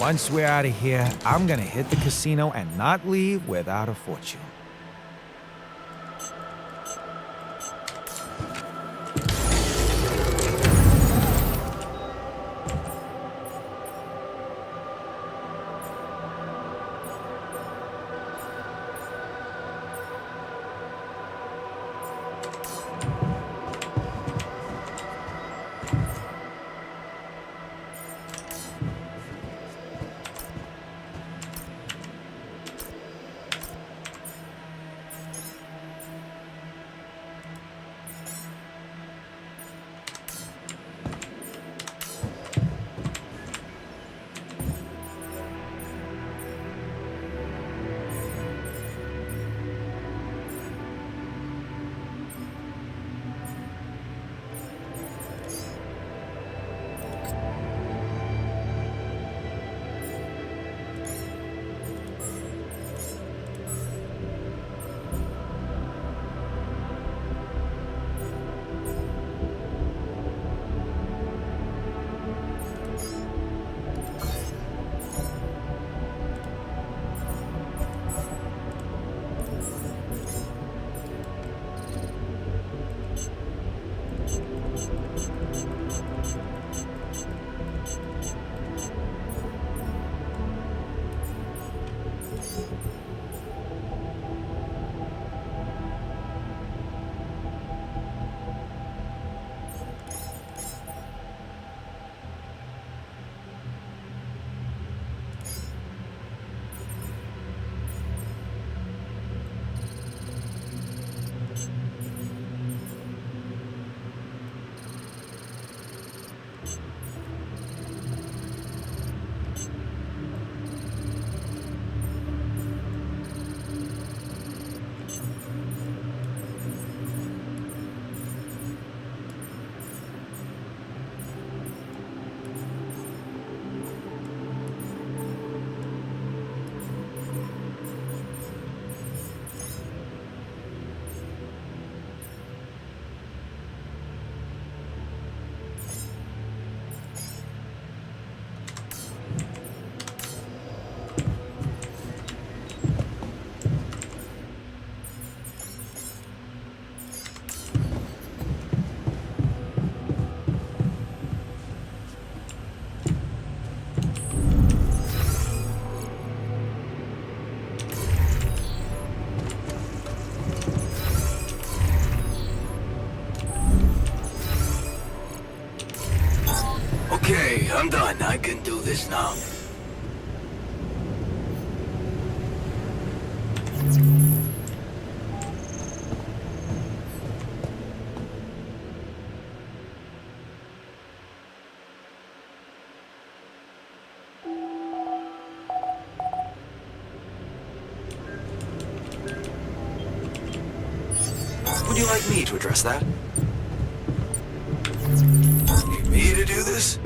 Once we're out of here, I'm gonna hit the casino and not leave without a fortune. Okay, I'm done. I can do this now. Would you like me to address that? Need me to do this?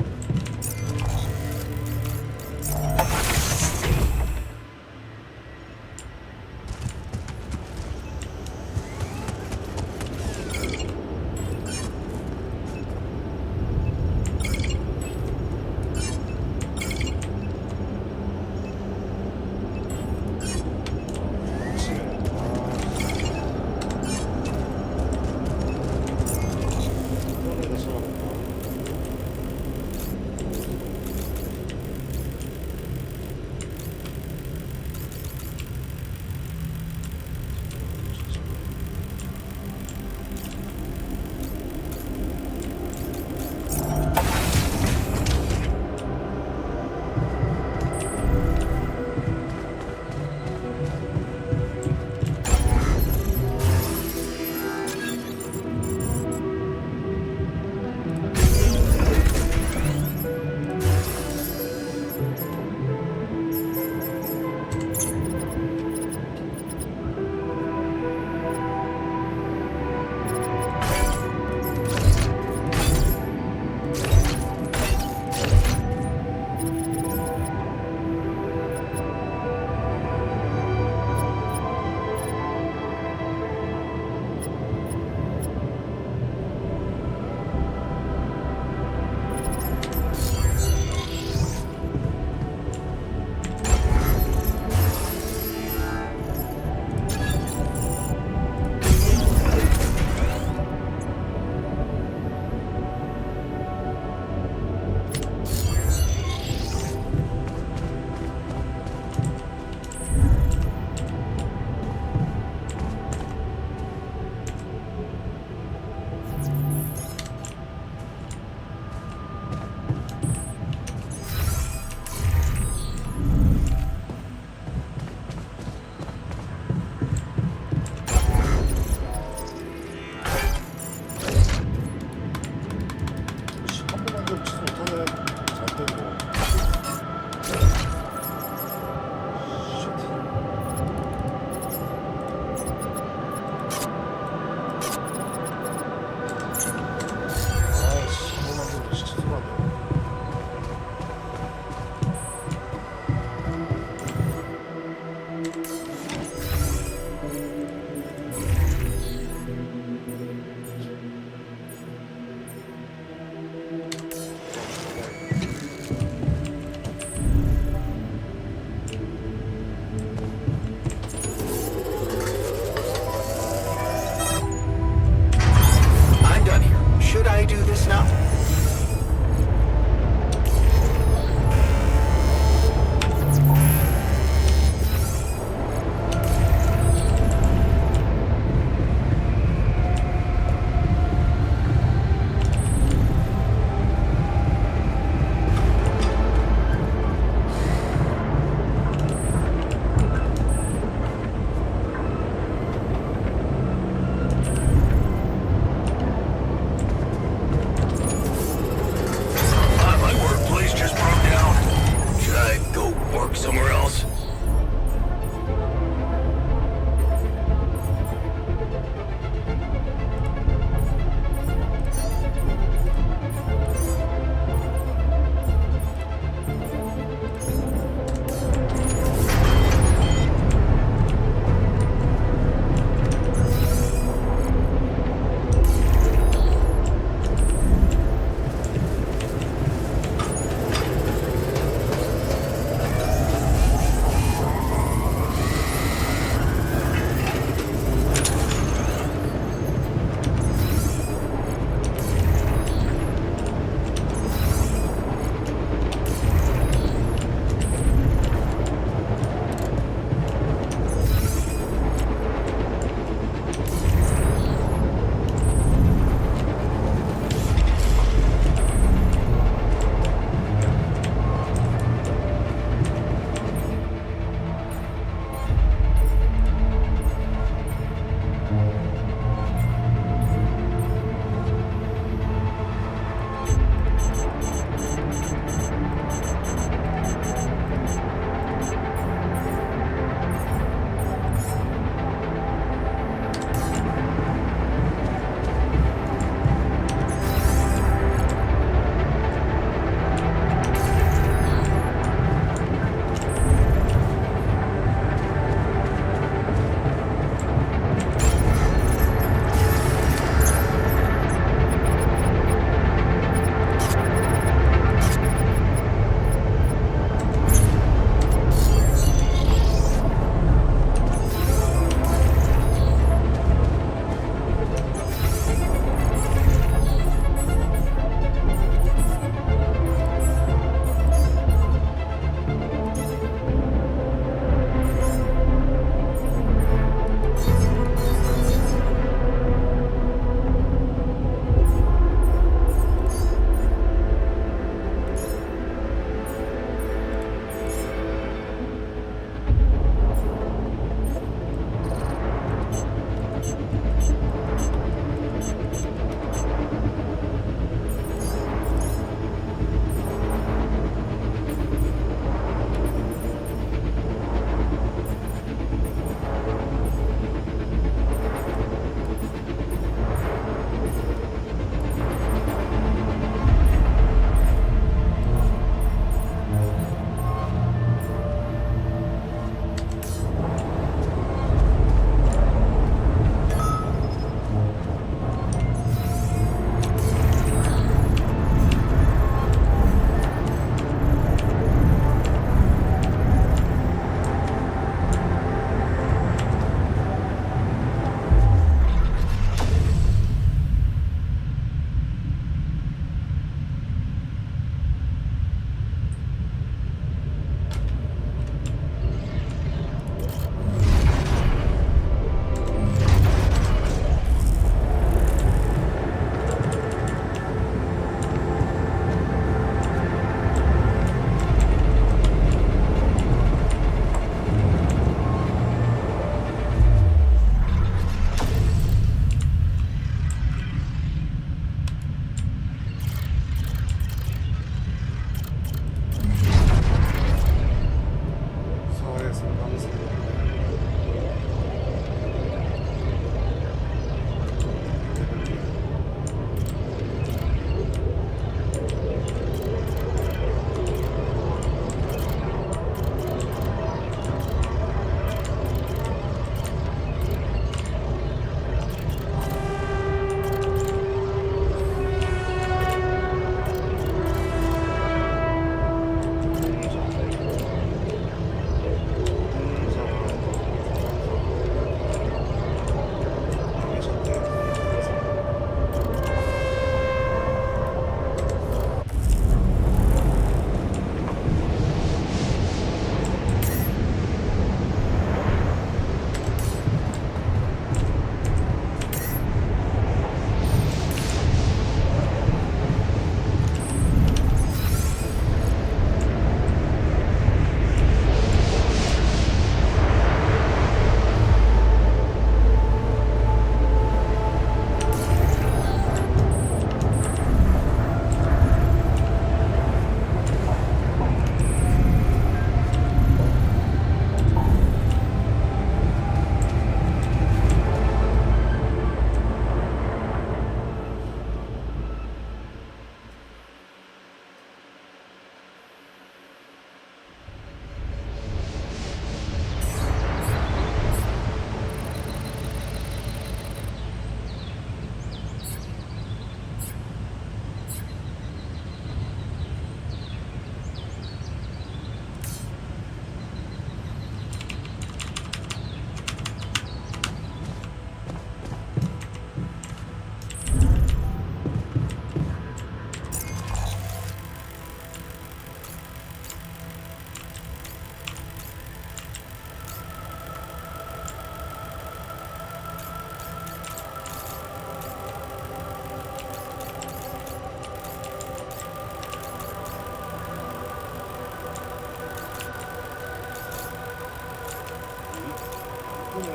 끄네.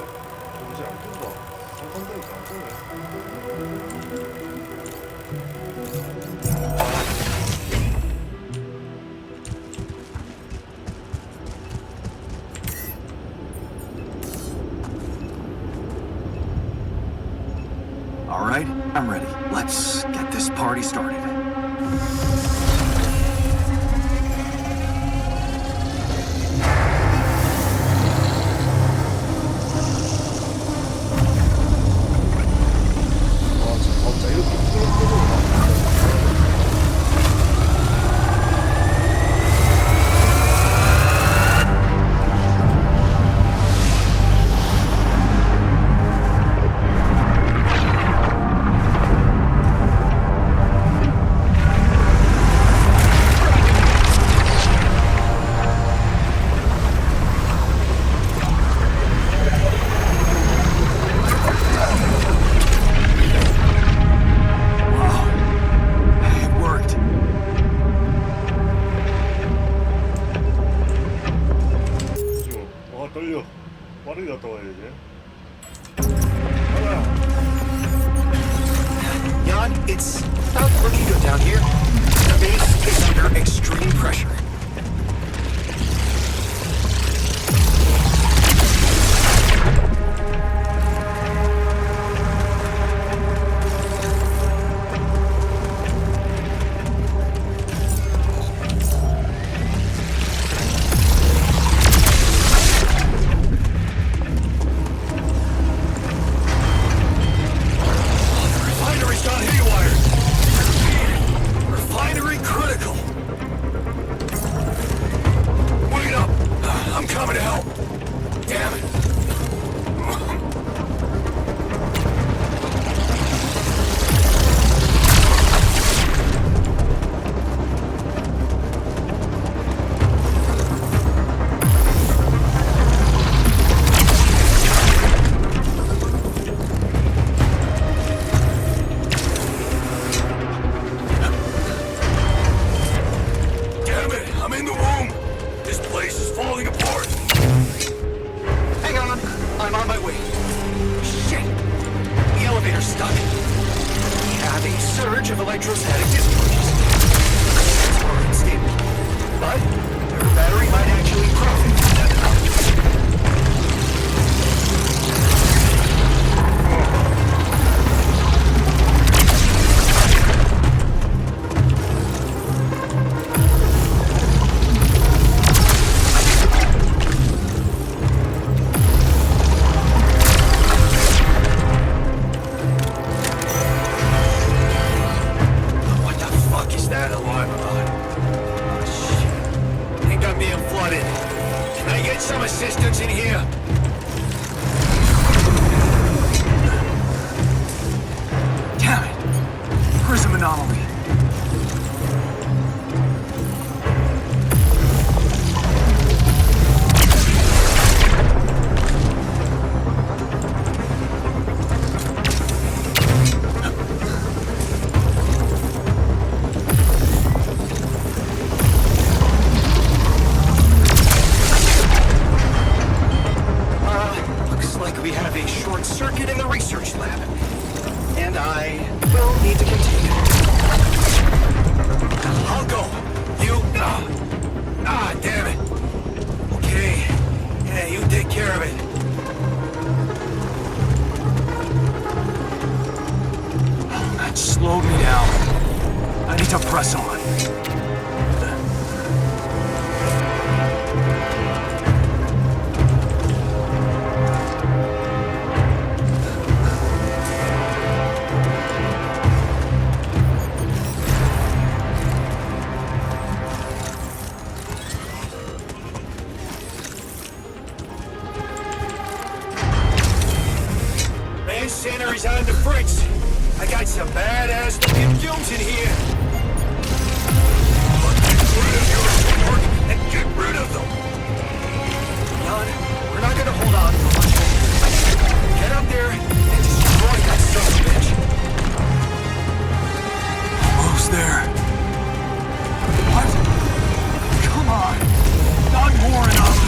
이제 안 끈다. 상상되니까 안 끄네. All right, I'm ready. Let's get this party started. 와, 진짜 이렇게 끄는 It worked. 지금 떨려. 빠르게 갔다 와야 돼. Jan, it's not looking good down here. The base is under extreme pressure. Refinery's gone haywire! Refinery critical! Wait up! I'm coming to help! Damn it! Damn it! I'm in the womb! This place is falling apart! Hang on, I'm on my way. Shit! The elevator's stuck. We have a surge of electrostatic discharges. It's more unstable. But your battery might actually profit from that knowledge. What the fuck is that alarm about? Shit. Think I'm being flooded. Can I get some assistance in here? Damn it. Prism anomaly. Looks like we have a short circuit in the research lab. And I will need to continue. I'll go. You... damn it. Okay. Yeah, you take care of it. That slowed me down. I need to press on. Man, Sannery's on the fritz. I got some badass looking dudes in here. Get rid of your support and get rid of them. Jan, we're not gonna hold on for much longer. Get up there and destroy that son of a bitch. Almost there. What? Come on. Not more enough.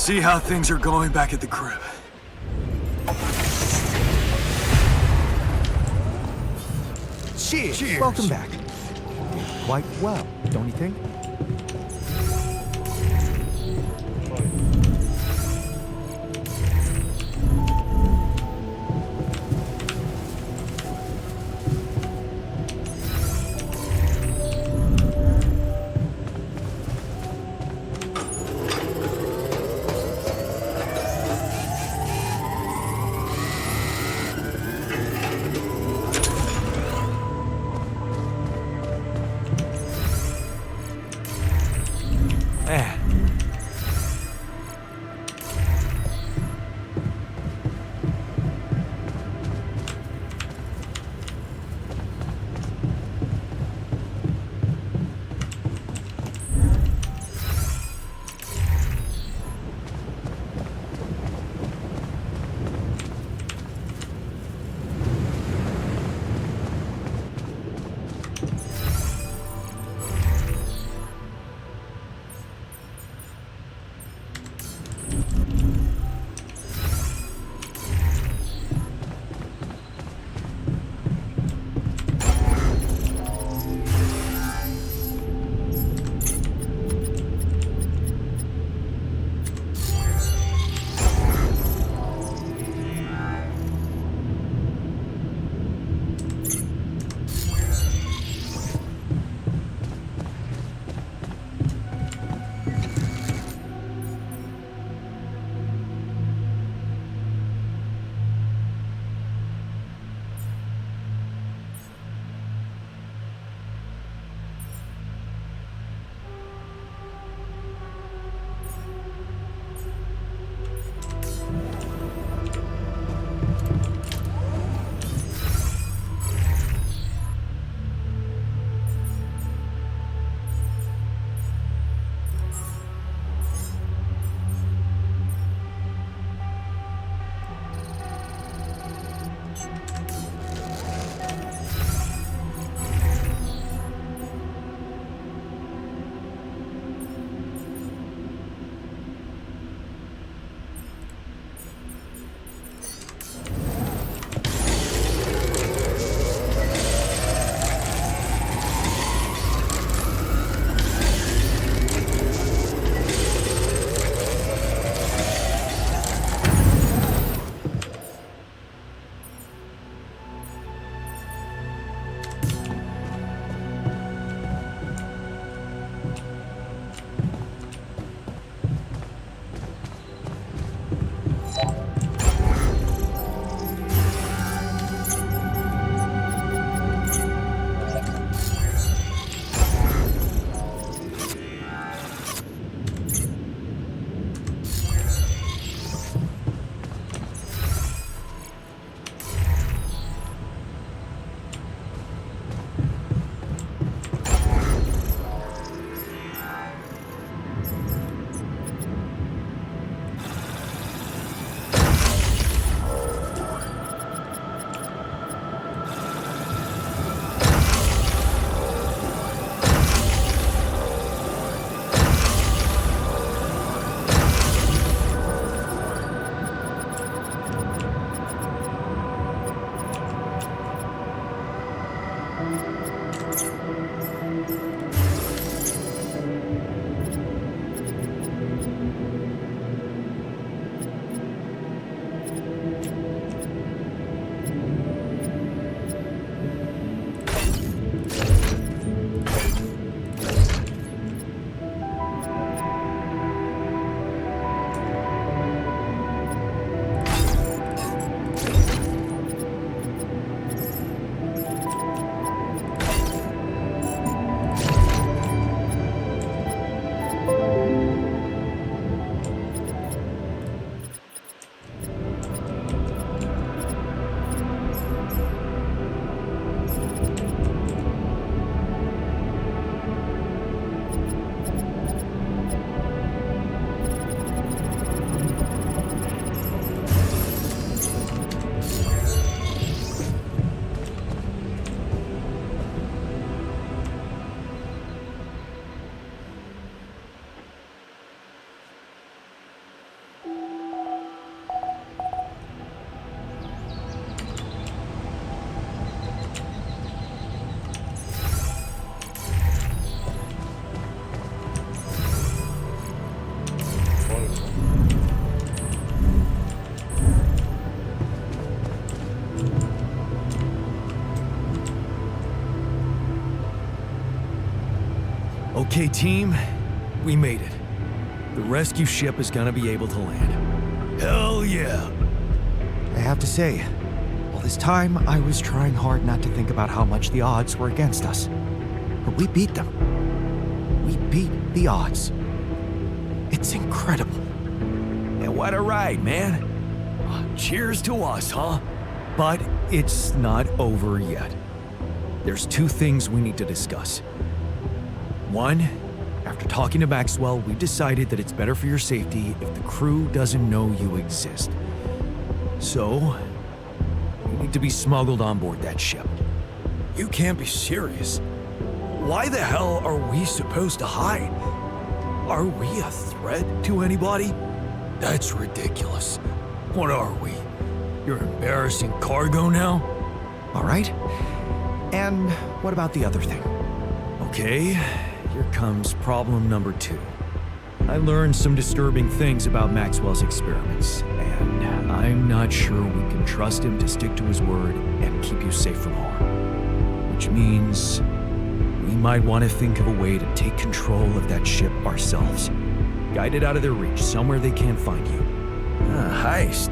See how things are going back at the crib. Cheers. Welcome back. Quite well, don't you think? Okay, team, we made it. The rescue ship is gonna be able to land. Hell yeah. I have to say, all this time I was trying hard not to think about how much the odds were against us. But we beat them. We beat the odds. It's incredible. And what a ride, man. Cheers to us, huh? But it's not over yet. There's two things we need to discuss. One, after talking to Maxwell, we decided that it's better for your safety if the crew doesn't know you exist. So, you need to be smuggled on board that ship. You can't be serious. Why the hell are we supposed to hide? Are we a threat to anybody? That's ridiculous. What are we? Your embarrassing cargo now? All right? And what about the other thing? Okay, here comes problem number 2. I learned some disturbing things about Maxwell's experiments, and I'm not sure we can trust him to stick to his word and keep you safe from harm. Which means we might want to think of a way to take control of that ship ourselves. Guide it out of their reach, somewhere they can't find you. A heist.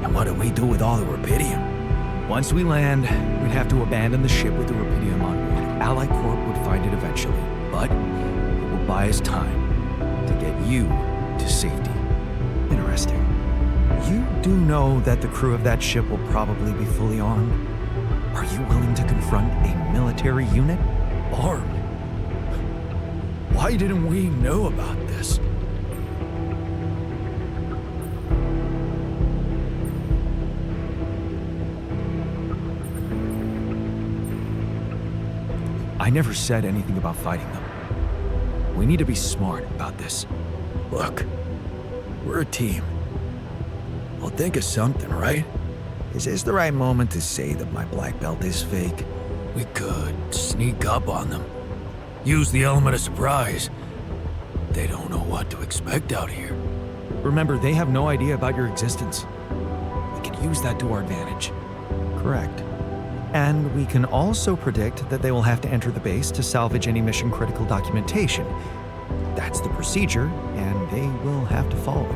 And what do we do with all the rubidium? Once we land, we'd have to abandon the ship with the rubidium on board. Ally Corp would find it eventually, but it will buy us time to get you to safety. Interesting. You do know that the crew of that ship will probably be fully armed? Are you willing to confront a military unit? Armed? Why didn't we know about this? I never said anything about fighting them. We need to be smart about this. Look, we're a team. We'll think of something, right? Is this the right moment to say that my black belt is fake? We could sneak up on them. Use the element of surprise. They don't know what to expect out here. Remember, they have no idea about your existence. We can use that to our advantage. Correct. And we can also predict that they will have to enter the base to salvage any mission-critical documentation. That's the procedure, and they will have to follow it.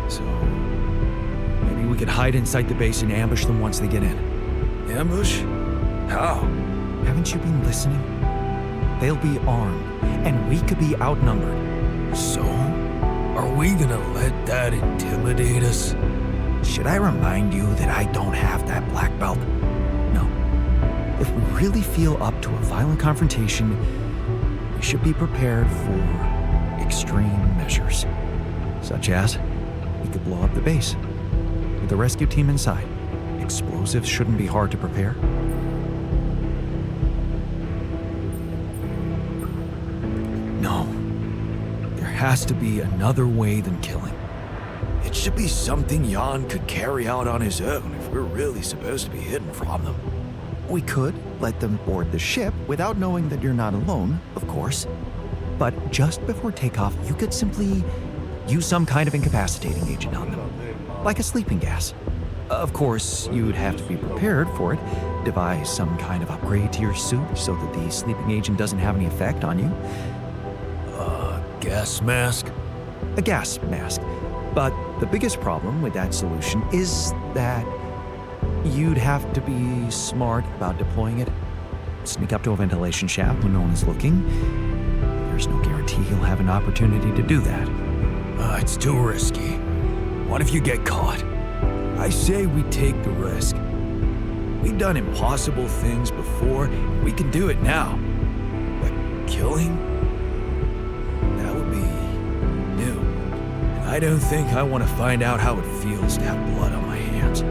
So, maybe we could hide inside the base and ambush them once they get in. Ambush? How? Haven't you been listening? They'll be armed, and we could be outnumbered. So? Are we gonna let that intimidate us? Should I remind you that I don't have that black belt? No. If we really feel up to a violent confrontation, we should be prepared for extreme measures. Such as, we could blow up the base with the rescue team inside. Explosives shouldn't be hard to prepare. No. There has to be another way than killing. It should be something Jan could carry out on his own if we're really supposed to be hidden from them. We could let them board the ship without knowing that you're not alone, of course. But just before takeoff, you could simply use some kind of incapacitating agent on them, like a sleeping gas. Of course, you'd have to be prepared for it, devise some kind of upgrade to your suit so that the sleeping agent doesn't have any effect on you. Gas mask? A gas mask. But the biggest problem with that solution is that you'd have to be smart about deploying it. Sneak up to a ventilation shaft when no one is looking. There's no guarantee you'll have an opportunity to do that. It's too risky. What if you get caught? I say we take the risk. We've done impossible things before. We can do it now. But killing? That would be new. And I don't think I want to find out how it feels to have blood on my hands.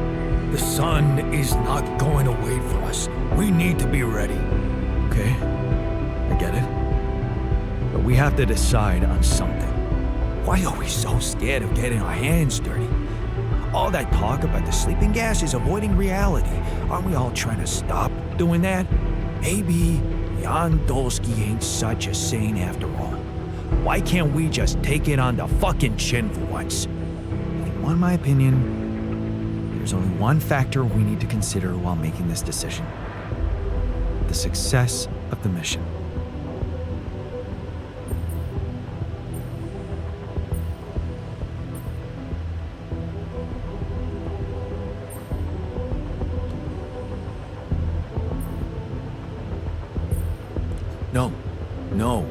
The sun is not going to wait for us. We need to be ready. Okay, I get it. But we have to decide on something. Why are we so scared of getting our hands dirty? All that talk about the sleeping gas is avoiding reality. Aren't we all trying to stop doing that? Maybe Jan Dolsky ain't such a saint after all. Why can't we just take it on the fucking chin for once? If you want my opinion, there's only one factor we need to consider while making this decision: the success of the mission. No.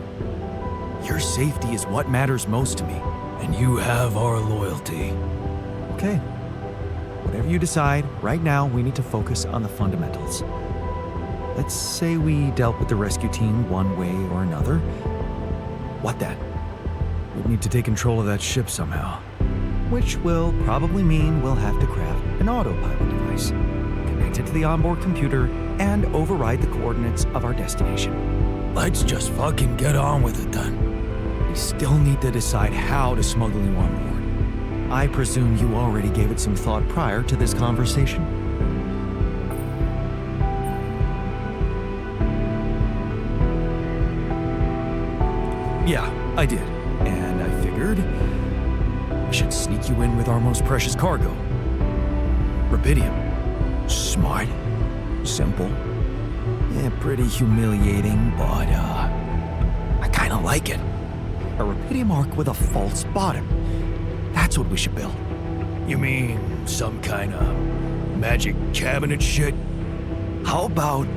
Your safety is what matters most to me. And you have our loyalty. Okay. Whatever you decide, right now we need to focus on the fundamentals. Let's say we dealt with the rescue team one way or another. What then? We'd need to take control of that ship somehow. Which will probably mean we'll have to craft an autopilot device, connect it to the onboard computer, and override the coordinates of our destination. Let's just fucking get on with it then. We still need to decide how to smuggle you on board. I presume you already gave it some thought prior to this conversation? Yeah, I did. And I figured we should sneak you in with our most precious cargo. Rapidium. Smart. Simple. Yeah, pretty humiliating, but I kinda like it. A Rapidium Arc with a false bottom. That's what we should build. You mean some kind of magic cabinet shit? How about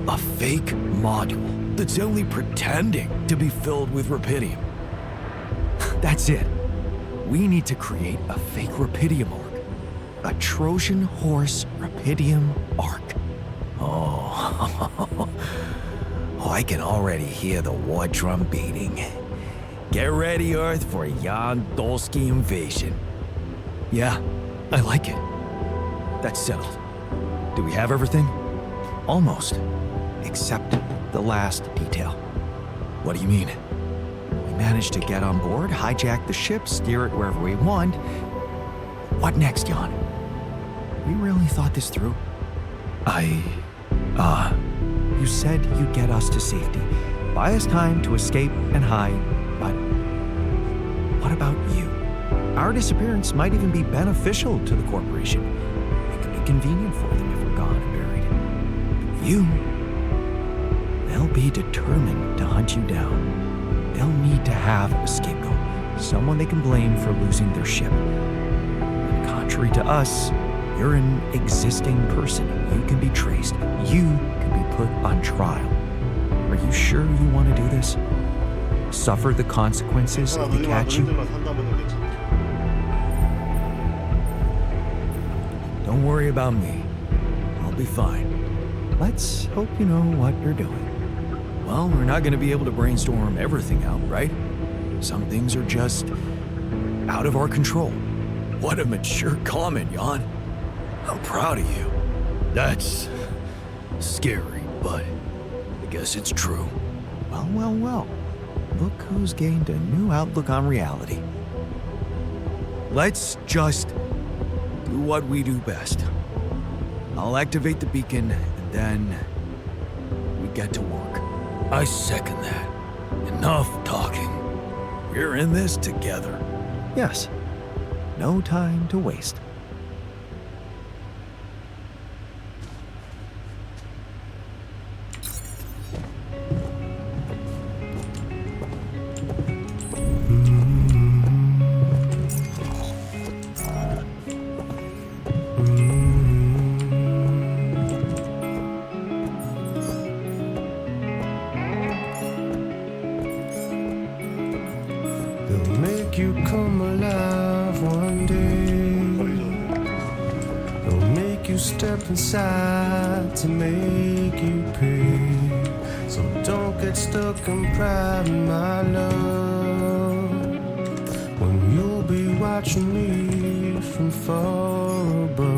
a fake module that's only pretending to be filled with Rapidium? That's it. We need to create a fake Rapidium Arc. A Trojan Horse Rapidium Arc. Oh, I can already hear the war drum beating. Get ready, Earth, for a Jan Dolsky invasion. Yeah, I like it. That's settled. Do we have everything? Almost. Except the last detail. What do you mean? We managed to get on board, hijack the ship, steer it wherever we want. What next, Jan? We really thought this through. You said you'd get us to safety, buy us time to escape and hide, but what about you? Our disappearance might even be beneficial to the corporation. It could be convenient for them if we're gone and buried. But you, they'll be determined to hunt you down. They'll need to have a scapegoat, someone they can blame for losing their ship. And contrary to us, you're an existing person. You can be traced. You can be put on trial. Are you sure you want to do this? Suffer the consequences if they catch you? Don't worry about me. I'll be fine. Let's hope you know what you're doing. Well, we're not gonna be able to brainstorm everything out, right? Some things are just out of our control. What a mature comment, Jan. I'm proud of you. That's scary, but I guess it's true. Well. Look who's gained a new outlook on reality. Let's just do what we do best. I'll activate the beacon, and then we get to work. I second that. Enough talking. We're in this together. Yes. No time to waste. They'll make you come alive one day. They'll make you step inside to make you pay. So don't get stuck in pride, my love, when you'll be watching me from far above.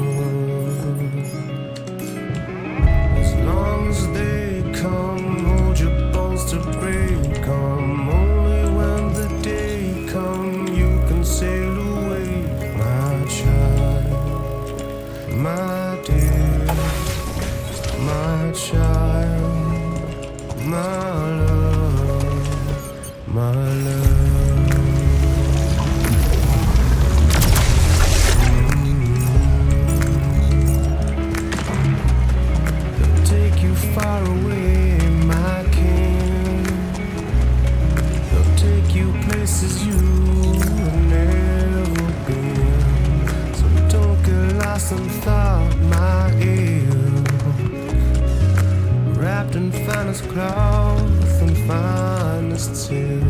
As long as they come, hold your bones to break 'em. Only when the day come, you can sail away, my child, my dear, my child, my love, my love. They'll take you far away, my king. They'll take you places you have never been. So don't get lost in thought, my ear. Wrapped in finest cloth and finest silk.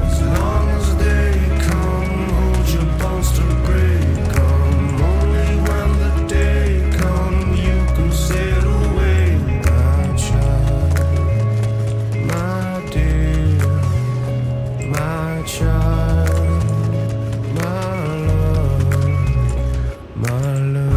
As long as they come, hold your bones to break. Come only when the day comes, you can sail away, my child, my dear, my child, my love, my love.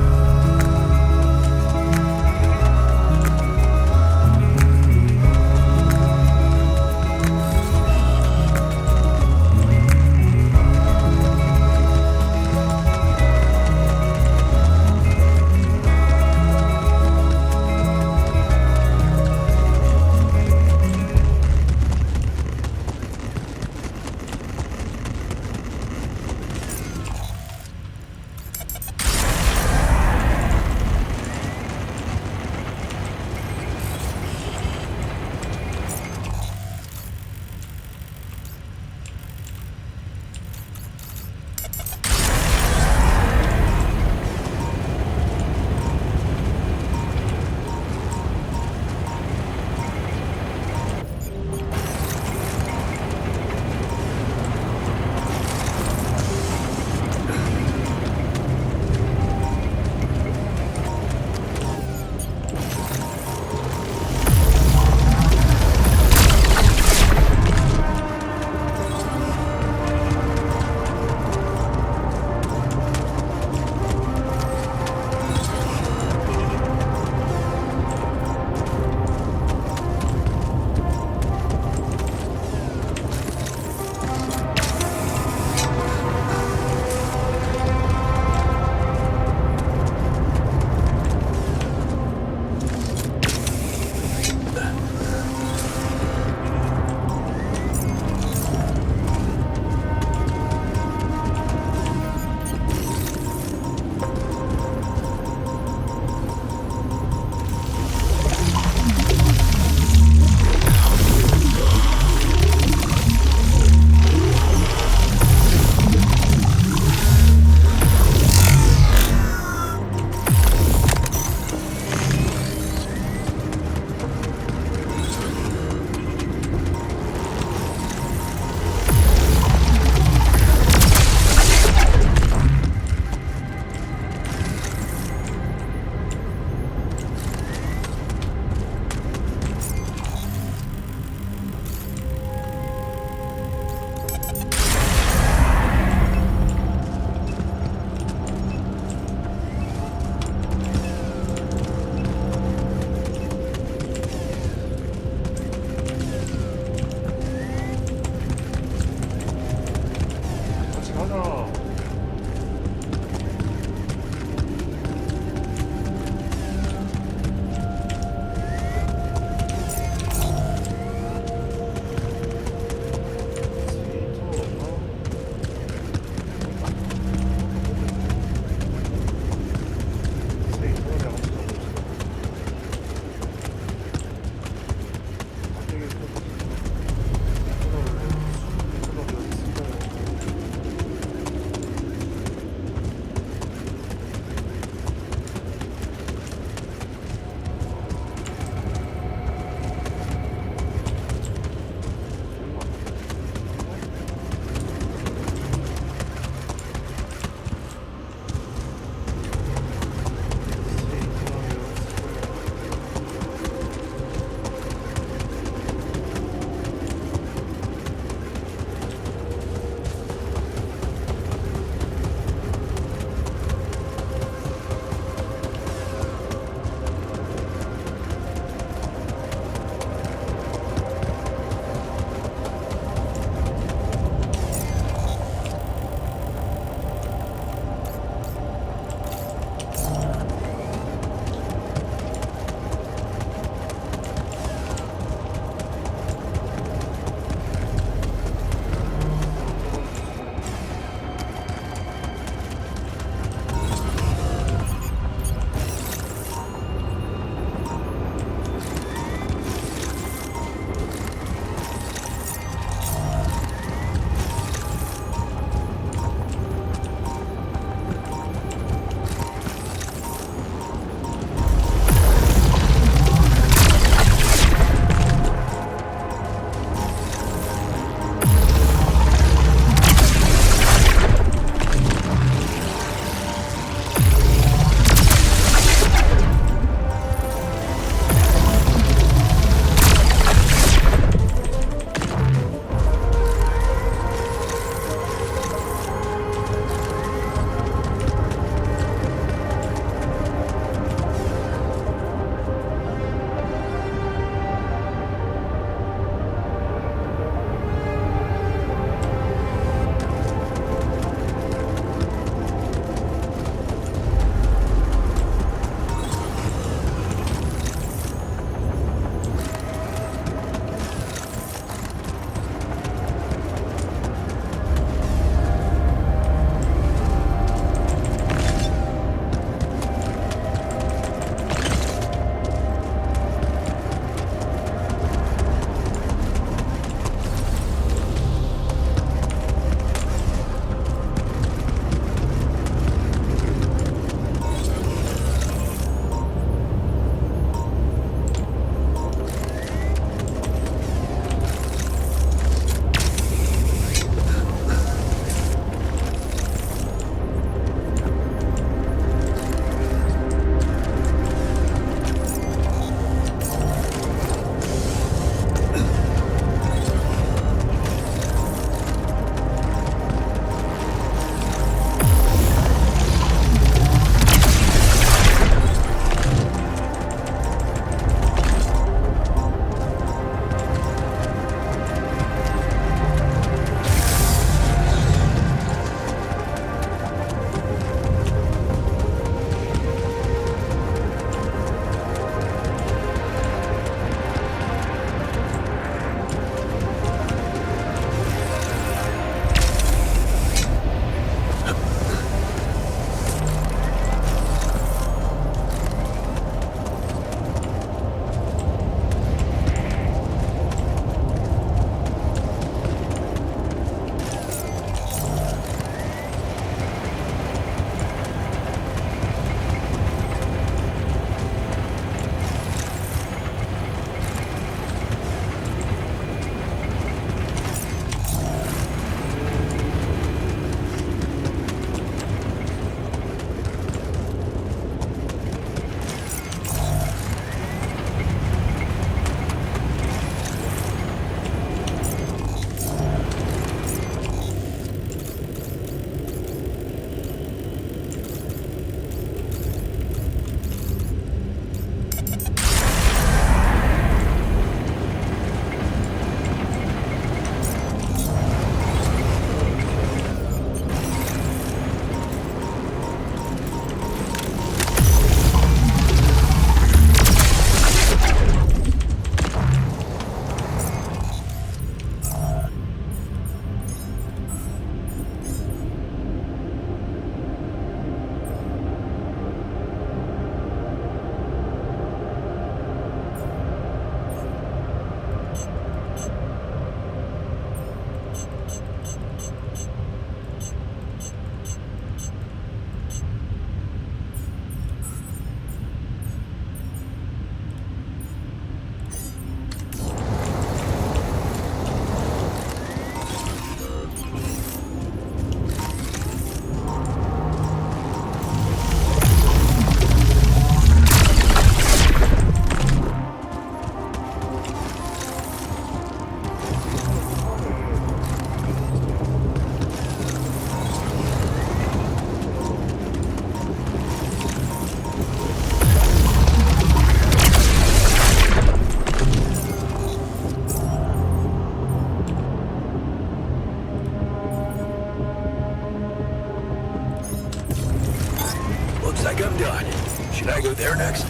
Should I go there next?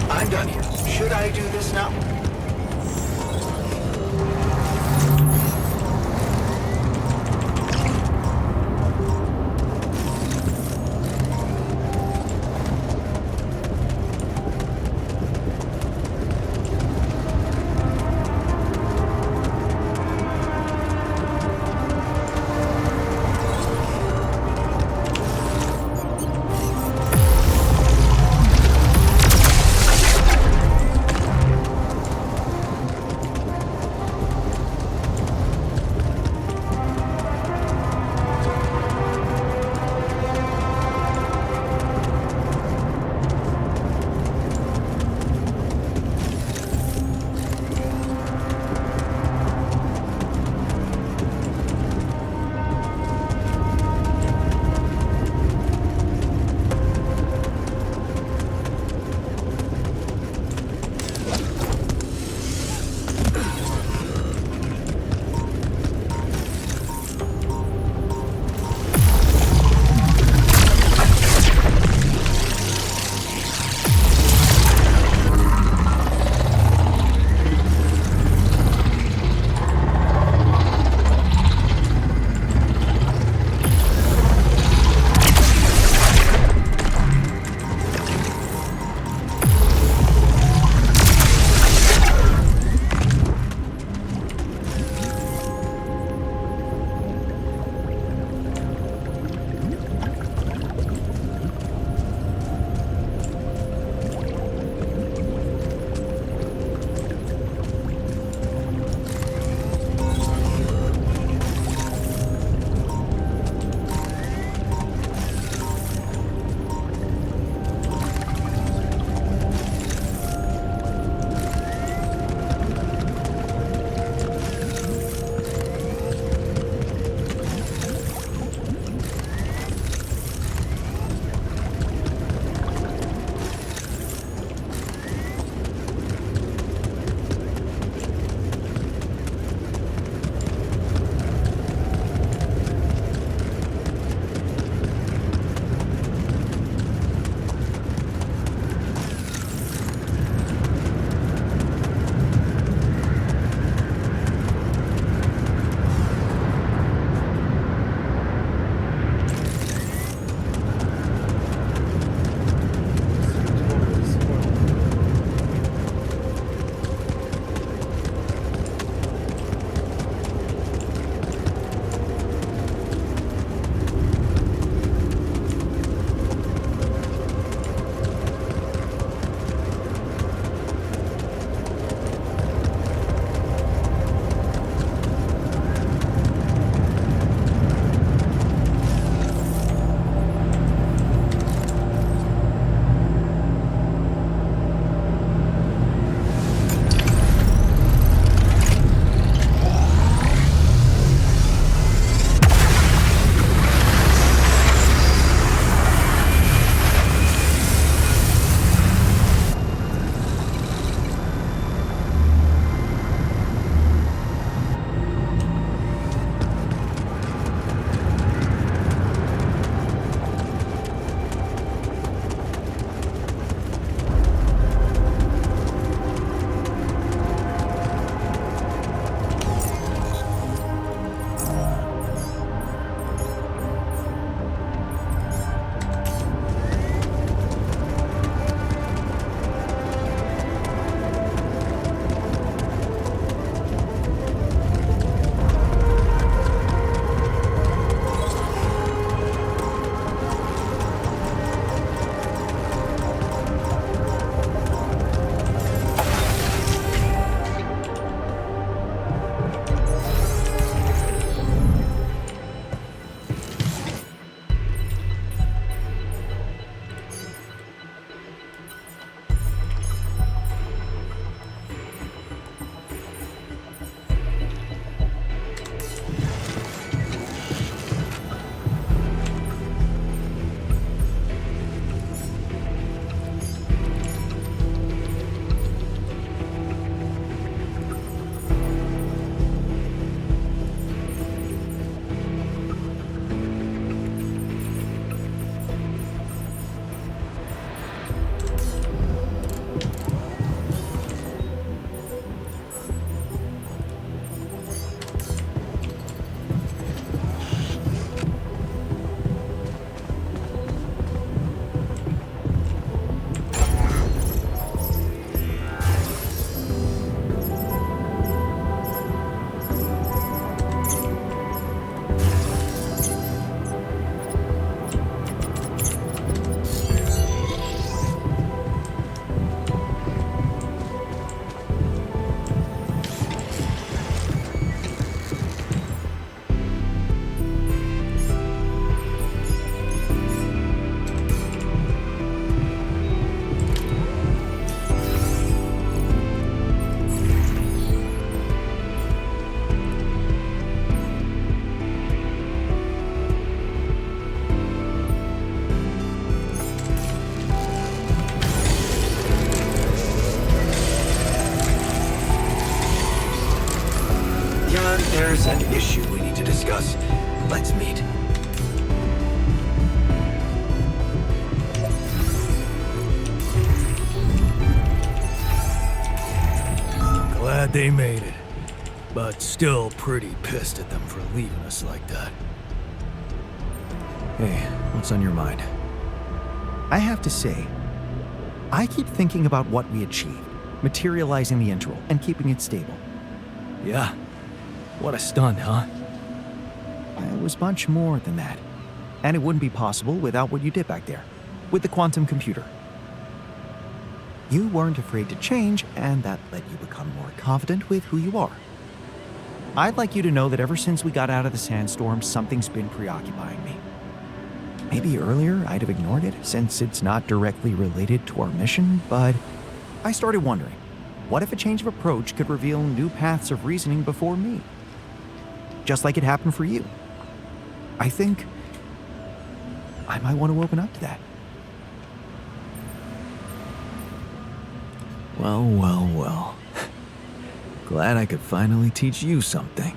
I'm done here. Should I do this now? glad they made it, but still pretty pissed at them for leaving us like that. Hey, what's on your mind? I have to say, I keep thinking about what we achieved, materializing the intro and keeping it stable. Yeah? What a stunt, huh? It was much more than that. And it wouldn't be possible without what you did back there, with the quantum computer. You weren't afraid to change, and that let you become more confident with who you are. I'd like you to know that ever since we got out of the sandstorm, something's been preoccupying me. Maybe earlier I'd have ignored it, since it's not directly related to our mission, but I started wondering, what if a change of approach could reveal new paths of reasoning before me? Just like it happened for you. I think I might want to open up to that. Well, well, well. Glad I could finally teach you something.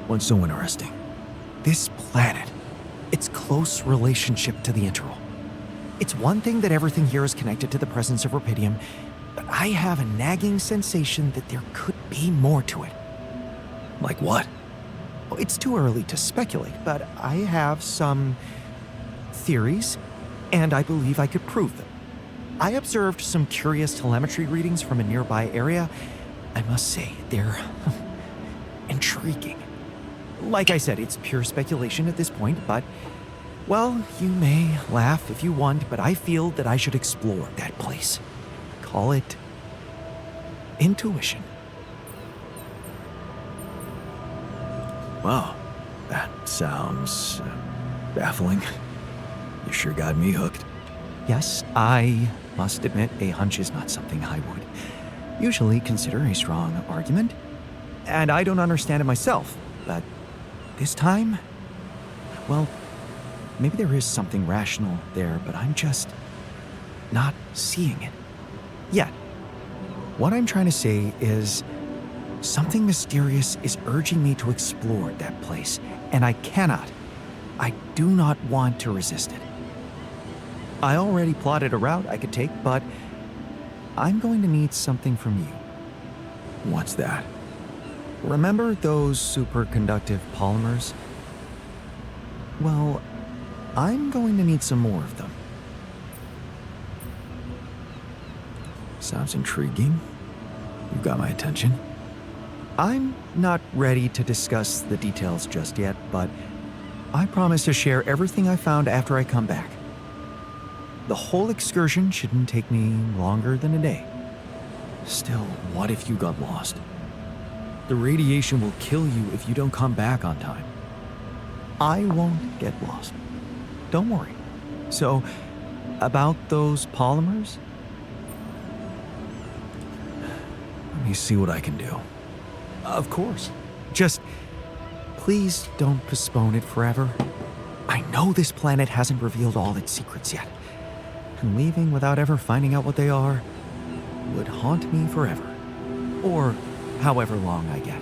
What's so interesting? This planet, its close relationship to the Interral. It's one thing that everything here is connected to the presence of Rapidium, but I have a nagging sensation that there could be more to it. Like what? It's too early to speculate, but I have some theories, and I believe I could prove them. I observed some curious telemetry readings from a nearby area. I must say, they're intriguing. Like I said, it's pure speculation at this point, but, well, you may laugh if you want, but I feel that I should explore that place. Call it intuition. Wow, that sounds baffling. You sure got me hooked. Yes, I must admit a hunch is not something I would usually consider a strong argument. And I don't understand it myself, but this time, well, maybe there is something rational there, but I'm just not seeing it yet. What I'm trying to say is something mysterious is urging me to explore that place, and I do not want to resist it. I already plotted a route I could take, but I'm going to need something from you. What's that? Remember those superconductive polymers? Well, I'm going to need some more of them. Sounds intriguing. You've got my attention. I'm not ready to discuss the details just yet, but I promise to share everything I found after I come back. The whole excursion shouldn't take me longer than a day. Still, what if you got lost? The radiation will kill you if you don't come back on time. I won't get lost. Don't worry. So, about those polymers? Let me see what I can do. Of course. Just, please don't postpone it forever. I know this planet hasn't revealed all its secrets yet. And leaving without ever finding out what they are would haunt me forever. Or however long I get.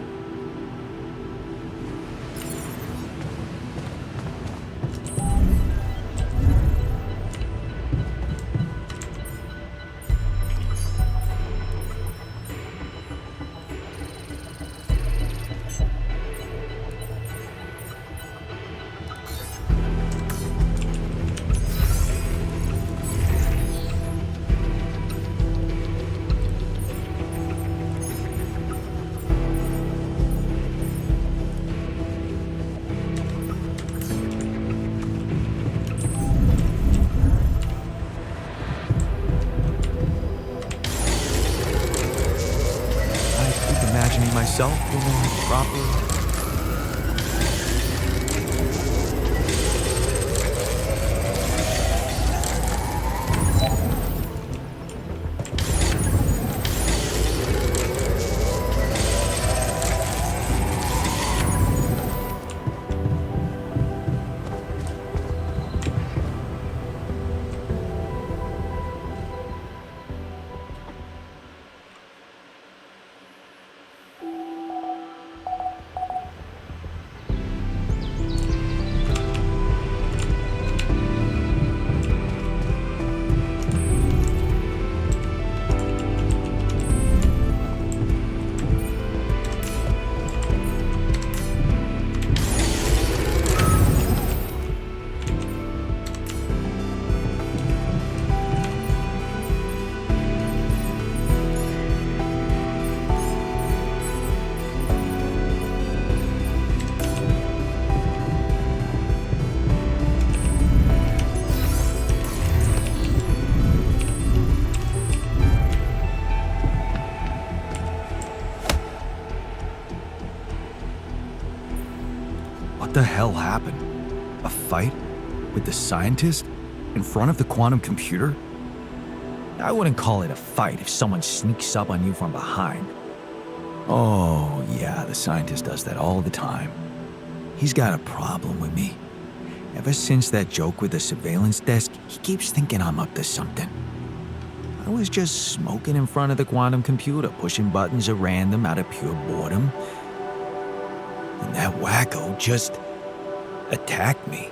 Myself feeling proper. hell happened? A fight with the scientist in front of the quantum computer? I wouldn't call it a fight if someone sneaks up on you from behind. Oh, yeah, the scientist does that all the time. He's got a problem with me. Ever since that joke with the surveillance desk, he keeps thinking I'm up to something. I was just smoking in front of the quantum computer, pushing buttons at random out of pure boredom. And that wacko just attacked me.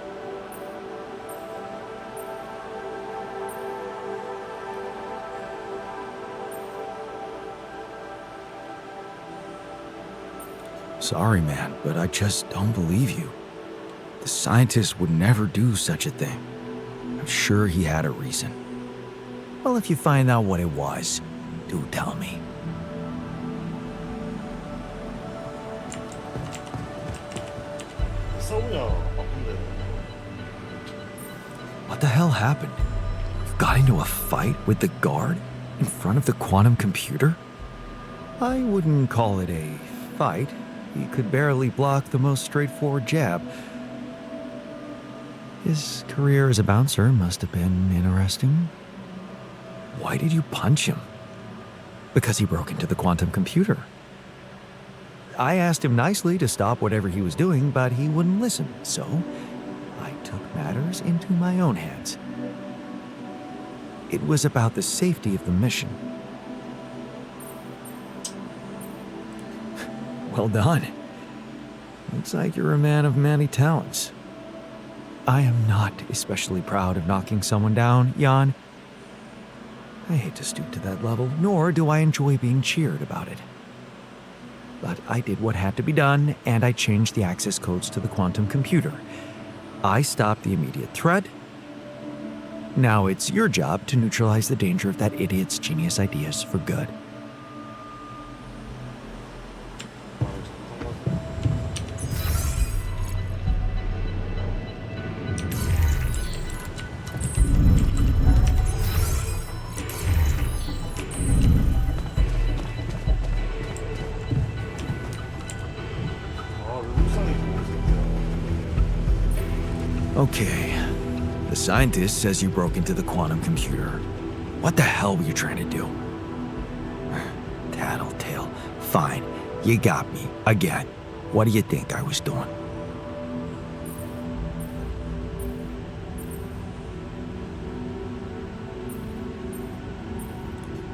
Sorry, man, but I just don't believe you. The scientist would never do such a thing. I'm sure he had a reason. Well, if you find out what it was, do tell me. 싸우냐 바쁜데. What the hell happened? You got into a fight with the guard in front of the quantum computer? I wouldn't call it a fight. He could barely block the most straightforward jab. His career as a bouncer must have been interesting. Why did you punch him? Because he broke into the quantum computer. I asked him nicely to stop whatever he was doing, but he wouldn't listen, so I took matters into my own hands. It was about the safety of the mission. Well done. Looks like you're a man of many talents. I am not especially proud of knocking someone down, Jan. I hate to stoop to that level, nor do I enjoy being cheered about it. But I did what had to be done, and I changed the access codes to the quantum computer. I stopped the immediate threat. Now it's your job to neutralize the danger of that idiot's genius ideas for good. Okay. The scientist says you broke into the quantum computer. What the hell were you trying to do? Tattletale. Fine. You got me. Again. What do you think I was doing?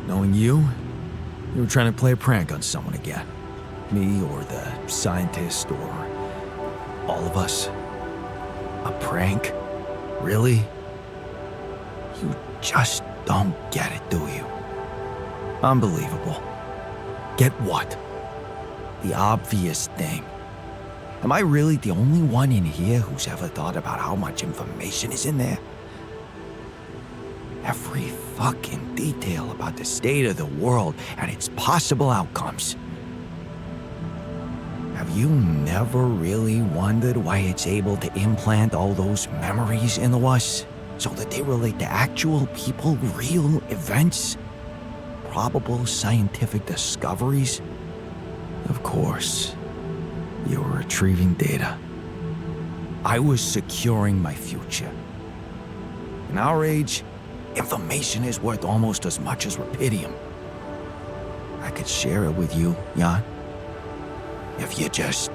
Knowing you were trying to play a prank on someone again. Me or the scientist or all of us. A prank? Really? You just don't get it, do you? Unbelievable. Get what? The obvious thing. Am I really the only one in here who's ever thought about how much information is in there? Every fucking detail about the state of the world and its possible outcomes. Have you never really wondered why it's able to implant all those memories into us so that they relate to actual people, real events, probable scientific discoveries? Of course, you were retrieving data. I was securing my future. In our age, information is worth almost as much as rupidium. I could share it with you, Jan. If you just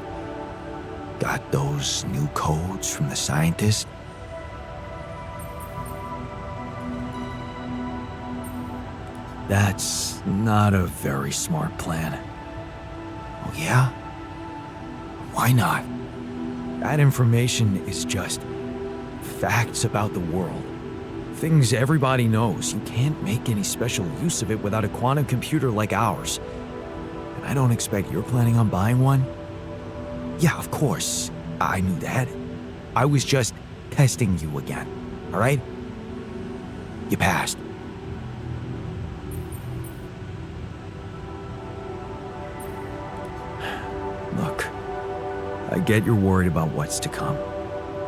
got those new codes from the scientist. That's not a very smart plan. Oh yeah? Why not? That information is just facts about the world. Things everybody knows. You can't make any special use of it without a quantum computer like ours. I don't expect you're planning on buying one. Yeah, of course. I knew that. I was just testing you again, all right? You passed. Look, I get you're worried about what's to come.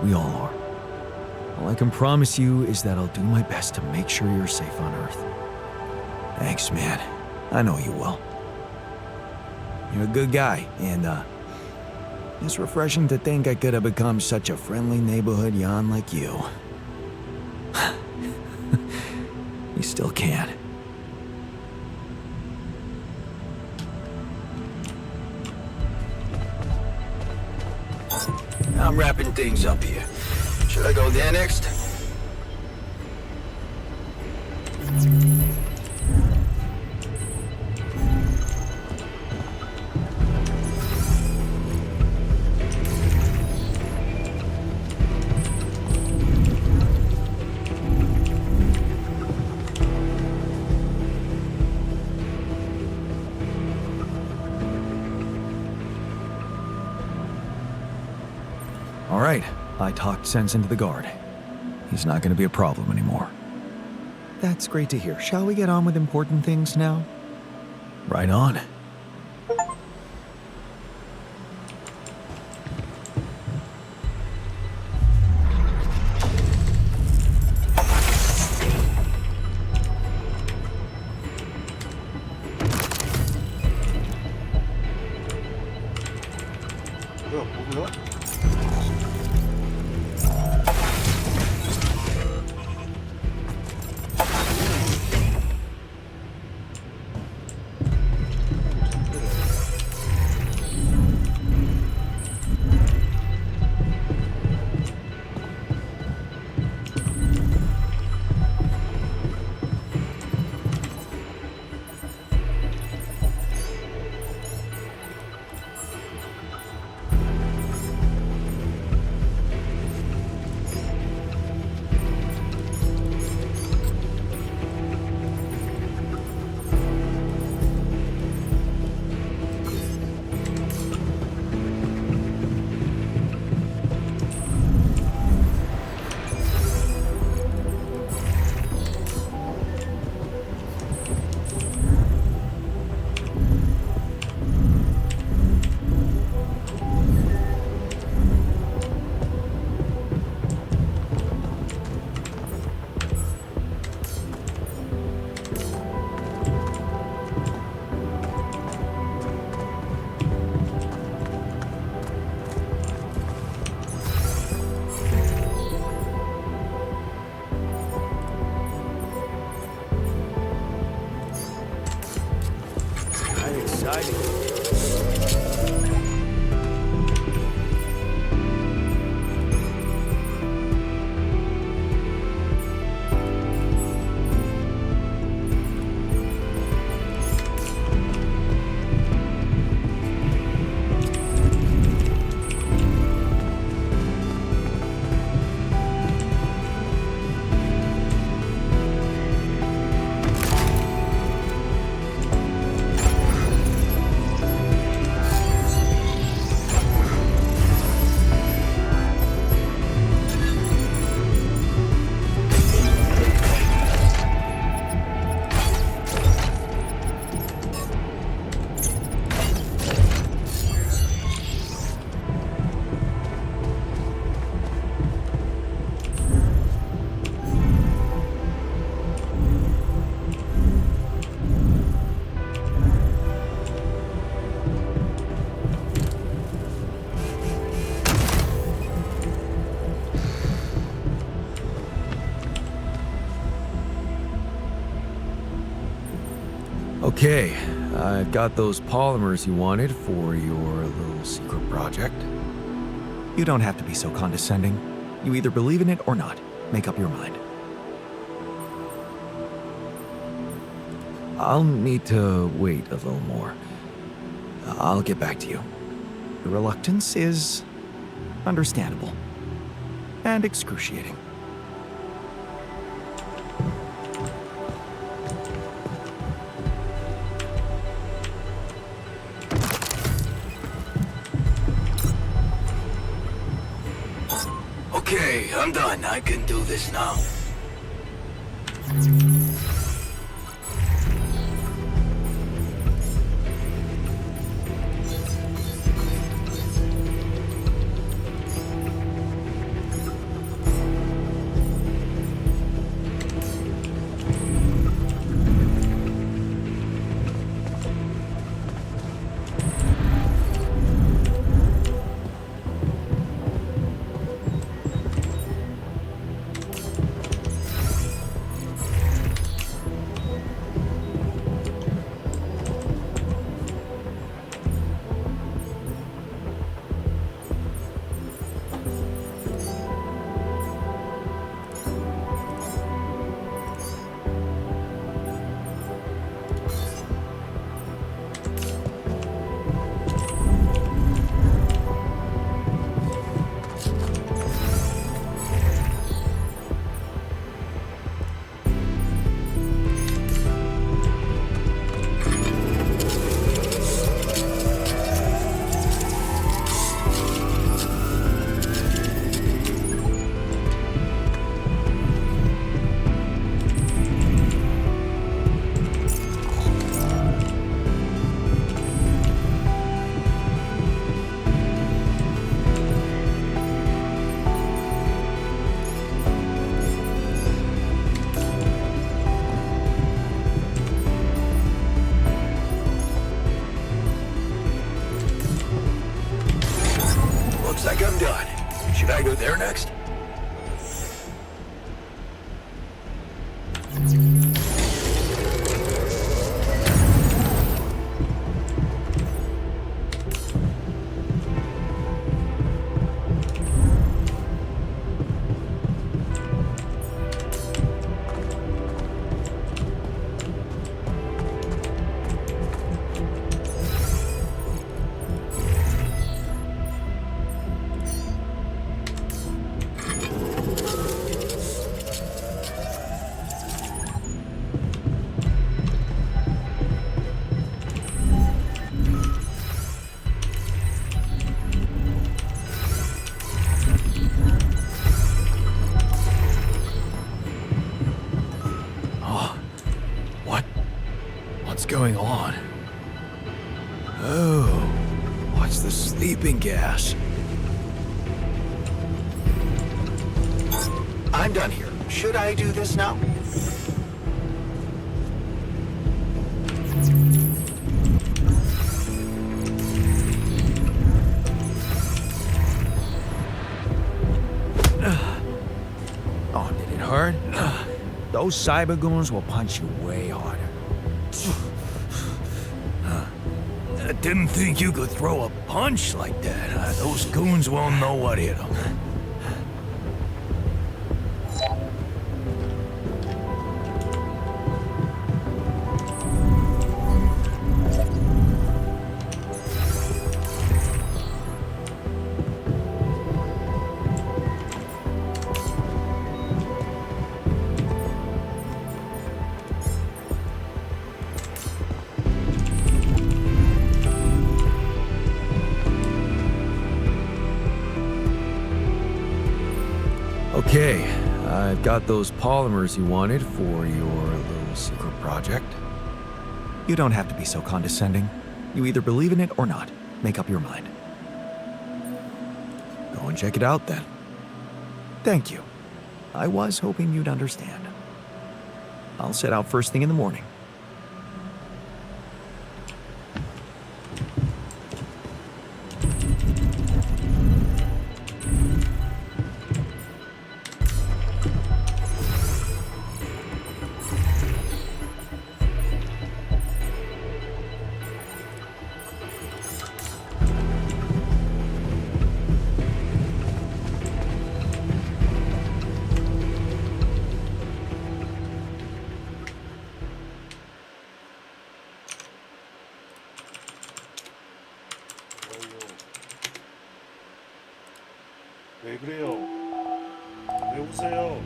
We all are. All I can promise you is that I'll do my best to make sure you're safe on Earth. Thanks, man. I know you will. You're a good guy, and It's refreshing to think I could have become such a friendly neighborhood Jan like you. You still can. I'm wrapping things up here. Should I go there next? All right, I talked sense into the guard. He's not going to be a problem anymore. That's great to hear. Shall we get on with important things now? Right on. 뭐야? Okay, I've got those polymers you wanted for your little secret project. You don't have to be so condescending. You either believe in it or not. Make up your mind. I'll need to wait a little more. I'll get back to you. Your reluctance is understandable and excruciating. Okay, I'm done. I can do this now. What's going on? Oh, what's the sleeping gas? I'm done here. Should I do this now? Oh, did it hurt? Those cybergoons will punch you way harder. I didn't think you could throw a punch like that. Those goons won't know what hit them. Okay, I've got those polymers you wanted for your little secret project. You don't have to be so condescending. You either believe in it or not. Make up your mind. Go and check it out then. Thank you. I was hoping you'd understand. I'll set out first thing in the morning. 왜 그래요? 왜 우세요?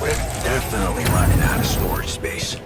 We're definitely running out of storage space.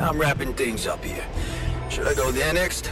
I'm wrapping things up here. Should I go there next?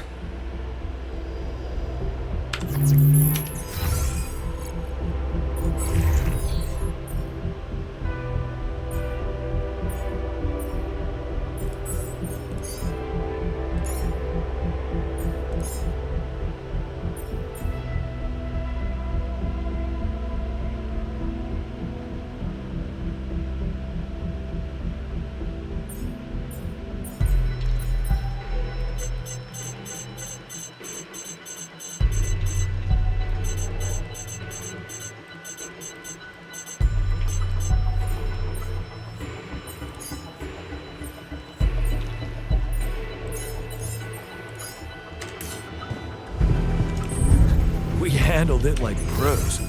handled it like pros.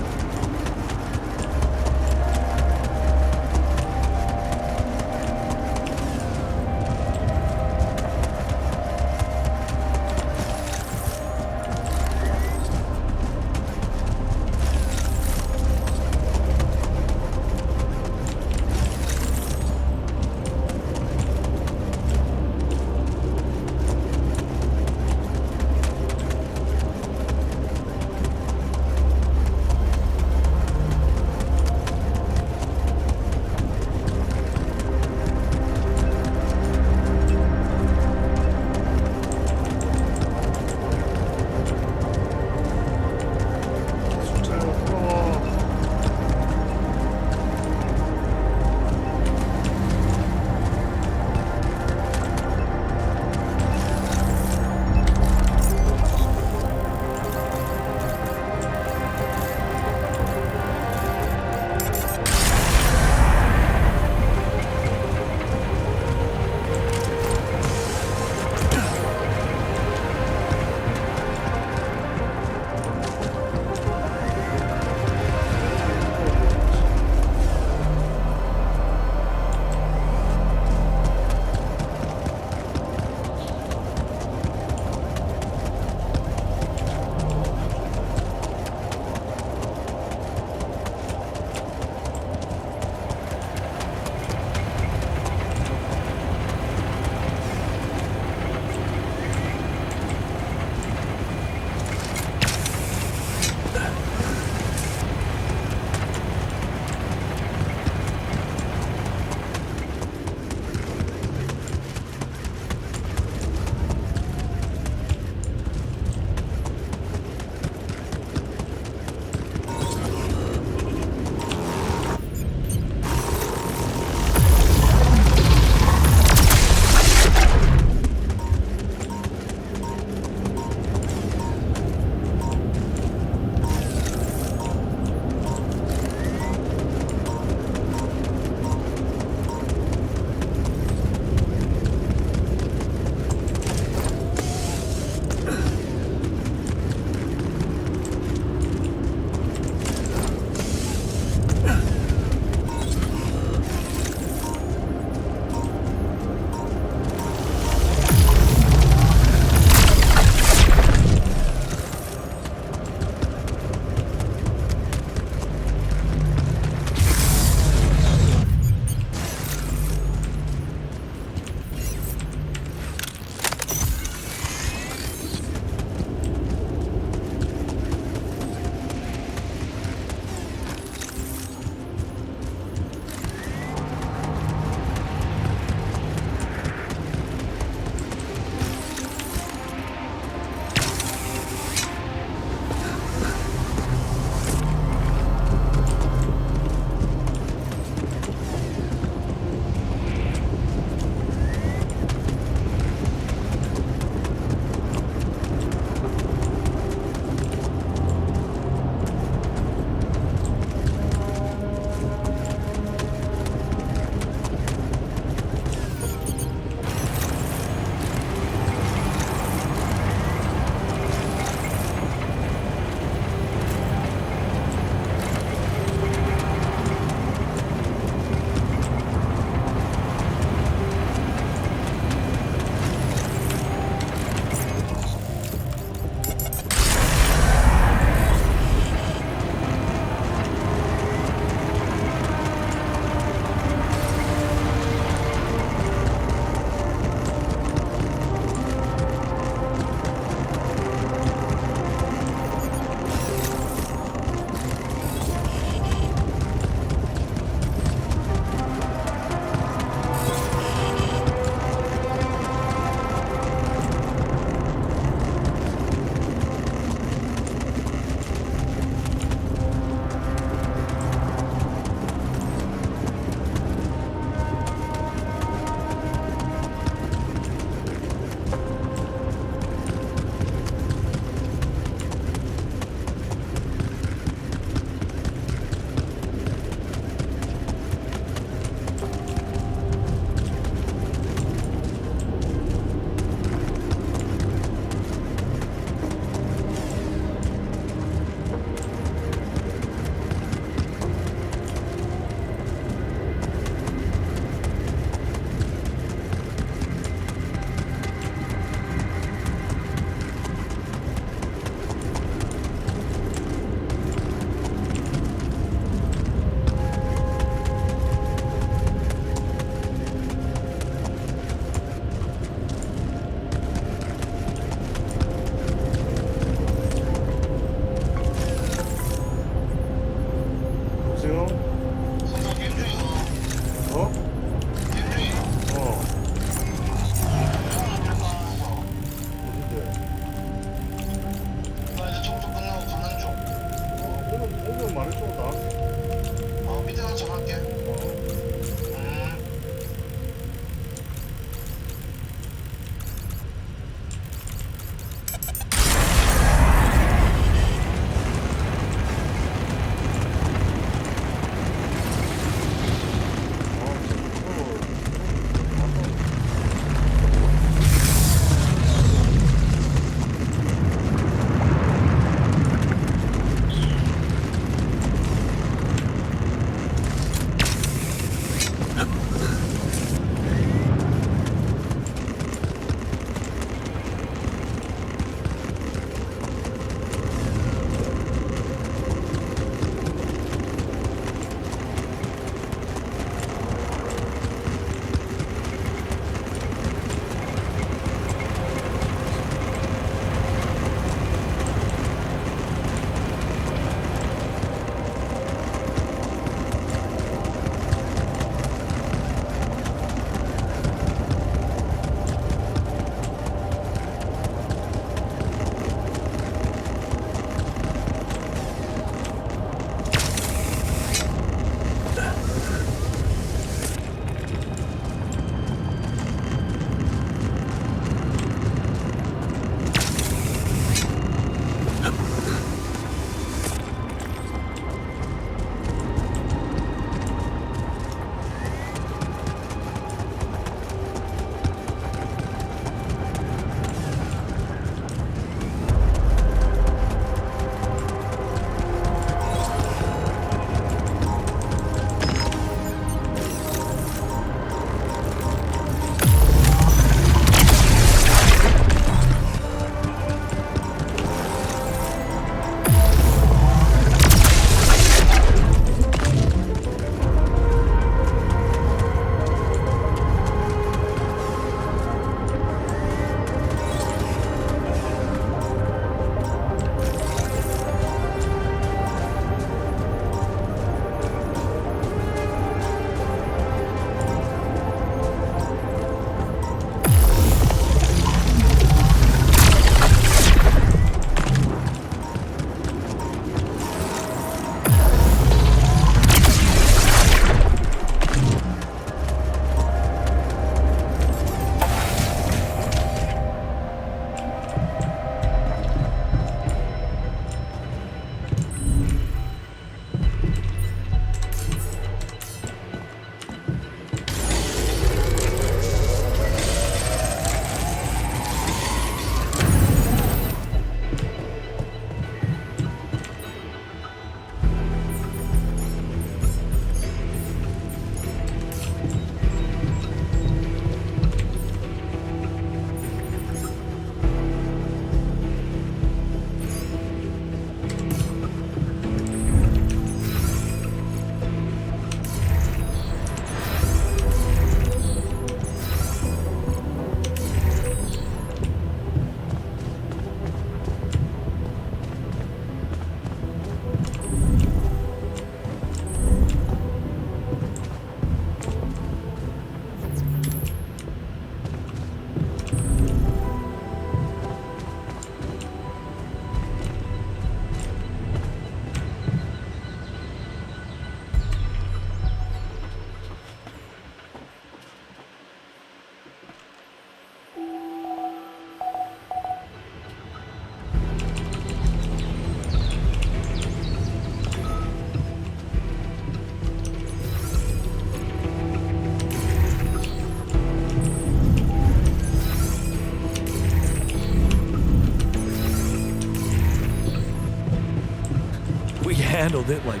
handled it like...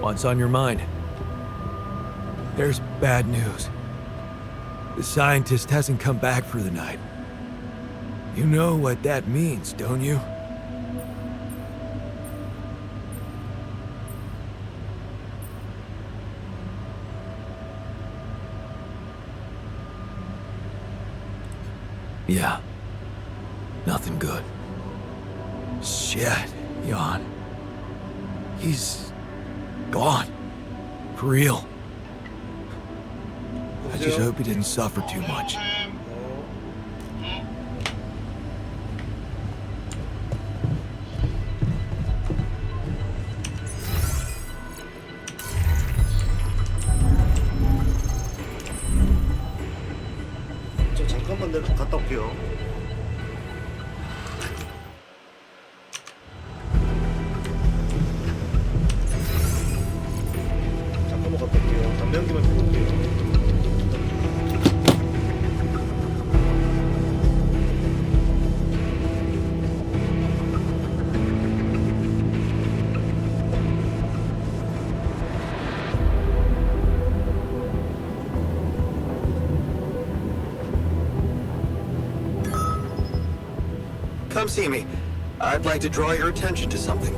What's on your mind? There's bad news. The scientist hasn't come back for the night. You know what that means, don't you? Yeah. Nothing good. Shit, Jan. He's gone. For real. I just hope he didn't suffer too much. 저 잠깐만 내가 갔다 올게요. 잠깐만 갔다 올게요. 담배 한 개만 피고 올게요. Come see me. I'd like to draw your attention to something.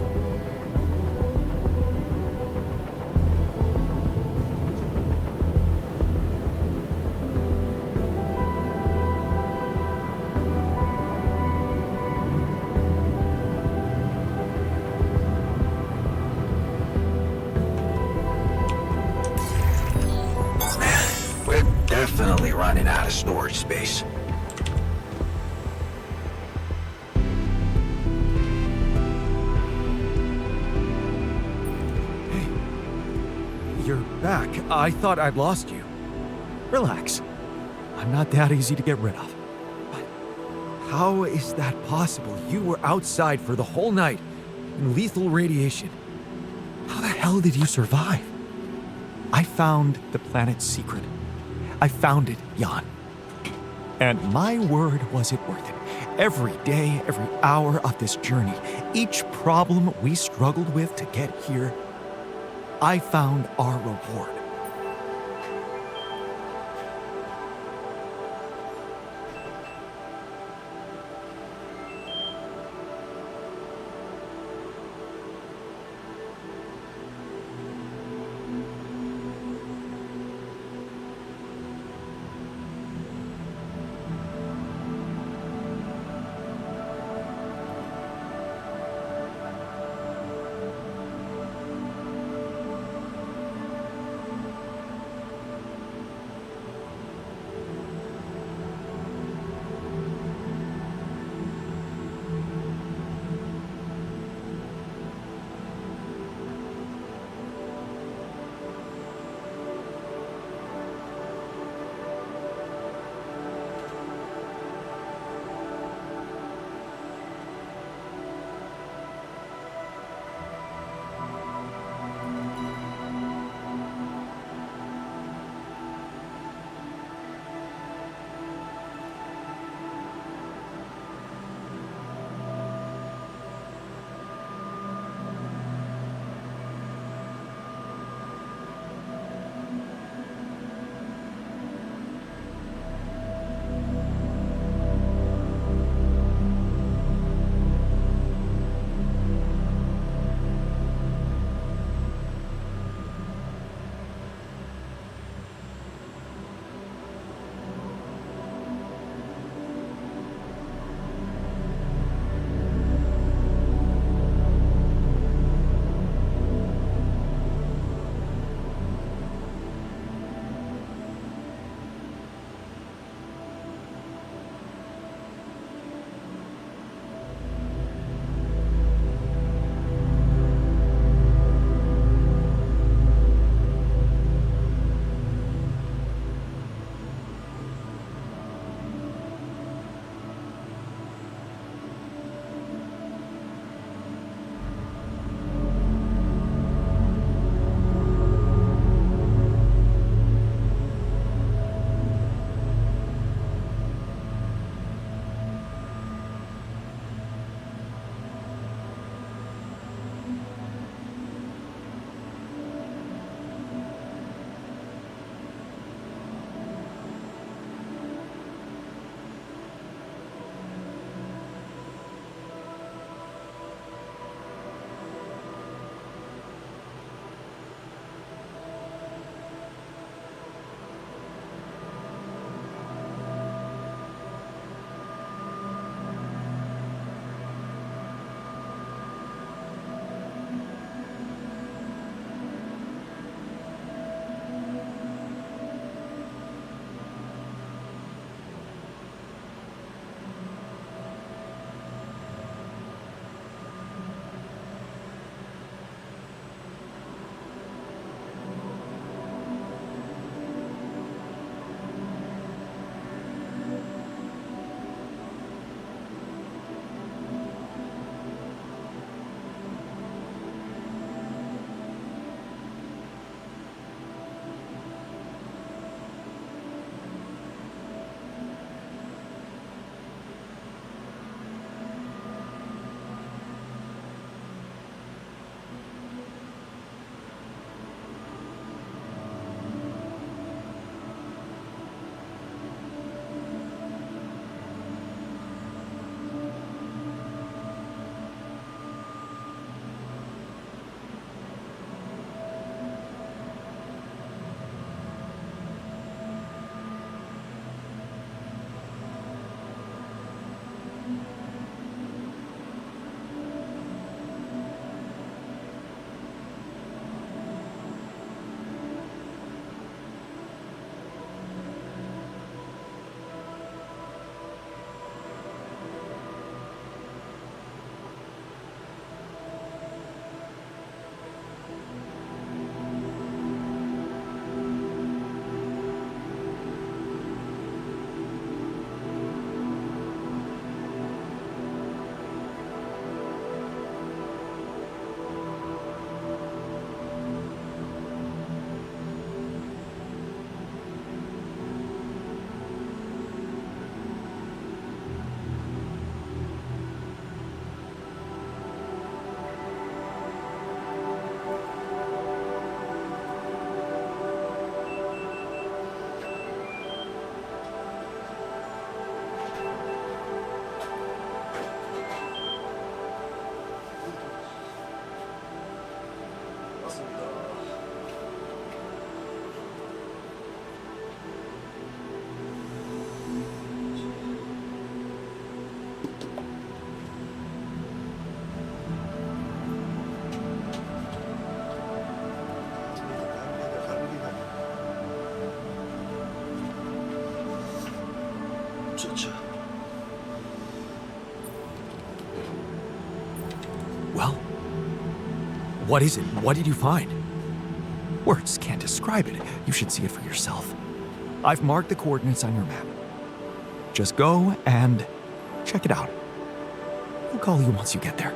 Man, we're definitely running out of storage space. You're back. I thought I'd lost you. Relax. I'm not that easy to get rid of. But how is that possible? You were outside for the whole night in lethal radiation. How the hell did you survive? I found the planet's secret. I found it, Jan. And my word, was it worth it. Every day, every hour of this journey, each problem we struggled with to get here, I found our reward. 없었죠. Well, what is it? What did you find? Words can't describe it. You should see it for yourself. I've marked the coordinates on your map. Just go and check it out. I'll call you once you get there.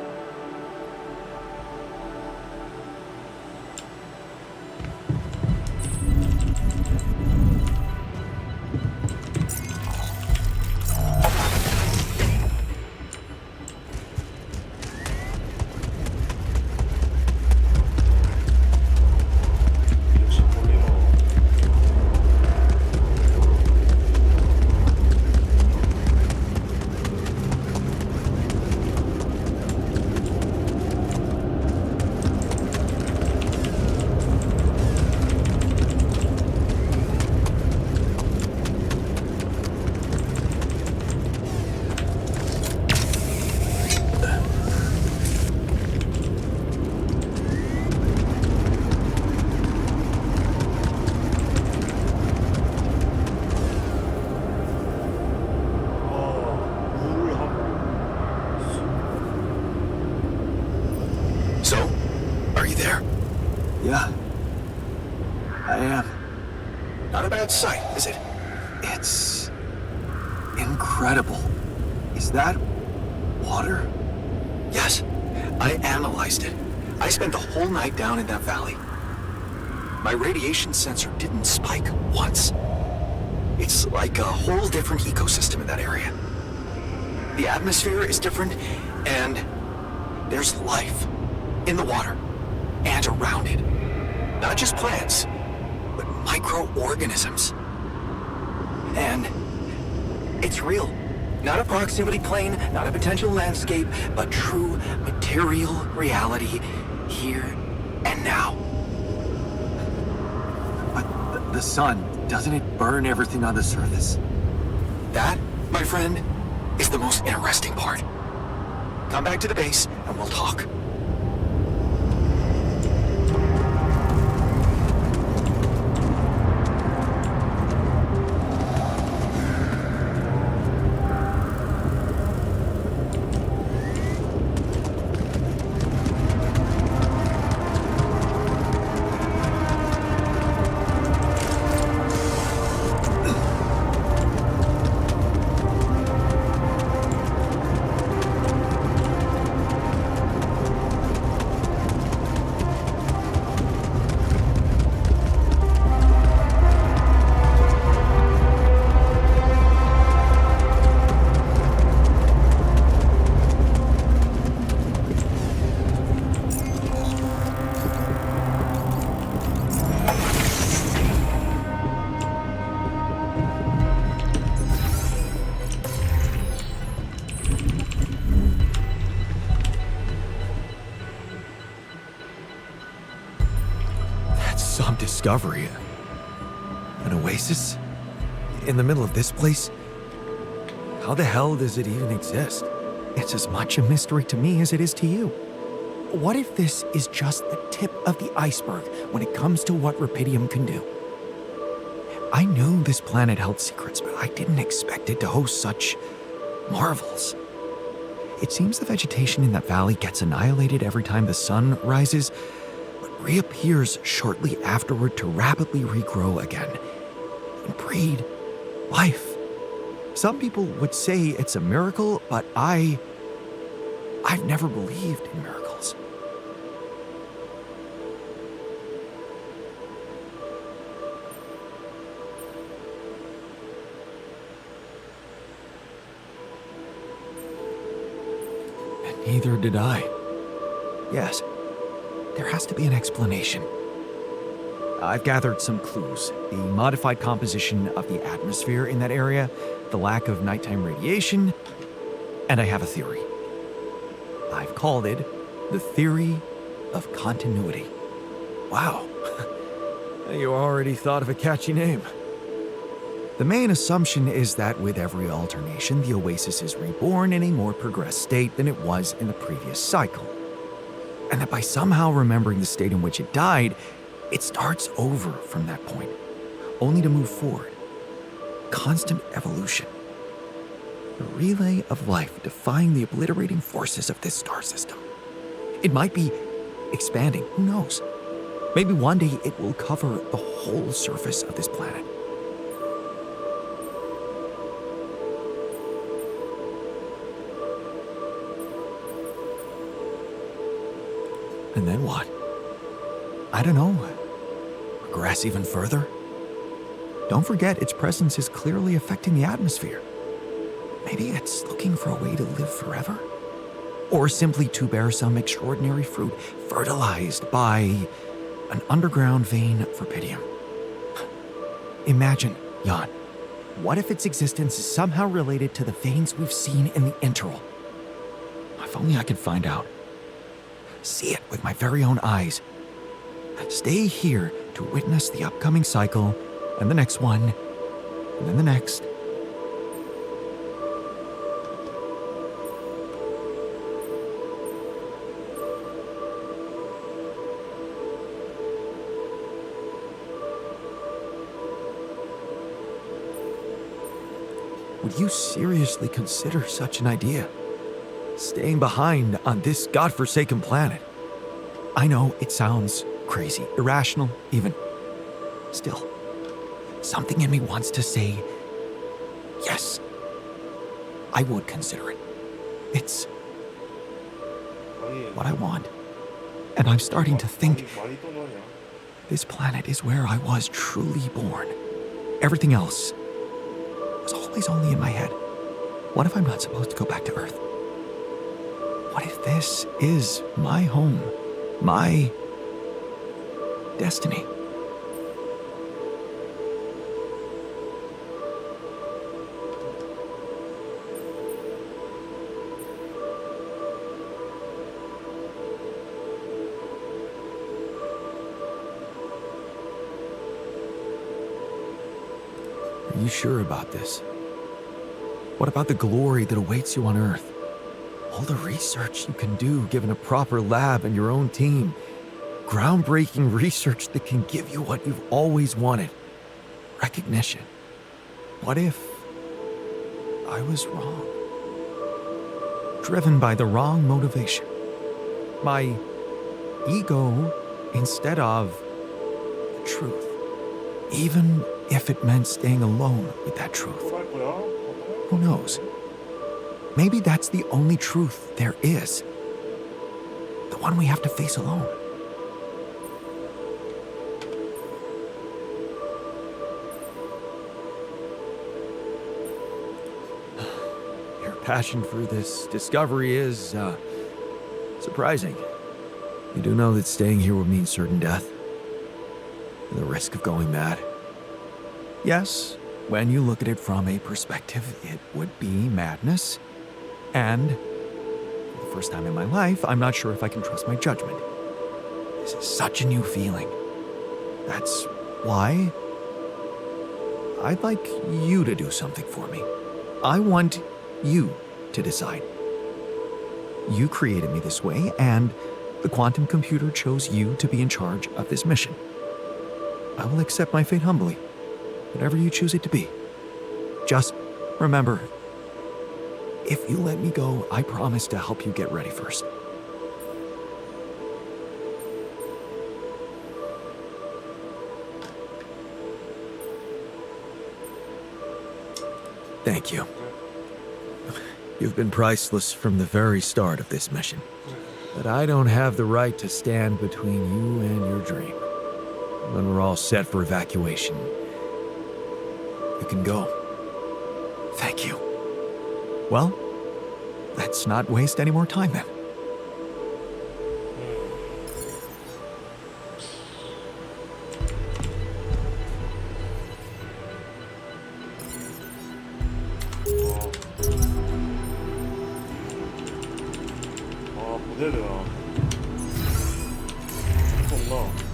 역시 볼리머. So, are you there? Yeah. I am. Not a bad sight, is it? It's incredible. Is that water? Yes. I analyzed it. I spent the whole night down in that valley. My radiation sensor didn't spike once. It's like a whole different ecosystem in that area. The atmosphere is different, and there's life in the water and around it. Not just plants, but microorganisms. And it's real. Not a proximity plane, not a potential landscape, but true material reality here and now. But the sun, doesn't it burn everything on the surface? That, my friend, is the most interesting part. Come back to the base and we'll talk. Some discovery. An oasis? In the middle of this place? How the hell does it even exist? It's as much a mystery to me as it is to you. What if this is just the tip of the iceberg when it comes to what Rapidium can do? I knew this planet held secrets, but I didn't expect it to host such marvels. It seems the vegetation in that valley gets annihilated every time the sun rises, but reappears shortly afterward to rapidly regrow again and breed life. Some people would say it's a miracle, but I've never believed in miracles. And neither did I. Yes, there has to be an explanation. I've gathered some clues. The modified composition of the atmosphere in that area, the lack of nighttime radiation, and I have a theory. I've called it the theory of continuity. Wow. You already thought of a catchy name. The main assumption is that with every alternation, the Oasis is reborn in a more progressed state than it was in the previous cycle. And that by somehow remembering the state in which it died, it starts over from that point, only to move forward. Constant evolution. A relay of life defying the obliterating forces of this star system. It might be expanding, who knows? Maybe one day it will cover the whole surface of this planet. And then what? I don't know. Progress even further? Don't forget, its presence is clearly affecting the atmosphere. Maybe it's looking for a way to live forever? Or simply to bear some extraordinary fruit, fertilized by an underground vein of rubidium. Imagine, Jan, what if its existence is somehow related to the veins we've seen in the interval? If only I could find out. See it with my very own eyes. Stay here to witness the upcoming cycle, and the next one, and then the next. Would you seriously consider such an idea? Staying behind on this godforsaken planet? I know it sounds crazy, irrational even. Still, something in me wants to say, yes, I would consider it. It's what I want. And I'm starting to think this planet is where I was truly born. Everything else was always only in my head. What if I'm not supposed to go back to Earth? What if this is my home, my destiny? Are you sure about this? What about the glory that awaits you on Earth? All the research you can do given a proper lab and your own team. Groundbreaking research that can give you what you've always wanted. Recognition. What if I was wrong? Driven by the wrong motivation. My ego instead of the truth. Even if it meant staying alone with that truth. Who knows? Maybe that's the only truth there is. The one we have to face alone. Your passion for this discovery is, surprising. You do know that staying here would mean certain death. And the risk of going mad. Yes, when you look at it from a perspective, it would be madness. And for the first time in my life, I'm not sure if I can trust my judgment. This is such a new feeling. That's why I'd like you to do something for me. I want you to decide. You created me this way, and the quantum computer chose you to be in charge of this mission. I will accept my fate humbly, whatever you choose it to be. Just remember, if you let me go, I promise to help you get ready first. Thank you. You've been priceless from the very start of this mission. But I don't have the right to stand between you and your dream. When we're all set for evacuation, you can go. Thank you. Well, let's not waste any more time then. 모델이야. 없나?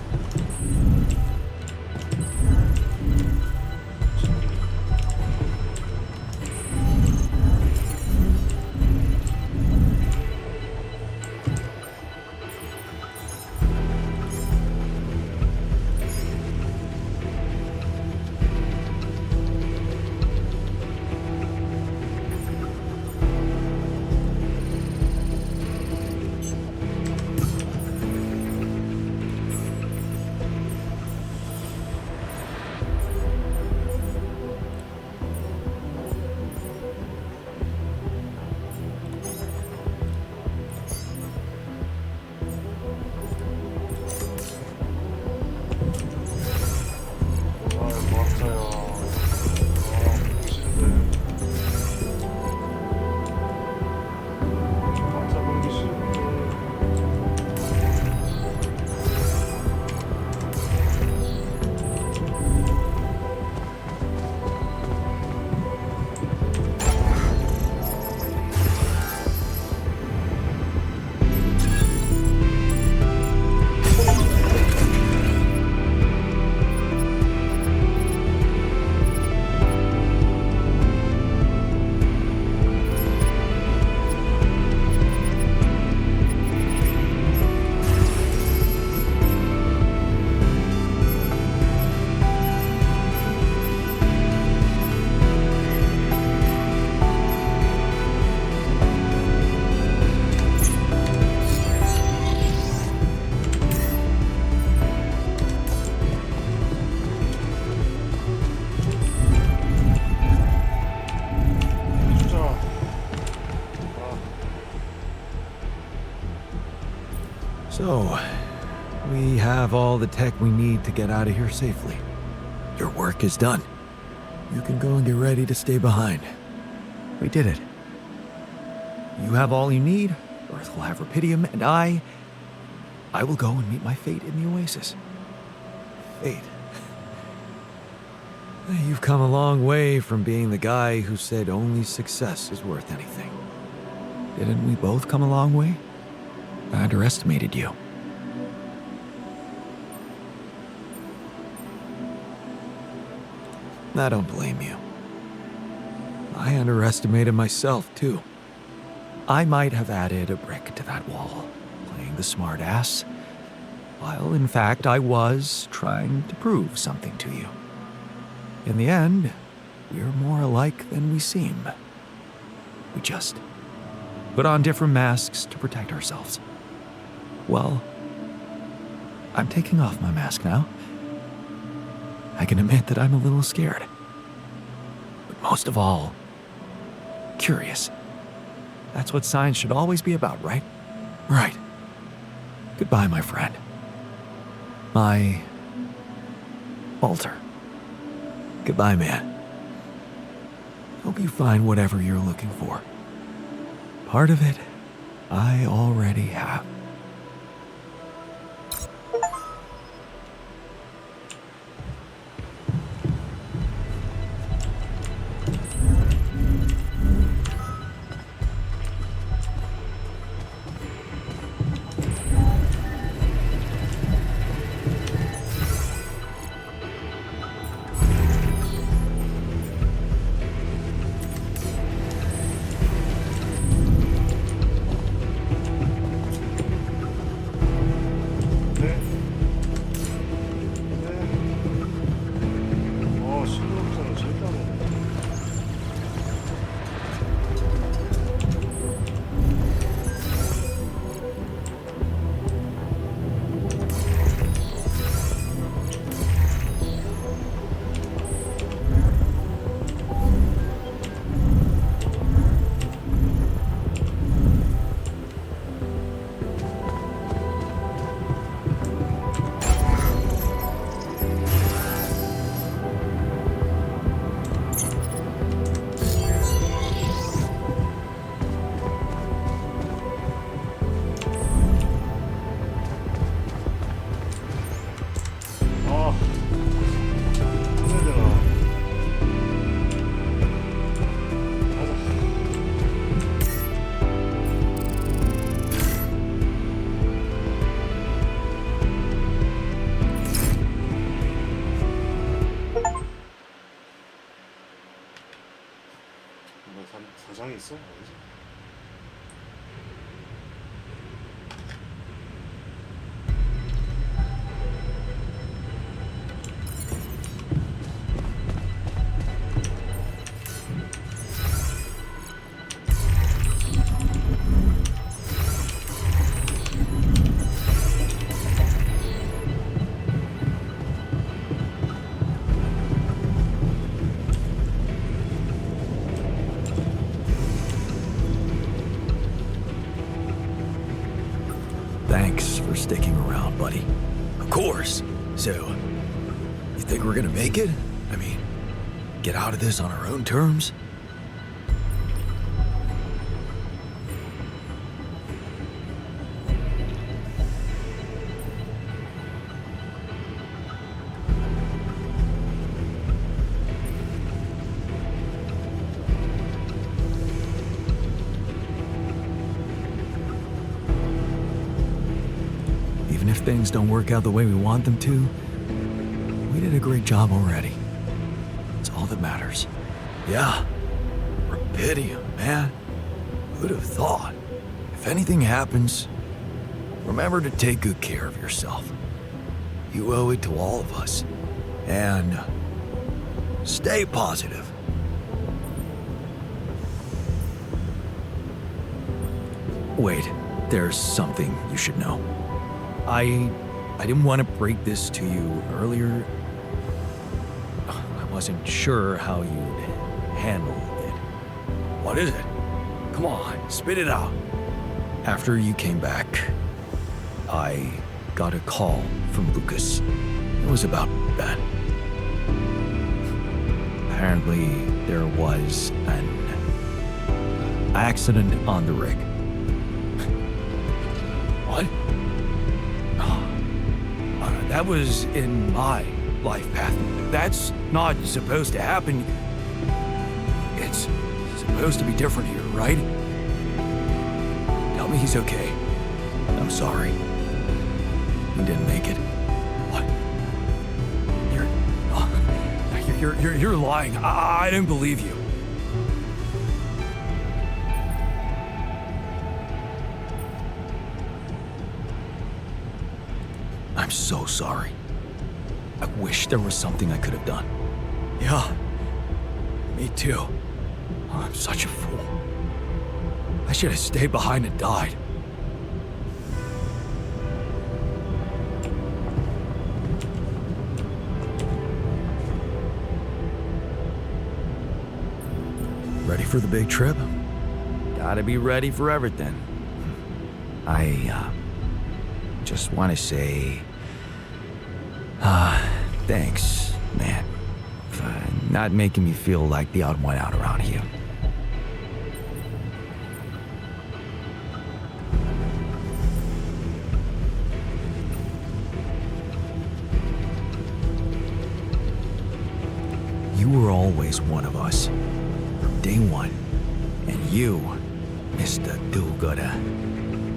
있어요. 싫은데. 잡아보기 싫은데. 진짜. So, we have all the tech we need to get out of here safely. Your work is done. You can go and get ready to stay behind. We did it. You have all you need, Earth will have Rapidium, and I will go and meet my fate in the Oasis. Fate. You've come a long way from being the guy who said only success is worth anything. Didn't we both come a long way? I underestimated you. I don't blame you. I underestimated myself, too. I might have added a brick to that wall, playing the smartass, while in fact I was trying to prove something to you. In the end, we're more alike than we seem. We just put on different masks to protect ourselves. Well, I'm taking off my mask now. I can admit that I'm a little scared. But most of all, curious. That's what science should always be about, right? Right. Goodbye, my friend. My altar. Goodbye, man. Hope you find whatever you're looking for. Part of it, I already have. 신호부터는 절대 안 오네. 사장이 있어? 어디지? Thanks for sticking around, buddy. Of course. So, you think we're gonna make it? I mean, get out of this on our own terms? Even if things don't work out the way we want them to, we did a great job already. It's all that matters. Yeah. Rapidium, man. Who'd have thought? If anything happens, remember to take good care of yourself. You owe it to all of us. And stay positive. Wait, there's something you should know. I didn't want to break this to you earlier. I wasn't sure how you'd handle it. What is it? Come on, spit it out. After you came back, I got a call from Lucas. It was about Ben. Apparently, there was an accident on the rig. What? That was in my life path. That's not supposed to happen. It's supposed to be different here, right? Tell me he's okay. I'm sorry. He didn't make it. What? You're lying. I didn't believe you. I'm so sorry. I wish there was something I could have done. Yeah, me too. I'm such a fool. I should have stayed behind and died. Ready for the big trip? Gotta be ready for everything. I just want to say, thanks, man, for not making me feel like the odd one out around here. You were always one of us, from day one, and you, Mr. Do-Gooder,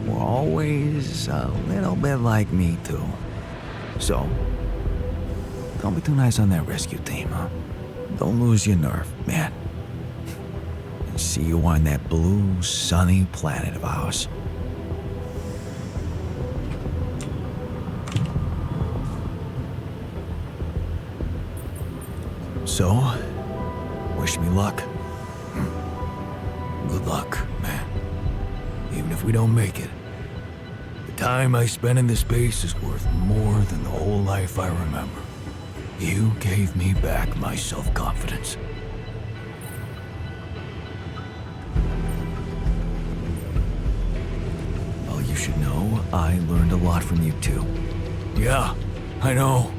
were always a little bit like me, too. So, don't be too nice on that rescue team, huh? Don't lose your nerve, man. And see you on that blue, sunny planet of ours. So, wish me luck. Good luck, man. Even if we don't make it, the time I spent in this space is worth more than the whole life I remember. You gave me back my self-confidence. Well, you should know I learned a lot from you, too. Yeah, I know.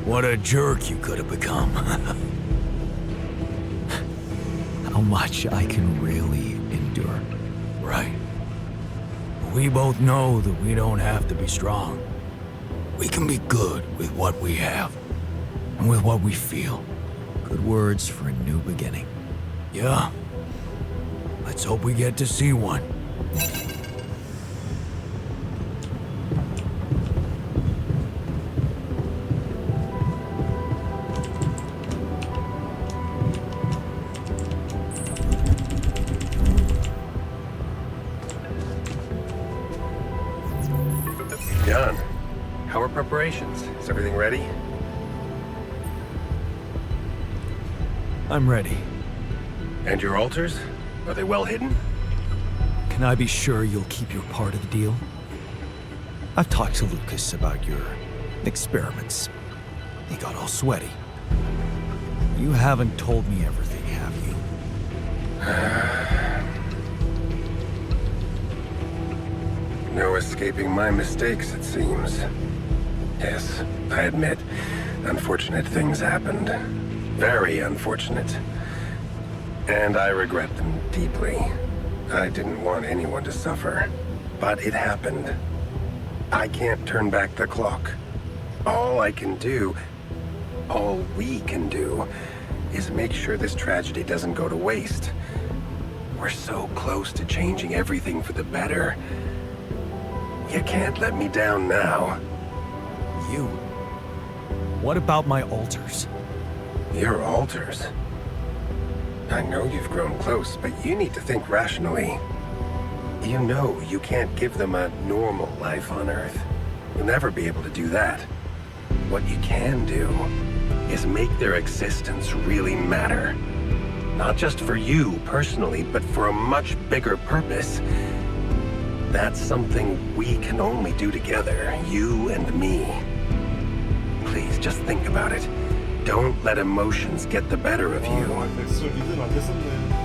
What a jerk you could have become. How much I can really endure. Right. We both know that we don't have to be strong. We can be good with what we have. And with what we feel. Good words for a new beginning. Yeah. Let's hope we get to see one. John, how are preparations? Is everything ready? I'm ready. And your altars? Are they well hidden? Can I be sure you'll keep your part of the deal? I've talked to Lucas about your experiments. He got all sweaty. You haven't told me everything, have you? No escaping my mistakes, it seems. Yes, I admit, unfortunate things happened. Very unfortunate. And I regret them deeply. I didn't want anyone to suffer. But it happened. I can't turn back the clock. All I can do, all we can do, is make sure this tragedy doesn't go to waste. We're so close to changing everything for the better. You can't let me down now. You. What about my altars? Your altars? I know you've grown close, but you need to think rationally. You know you can't give them a normal life on Earth. You'll never be able to do that. What you can do is make their existence really matter. Not just for you personally, but for a much bigger purpose. That's something we can only do together, you and me. Please, just think about it. Don't let emotions get the better of you. 엑스를 믿으면 안 됐었네.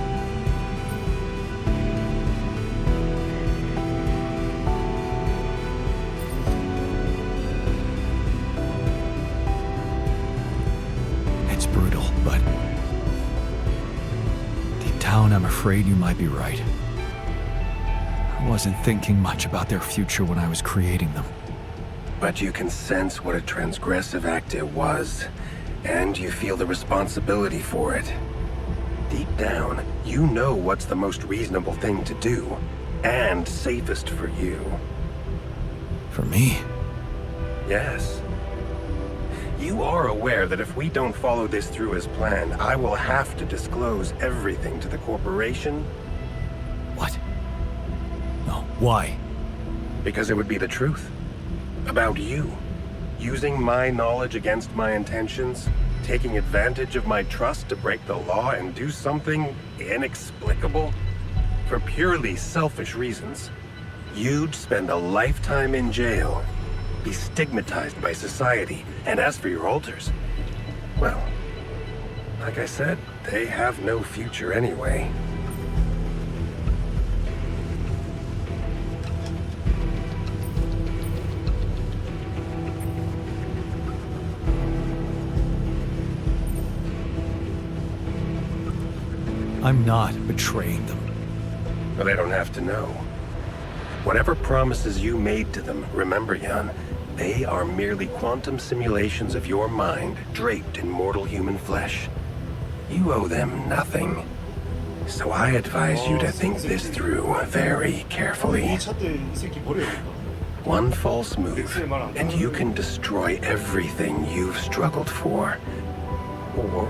It's brutal, but deep down, I'm afraid you might be right. I wasn't thinking much about their future when I was creating them. But you can sense what a transgressive act it was, and you feel the responsibility for it. Deep down, you know what's the most reasonable thing to do, and safest for you. For me? Yes. You are aware that if we don't follow this through as planned, I will have to disclose everything to the corporation? What? No, why? Because it would be the truth. About you. Using my knowledge against my intentions, taking advantage of my trust to break the law and do something inexplicable for purely selfish reasons. You'd spend a lifetime in jail, be stigmatized by society, and as for your altars, well, like I said, they have no future anyway. I'm not betraying them. But they don't have to know. Whatever promises you made to them, remember, Jan, they are merely quantum simulations of your mind draped in mortal human flesh. You owe them nothing. So I advise you to think this through very carefully. 이 차 때 이 새끼 버려야겠다. One false move, and you can destroy everything you've struggled for. Or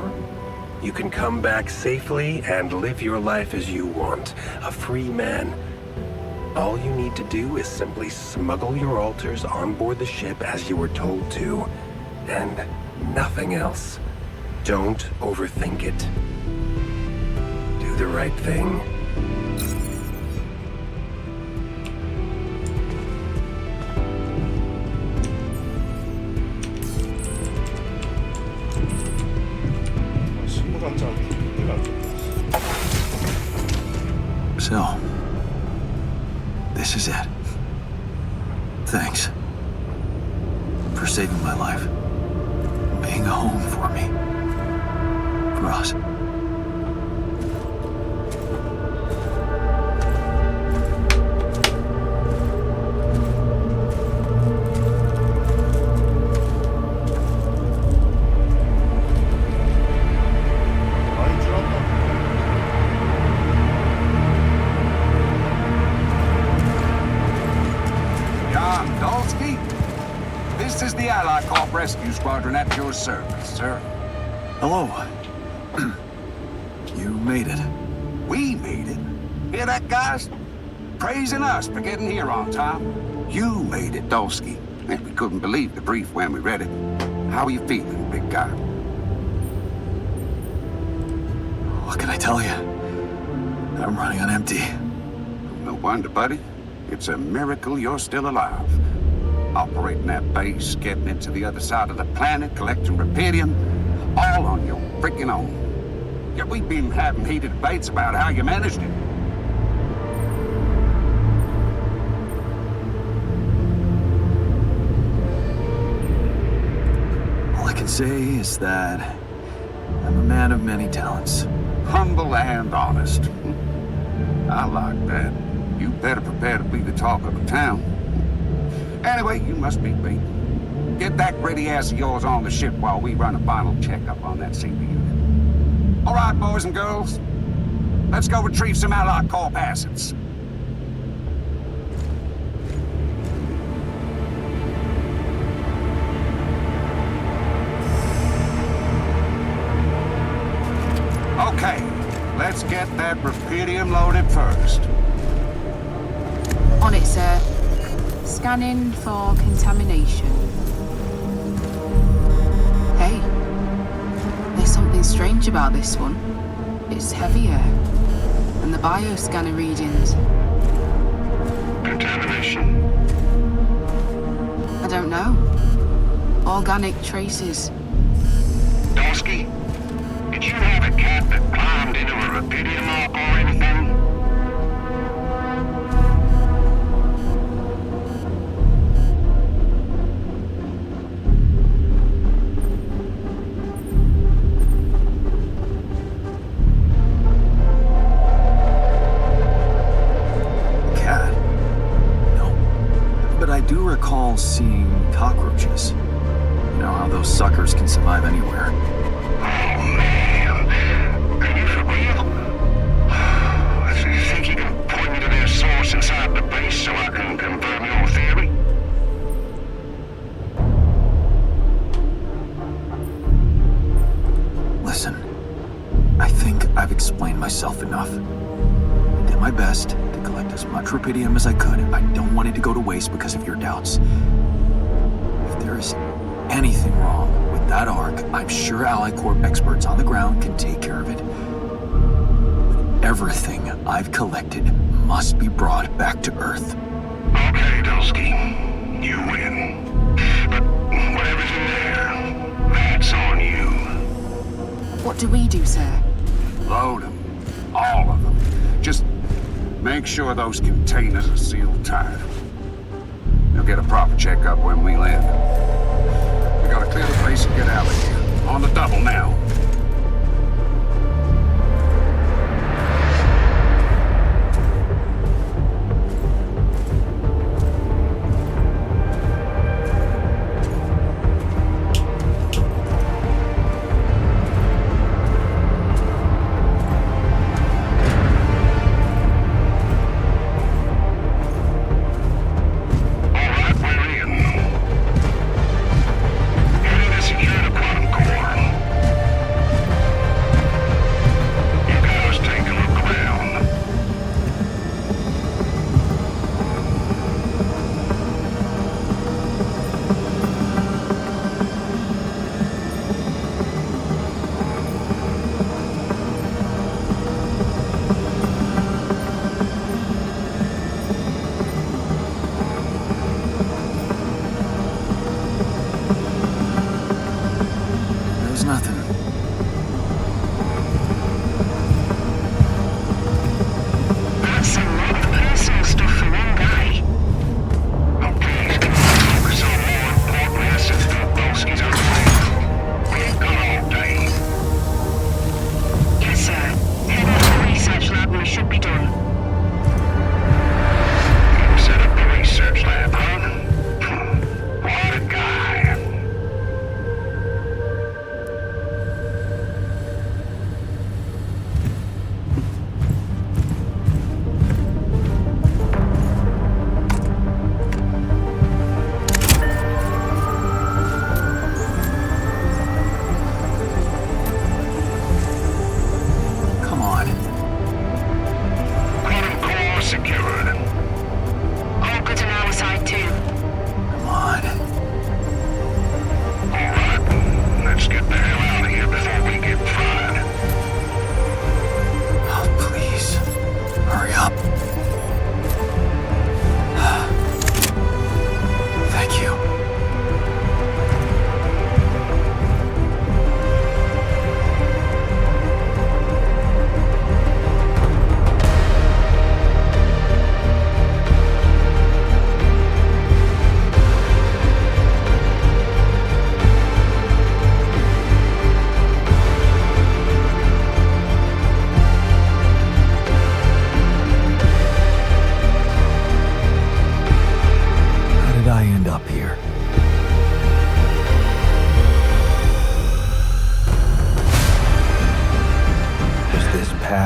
you can come back safely and live your life as you want, a free man. All you need to do is simply smuggle your altars on board the ship as you were told to, and nothing else. Don't overthink it. Do the right thing. So, this is it. Thanks for saving my life, being a home for me, for us. Rescue Squadron at your service, sir. Hello. You made it. We made it? Hear that, guys? Praising us for getting here on time. You made it, Dolsky. And we couldn't believe the brief when we read it. How are you feeling, big guy? What can I tell you? I'm running on empty. No wonder, buddy. It's a miracle you're still alive. Operating that base, getting it to the other side of the planet, collecting Repedium, all on your freaking own. Yet we've been having heated debates about how you managed it. All I can say is that I'm a man of many talents. Humble and honest. I like that. You better prepare to be the talk of the town. Anyway, you must be beaten. Get that gritty ass of yours on the ship while we run a final checkup on that CB unit. All right, boys and girls. Let's go retrieve some Allied Corp assets. Okay, let's get that rupidium loaded first. On it, sir. Scanning for contamination. Hey, there's something strange about this one. It's heavier than the bioscanner readings. Contamination? I don't know. Organic traces. Dosky, did you have a cat that climbed into a rupidium arc or anything? Cat? No. But I do recall seeing cockroaches. You know how those suckers can survive anywhere. Inside the base so I can confirm your theory? Listen, I think I've explained myself enough. I did my best to collect as much rupidium as I could. I don't want it to go to waste because of your doubts. If there is anything wrong with that arc, I'm sure Ally Corp experts on the ground can take care of it. Everything I've collected must be brought back to Earth. Okay, Dulski. You win. But whatever's in there, that's on you. What do we do, sir? Load them. All of them. Just make sure those containers are sealed tight. You'll get a proper checkup when we land. We gotta clear the place and get out of here. On the double now. Secure the quantum core.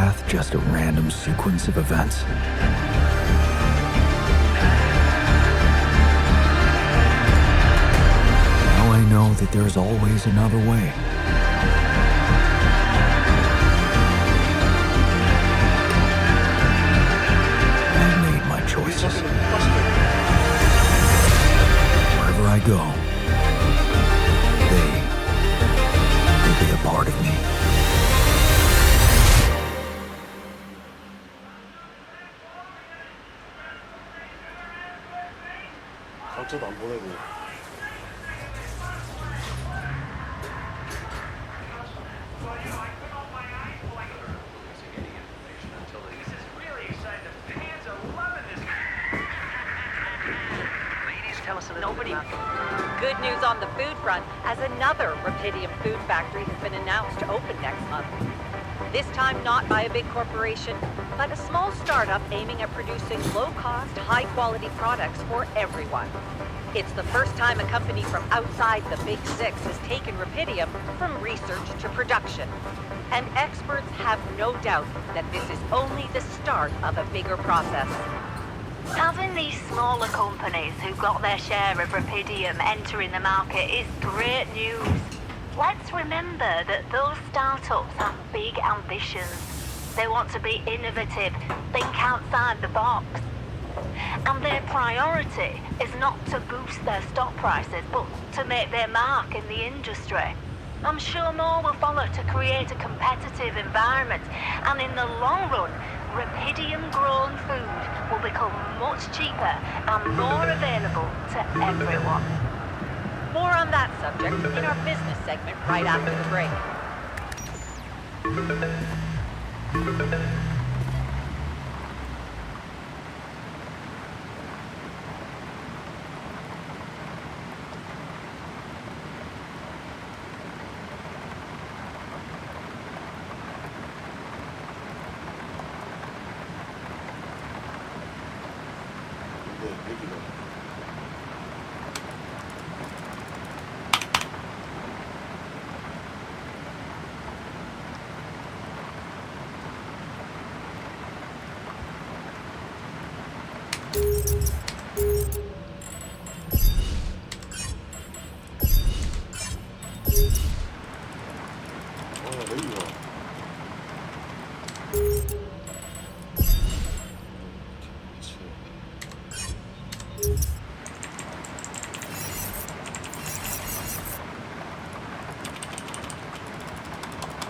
path just a random sequence of events? Now I know that there's always another way. I've made my choices. Wherever I go, they will be a part of me. 각자도 안 보내고. Nobody. Good news on the food front, as another Rapidium food factory has been announced to open next month. This time not by a big corporation, but a small startup aiming at producing low-cost, high-quality products for everyone. It's the first time a company from outside the Big Six has taken Rapidium from research to production. And experts have no doubt that this is only the start of a bigger process. Having these smaller companies who got their share of Rapidium entering the market is great news. Let's remember that those startups have big ambitions. They want to be innovative, think outside the box. And their priority is not to boost their stock prices, but to make their mark in the industry. I'm sure more will follow to create a competitive environment, and in the long run, Rapidium-grown food will become much cheaper and more available to everyone. More on that subject in our business segment right after the break.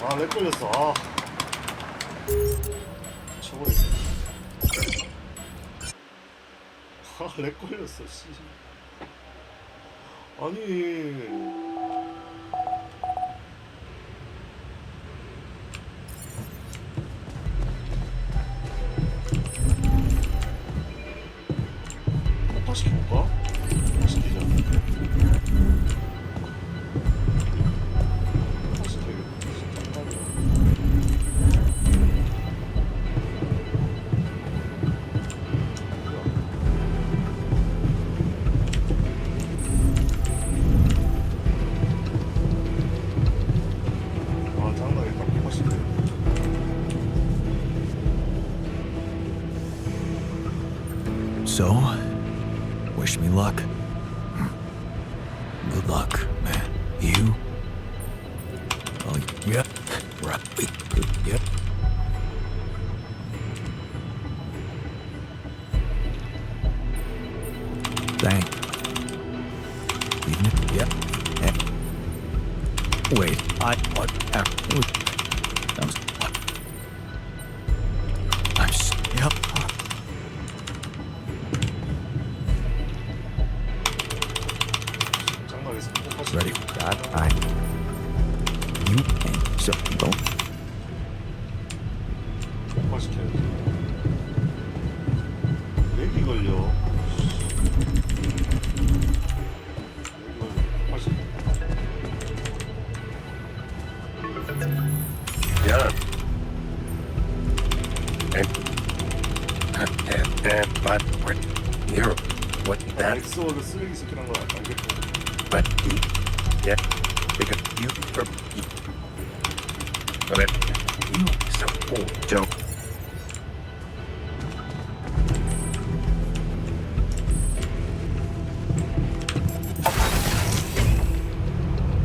아, 렉 걸렸어. 아. 쳐버리겠어. 아, 렉 걸렸어. 씨. 아니. 폭파시켜볼까? 시키자. So, wish me luck. Good luck, man. You? Oh, yeah. Right. Yep. Thank. Even if, yep. Wait, what? That was, what? Yep. Ready for that? You ain't so don't. 폭파시켜야지. 렉이 걸려. Yeah. But you're what that? 엑스워드 쓰레기 새끼란 걸 알겠고. But yeah, because you Don't.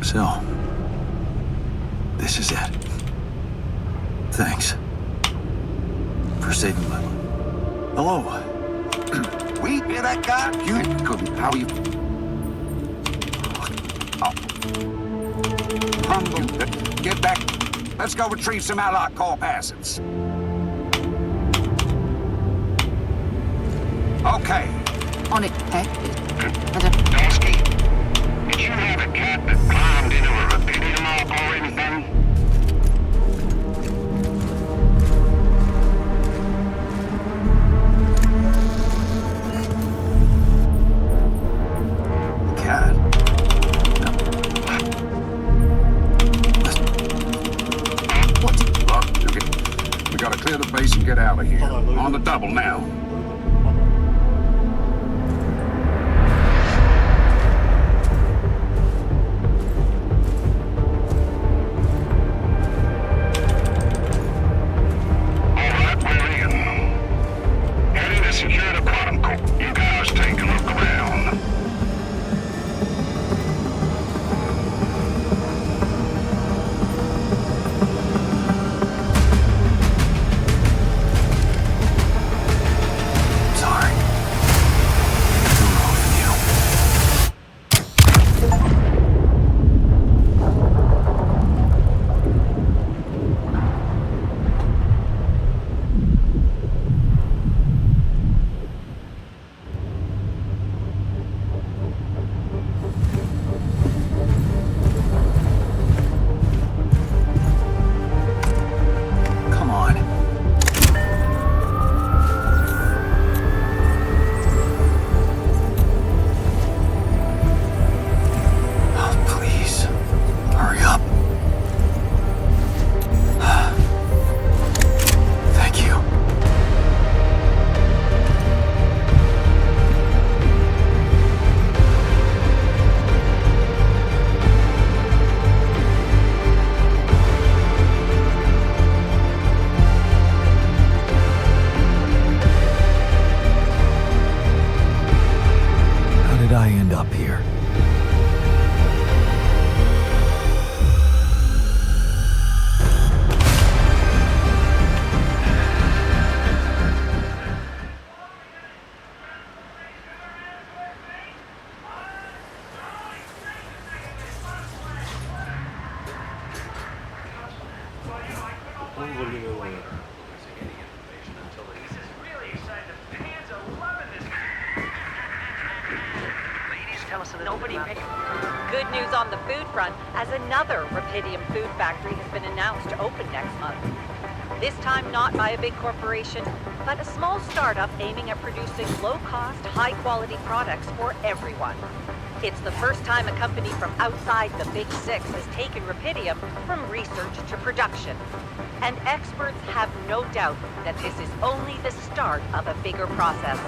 So, this is it. Thanks for saving my life. Hello. We hear that guy? You couldn't. How are you? Oh. Humble. Get back. Let's go retrieve some Allied Corp assets. Okay. On it, eh? Dusky, did you have a cat that climbed into a Rapidium arc or anything? Cat? Look, we gotta clear the base and get out of here. On the double now. Good news on the food front, as another Rapidium food factory has been announced to open next month. This time not by a big corporation, but a small startup aiming at producing low-cost, high-quality products for everyone. It's the first time a company from outside the Big Six has taken Rapidium from research to production. And experts have no doubt that this is only the start of a bigger process.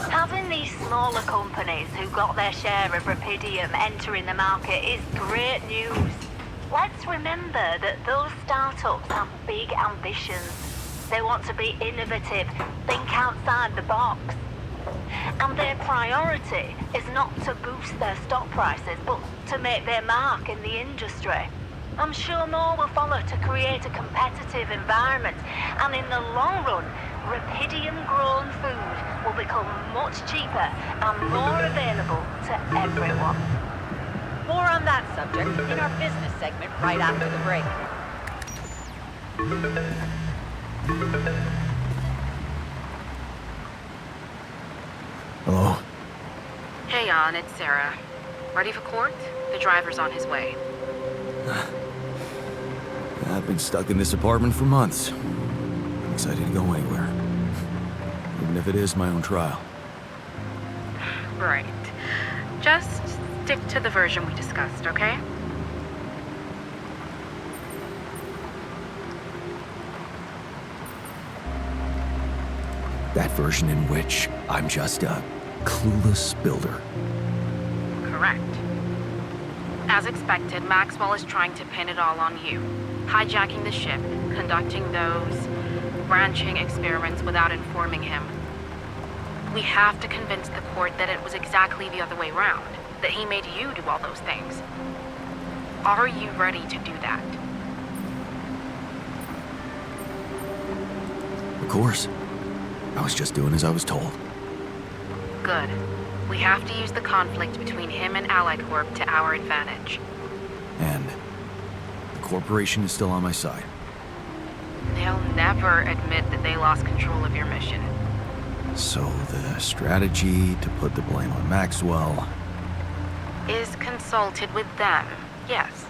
Having these smaller companies who got their share of Rapidium entering the market is great news. Let's remember that those startups have big ambitions. They want to be innovative, think outside the box. And their priority is not to boost their stock prices, but to make their mark in the industry. I'm sure more will follow to create a competitive environment, and in the long run, Rapidium-grown food will become much cheaper and more available to everyone. More on that subject in our business segment right after the break. Hello? Hey, Jan, it's Sarah. Ready for court? The driver's on his way. I've been stuck in this apartment for months. I'm excited to go anywhere. Even if it is my own trial. Right. Just stick to the version we discussed, okay? That version in which I'm just a clueless builder. Correct. As expected, Maxwell is trying to pin it all on you. hijacking the ship, conducting those branching experiments without informing him. We have to convince the court that it was exactly the other way around, that he made you do all those things. Are you ready to do that? Of course. I was just doing as I was told. Good. We have to use the conflict between him and Ally Corp to our advantage. And the corporation is still on my side. They'll never admit that they lost control of your mission. So the strategy to put the blame on Maxwell Is consulted with them, yes.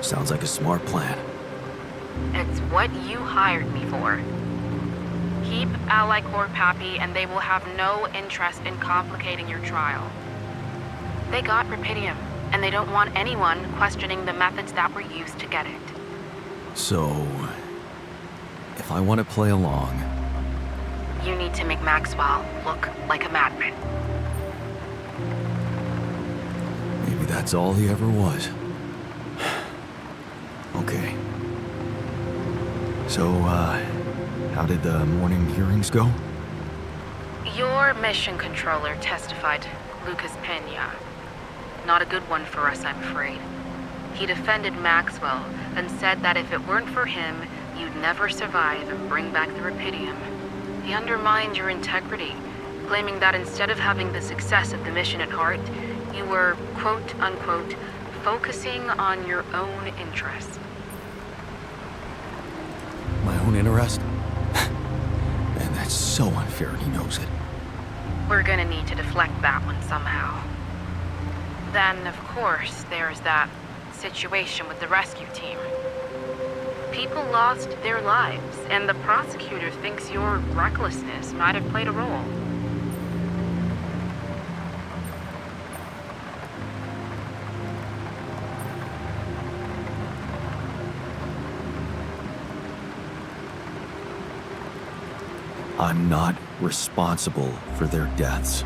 sounds like a smart plan. It's what you hired me for. Keep Ally Corp happy and they will have no interest in complicating your trial. They got Rapidium, and they don't want anyone questioning the methods that were used to get it. So, if I want to play along, You need to make Maxwell look like a madman. maybe that's all he ever was. Okay. So, how did the morning hearings go? Your mission controller testified, Lucas Pena. Not a good one for us, I'm afraid. He defended Maxwell and said that if it weren't for him, you'd never survive and bring back the Rapidium. He undermined your integrity, claiming that instead of having the success of the mission at heart, you were, quote-unquote, focusing on your own interest. My own interest? Man, that's so unfair and he knows it. We're gonna need to deflect that one somehow. Then, of course, there's that situation with the rescue team. People lost their lives, and the prosecutor thinks your recklessness might have played a role. I'm not responsible for their deaths.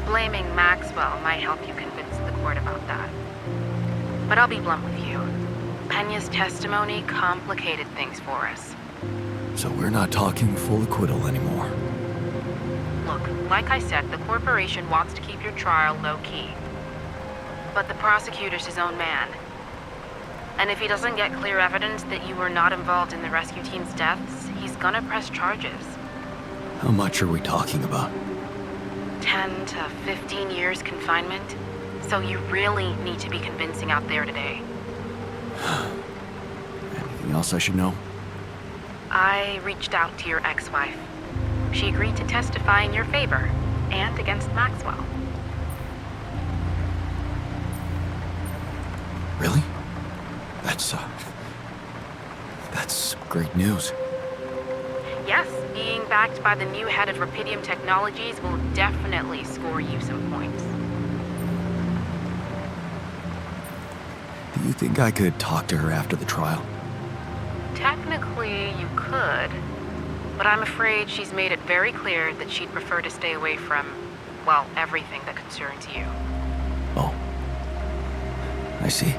Blaming Maxwell might help you convince the court about that. But I'll be blunt with you. Pena's testimony complicated things for us. So we're not talking full acquittal anymore. Look, like I said, the corporation wants to keep your trial low-key. But the prosecutor's his own man. And if he doesn't get clear evidence that you were not involved in the rescue team's deaths, he's gonna press charges. How much are we talking about? 10 to 15 years confinement. So you really need to be convincing out there today. Anything else I should know? I reached out to your ex-wife. She agreed to testify in your favor and against Maxwell. Really? That's great news. Yes, being backed by the new head of Rapidium Technologies will definitely score you some points. Do you think I could talk to her after the trial? Technically, you could, but I'm afraid she's made it very clear that she'd prefer to stay away from, well, everything that concerns you. Oh. I see.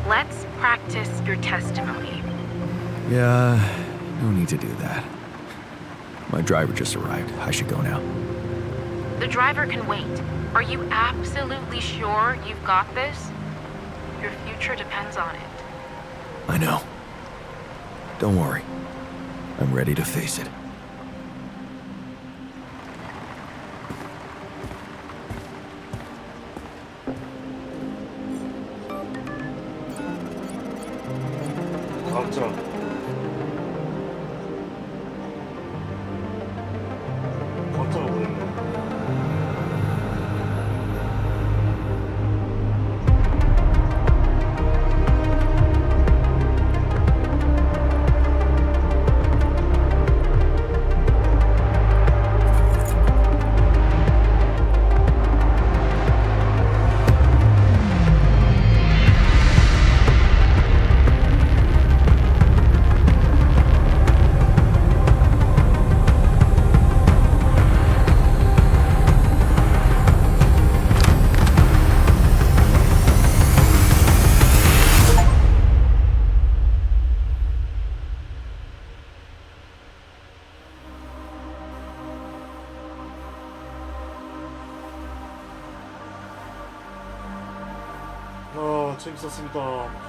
Let's practice your testimony. Yeah, no need to do that. My driver just arrived. I should go now. The driver can wait. Are you absolutely sure you've got this? Your future depends on it. I know. Don't worry. I'm ready to face it. 각자 각자가 보냈네. 재밌었습니다.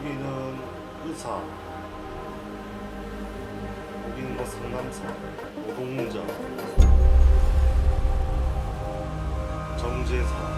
여기는 의사, 여기는 뭐 상담사, 노동자, 정제사.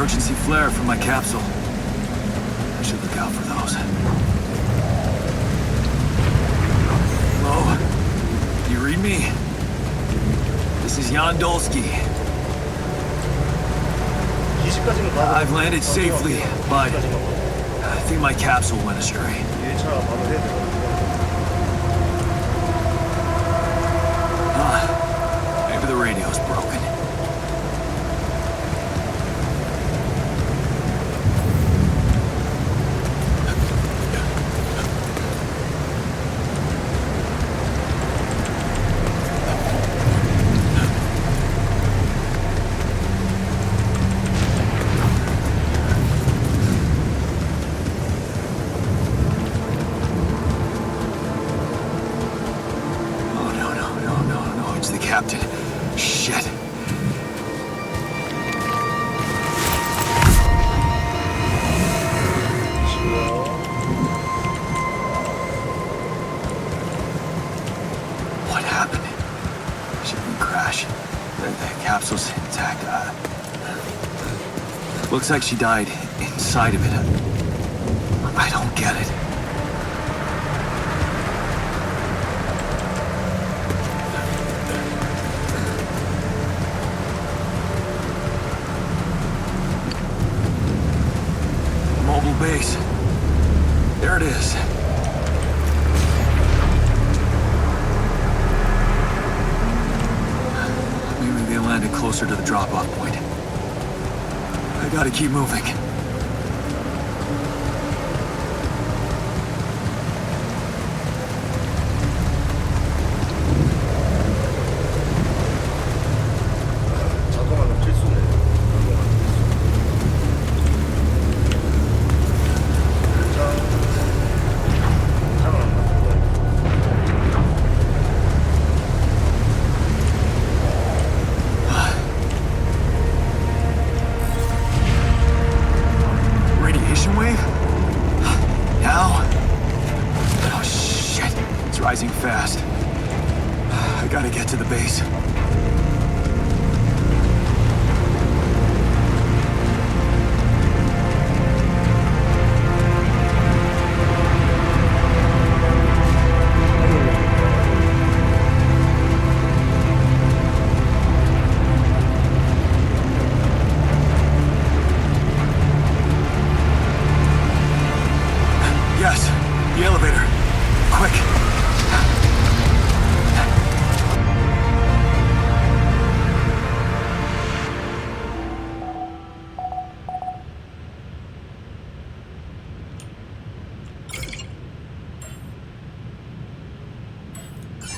emergency flare from my capsule. I should look out for those. Hello? You read me? This is Jan Dolsky. I've landed safely, but I think my capsule went astray. Maybe the radio's broken. Captain. Shit. What happened? Shipping crash. The capsule's intact. Looks like she died inside of it. I don't get it. Base. There it is. Maybe they landed closer to the drop-off point. I gotta keep moving. Rising fast. I gotta get to the base. Yes, the elevator. Quick.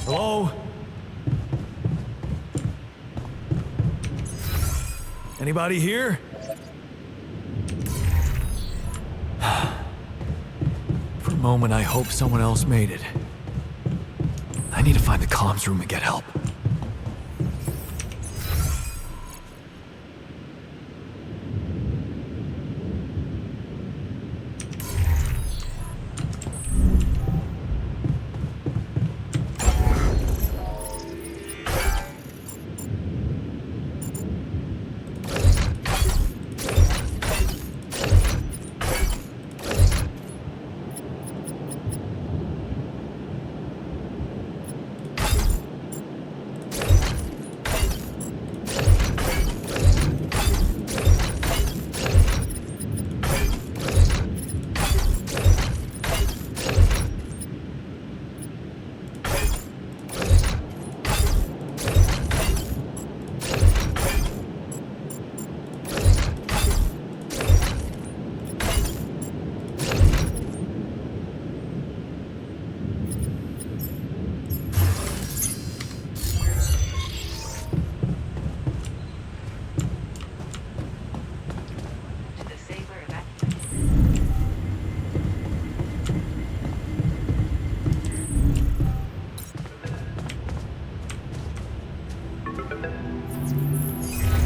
Hello? Anybody here? For a moment, I hope someone else made it. I need to find the comms room and get help.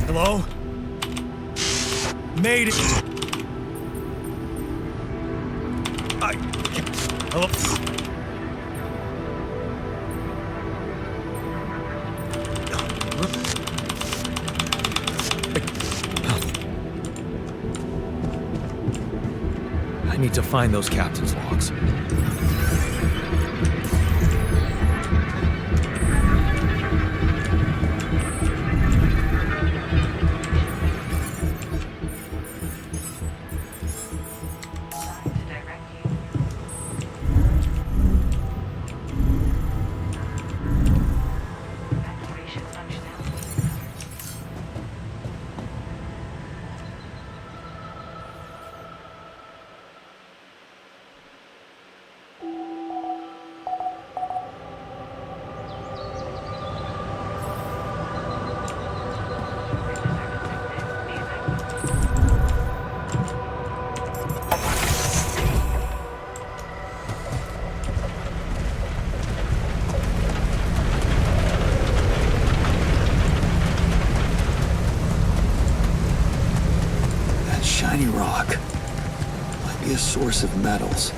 Hello? Made it. Hello? me to find those captain's logs. Shiny rock. Might be a source of metals.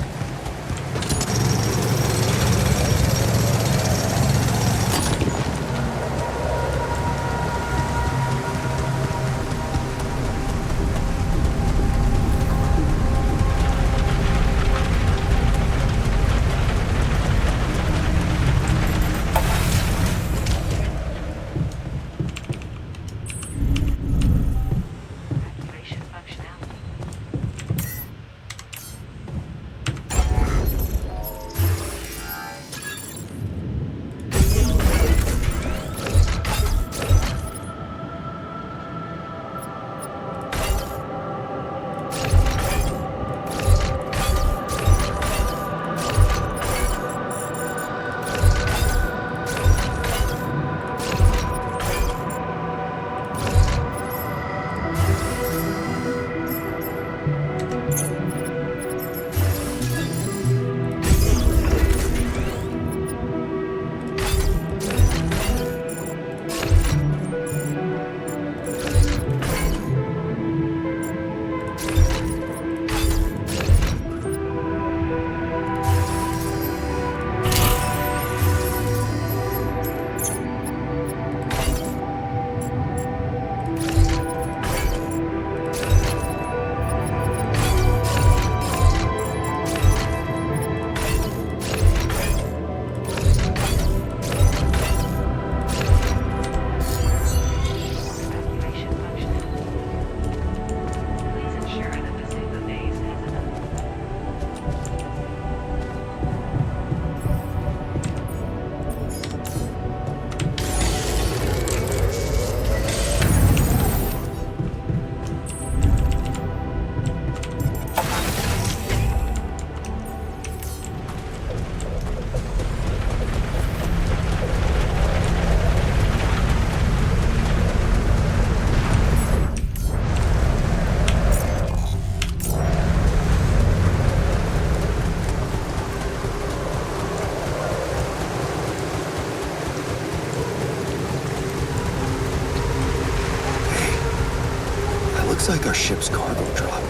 Looks like our ship's cargo drop.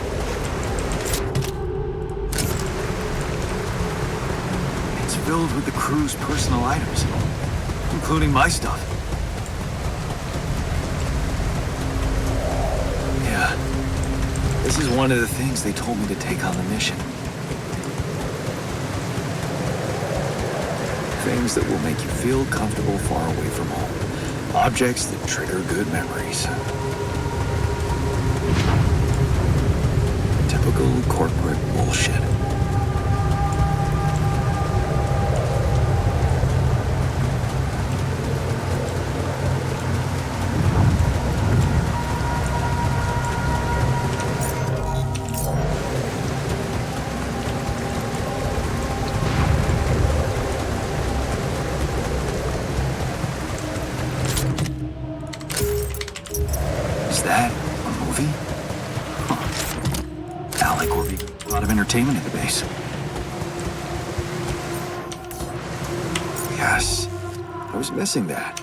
It's filled with the crew's personal items, including my stuff. Yeah, this is one of the things they told me to take on the mission. Things that will make you feel comfortable far away from home. Objects that trigger good memories. Typical corporate bullshit. Is that a movie? Alicorp, a lot of entertainment at the base. Yes, I was missing that.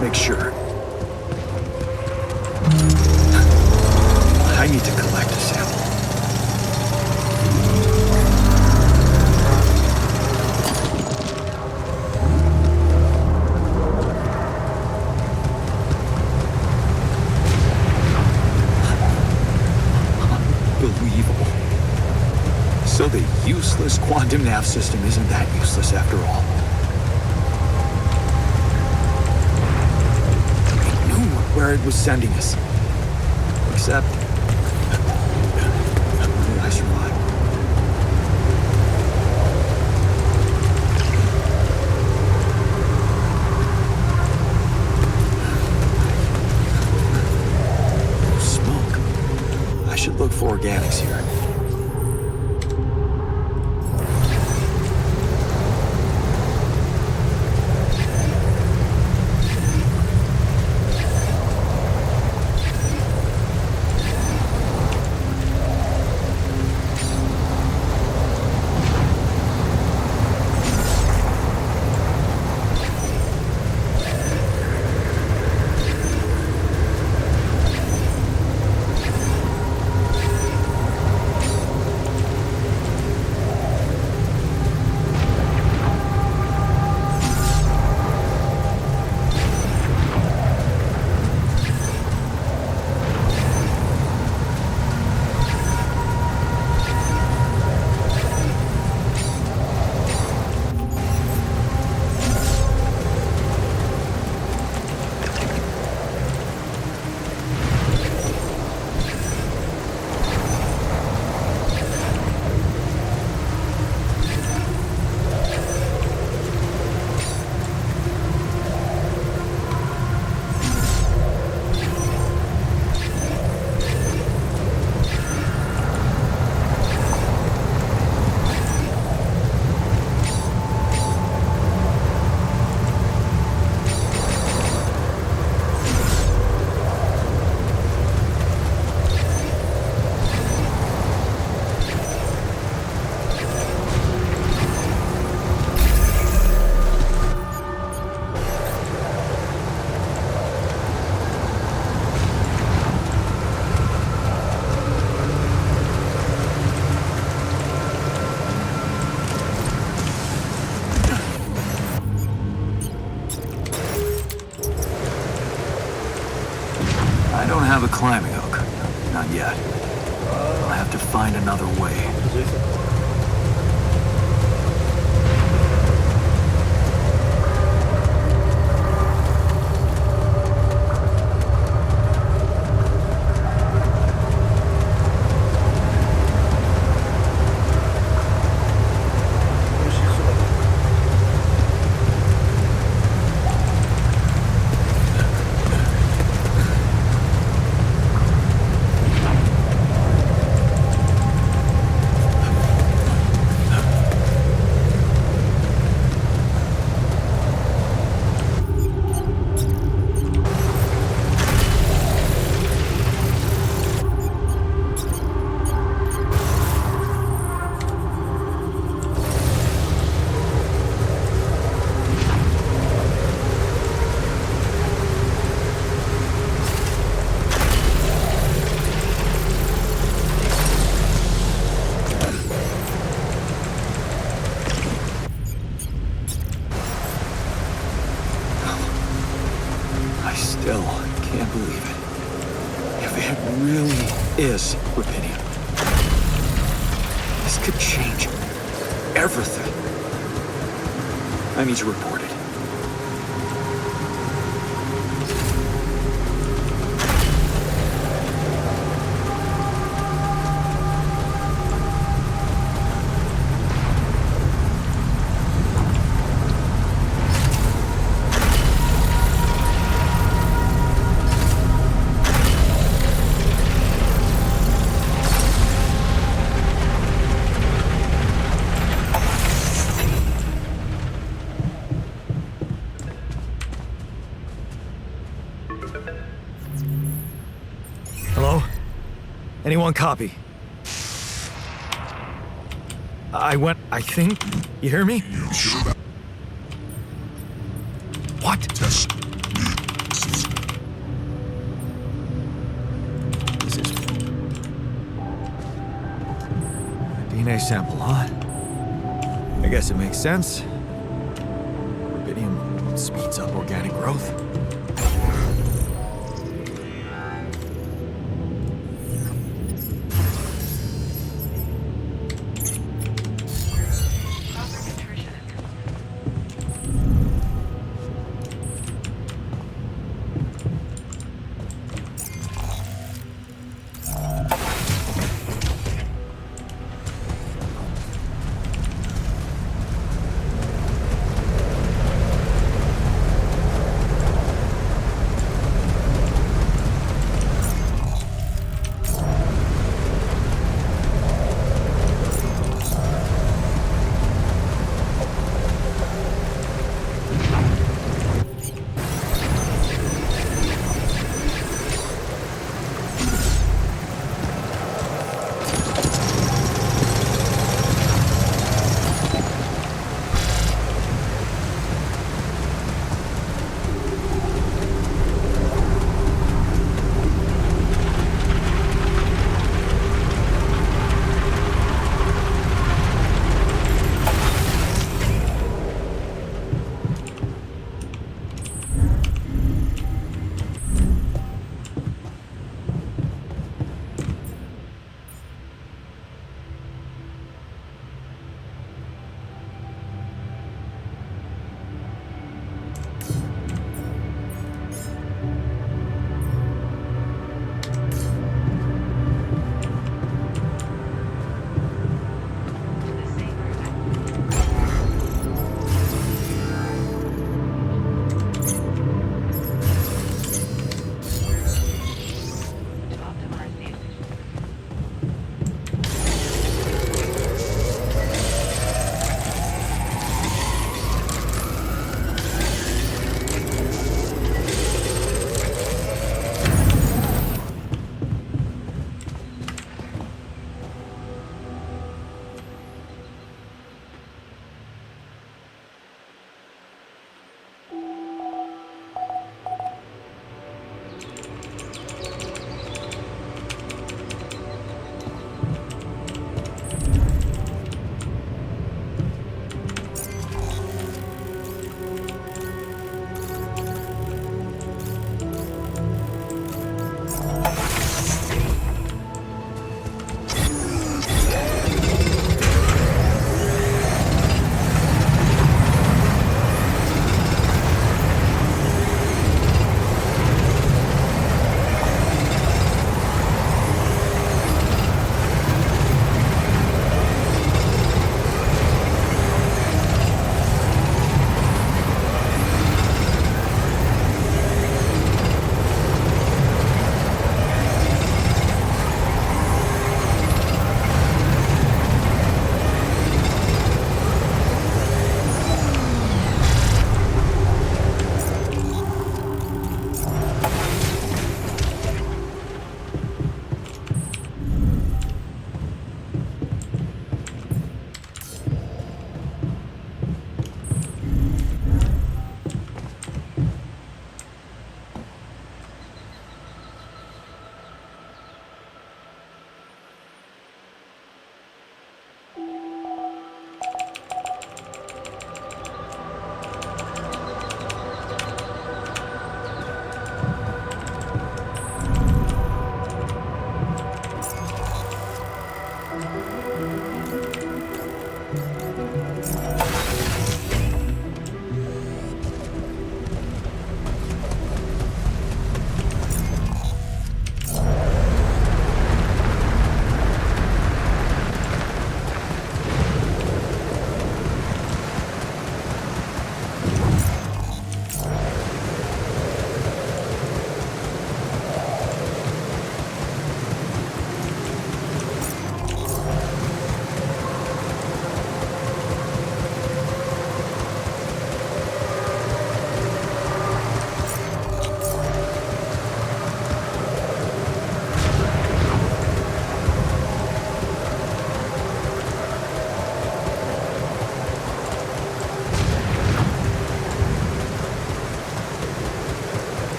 make sure. I need to collect a sample. Unbelievable. So the useless quantum nav system isn't that useless after all. It knew where it was sending us. Except... how did I survive? Smoke. I should look for organics here. I don't have a climbing hook. Not yet. I'll have to find another way. Still can't believe it. If it really is Rubidium, this could change everything. I need to report it. Hello? Anyone copy? I think. You hear me? What? DNA sample, huh? I guess it makes sense. Rubidium speeds up organic growth.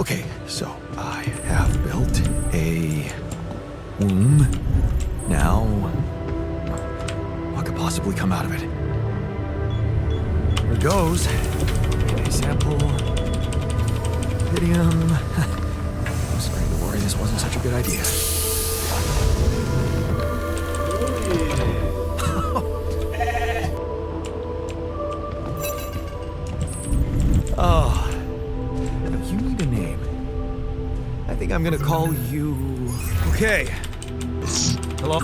Okay, so I have built a womb. Now, what could possibly come out of it? Here goes. A sample. Rubidium. I was starting to worry this wasn't such a good idea. Oh, you need a name. I think I'm gonna call you. Okay. Hello.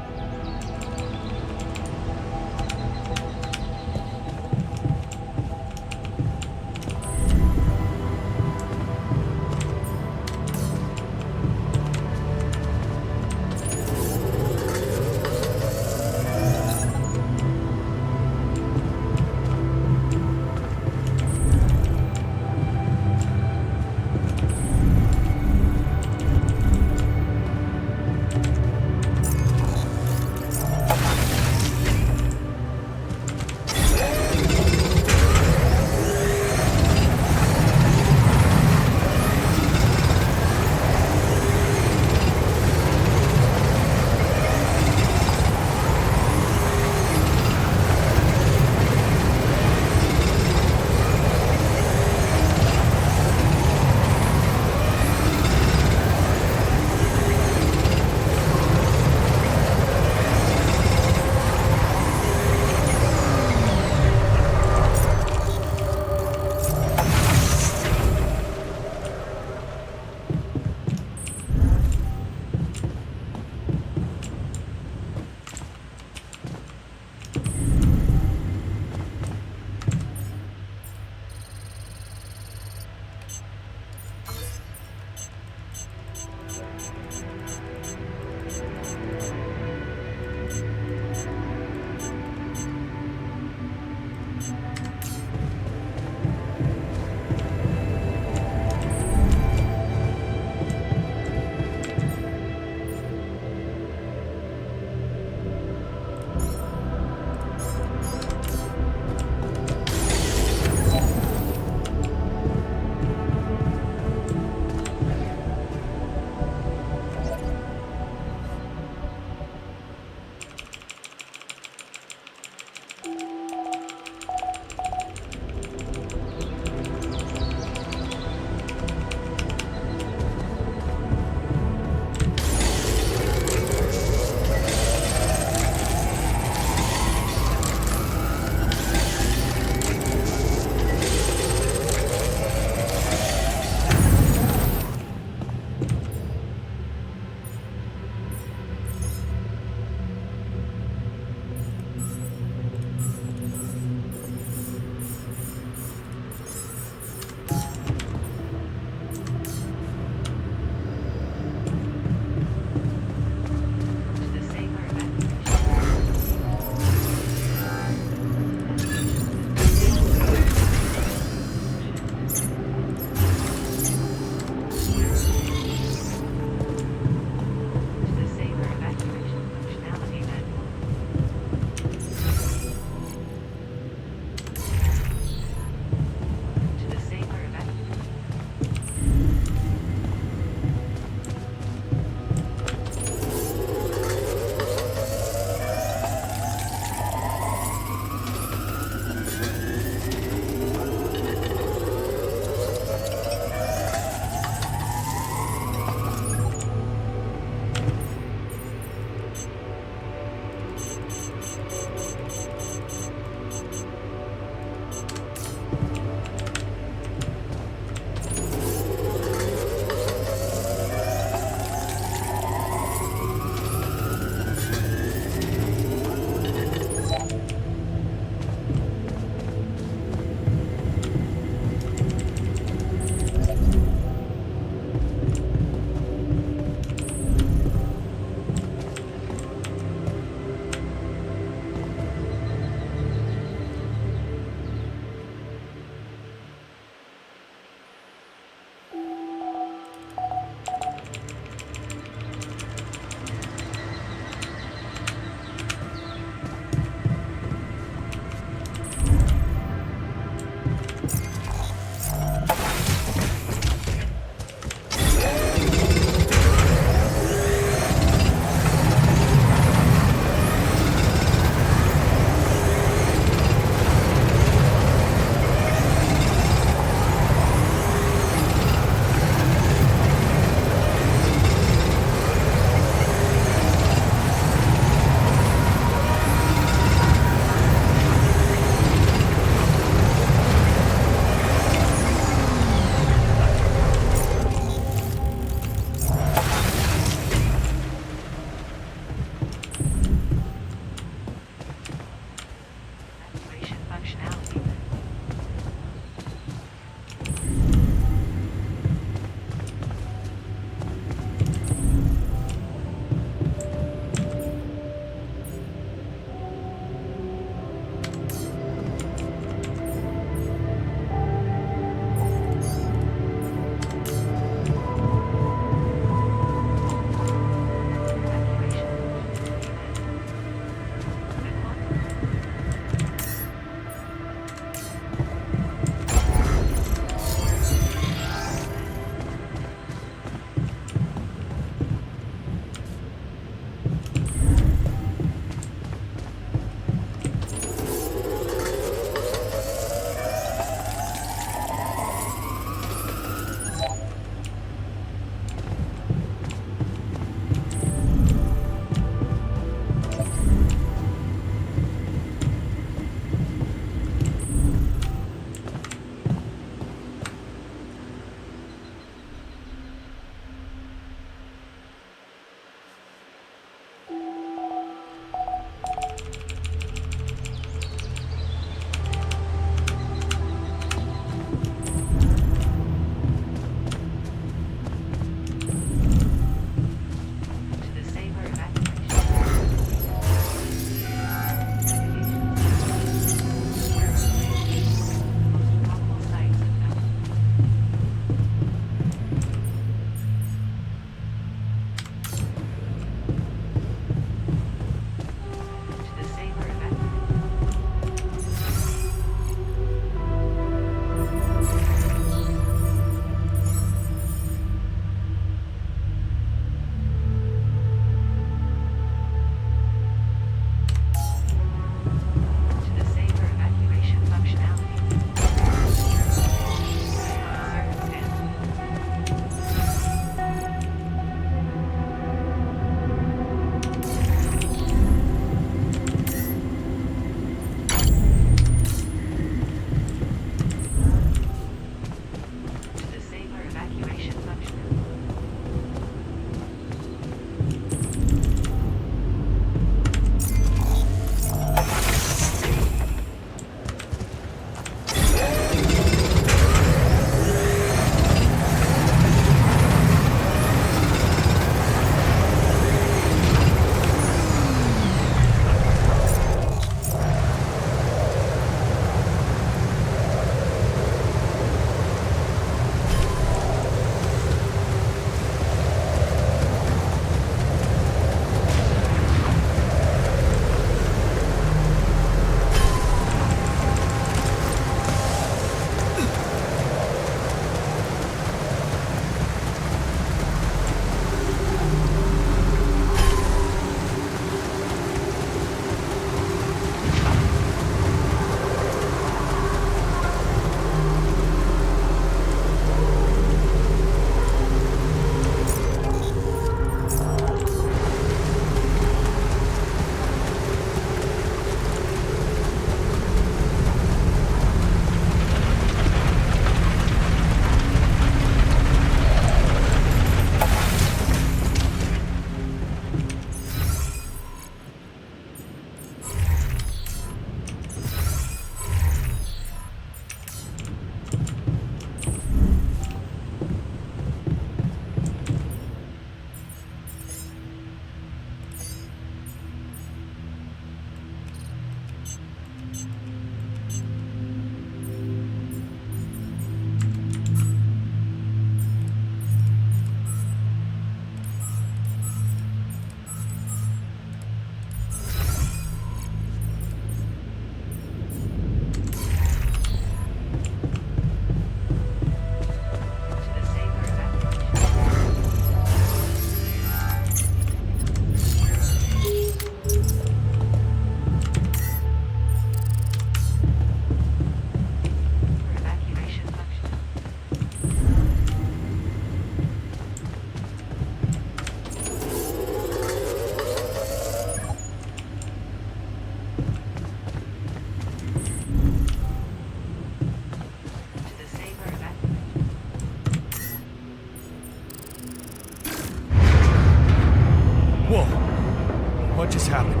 What just happened?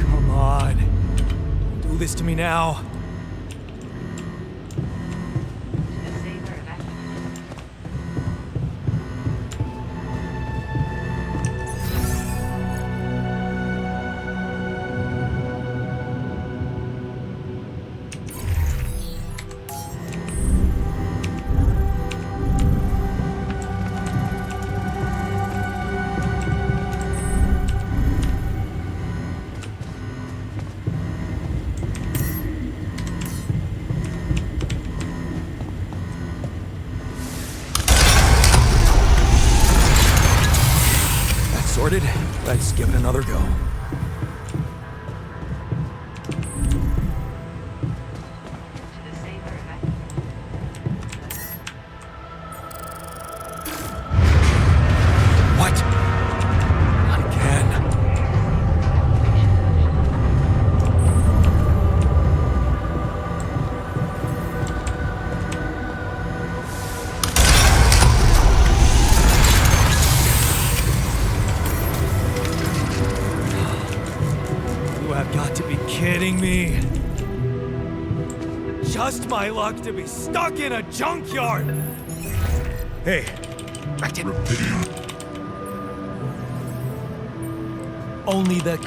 Come on. Don't do this to me now. Sorted. Let's give it another go. What? Not again. You have got to be kidding me. Just my luck to be stuck in a junkyard. Hey, I didn't. Only the.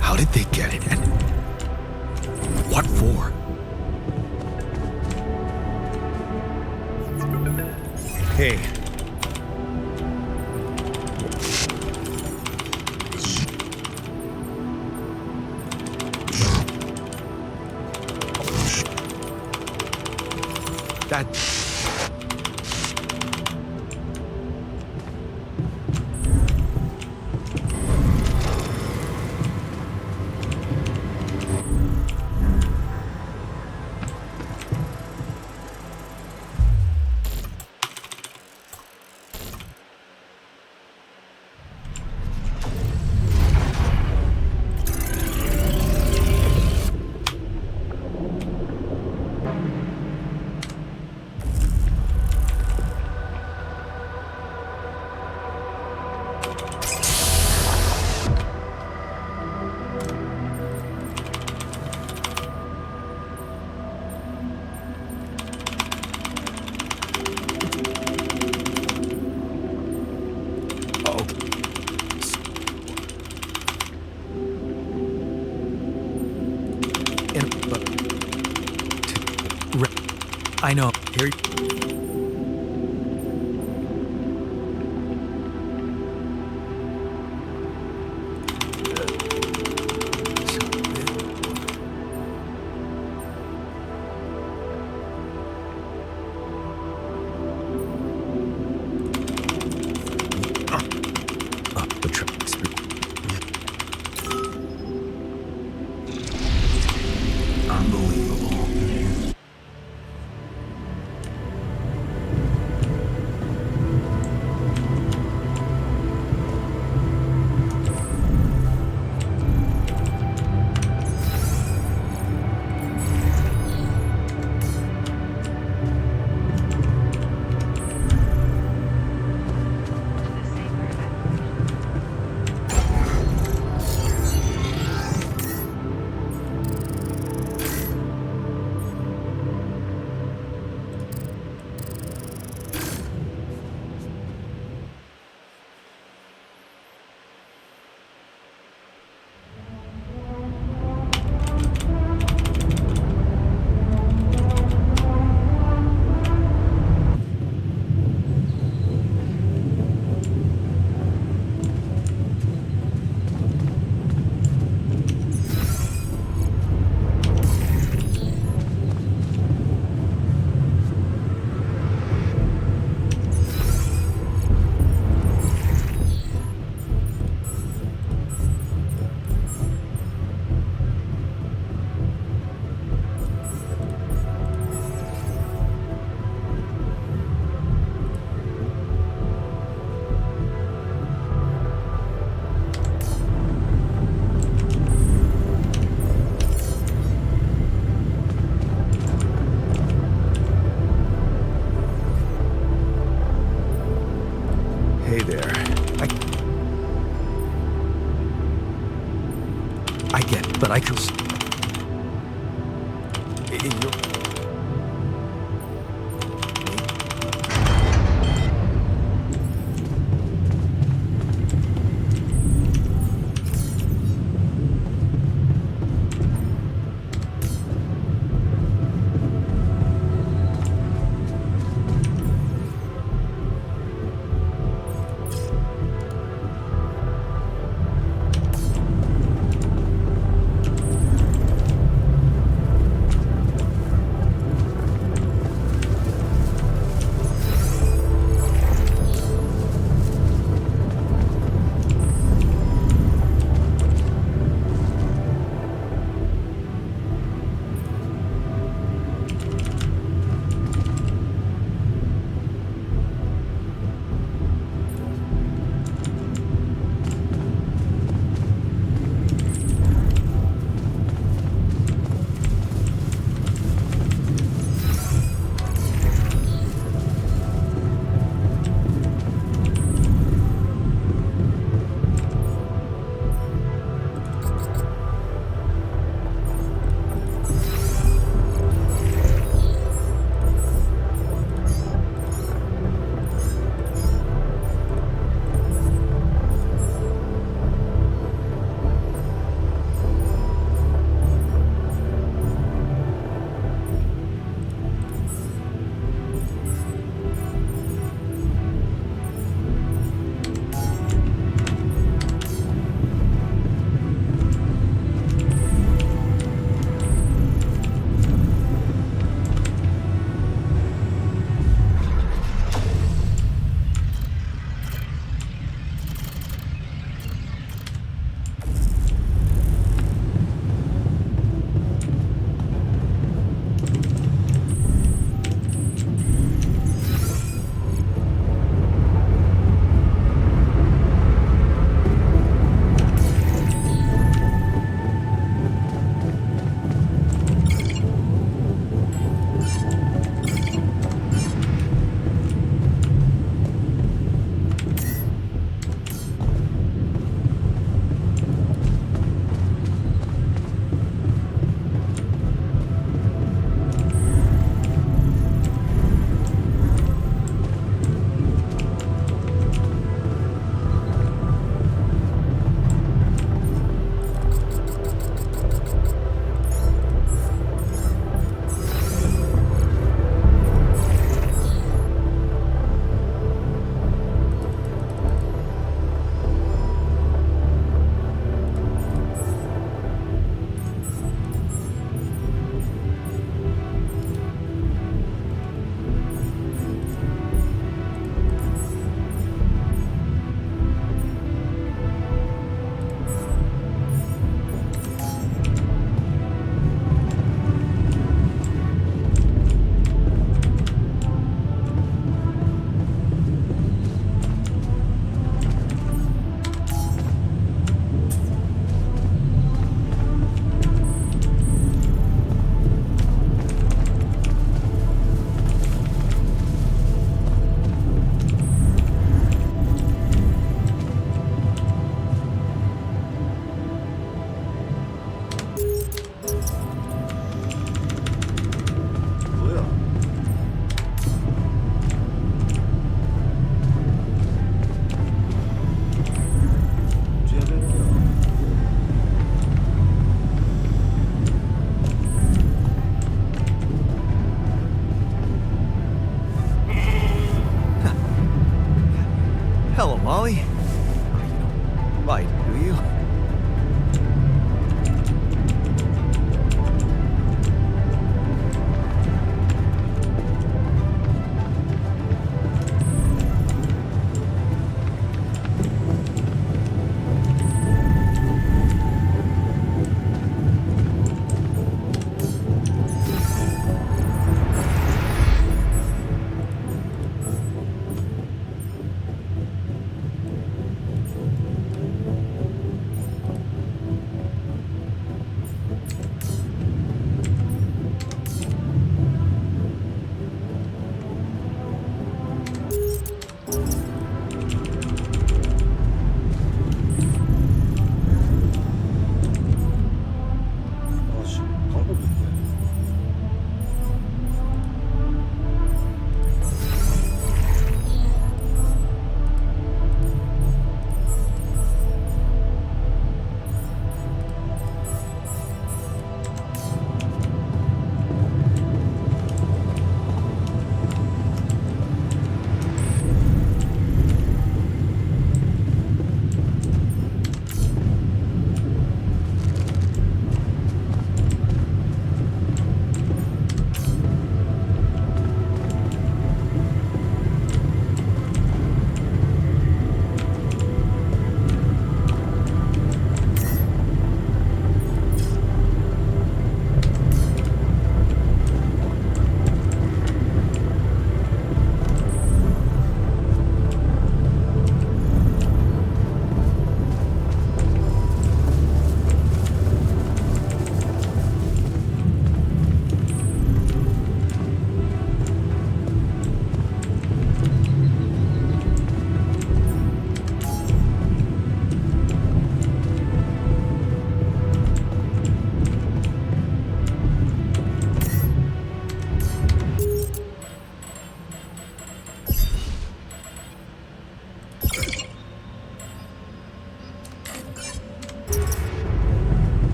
How did they get it, and what for? Hey. That... I know. Here. I get it, but I could...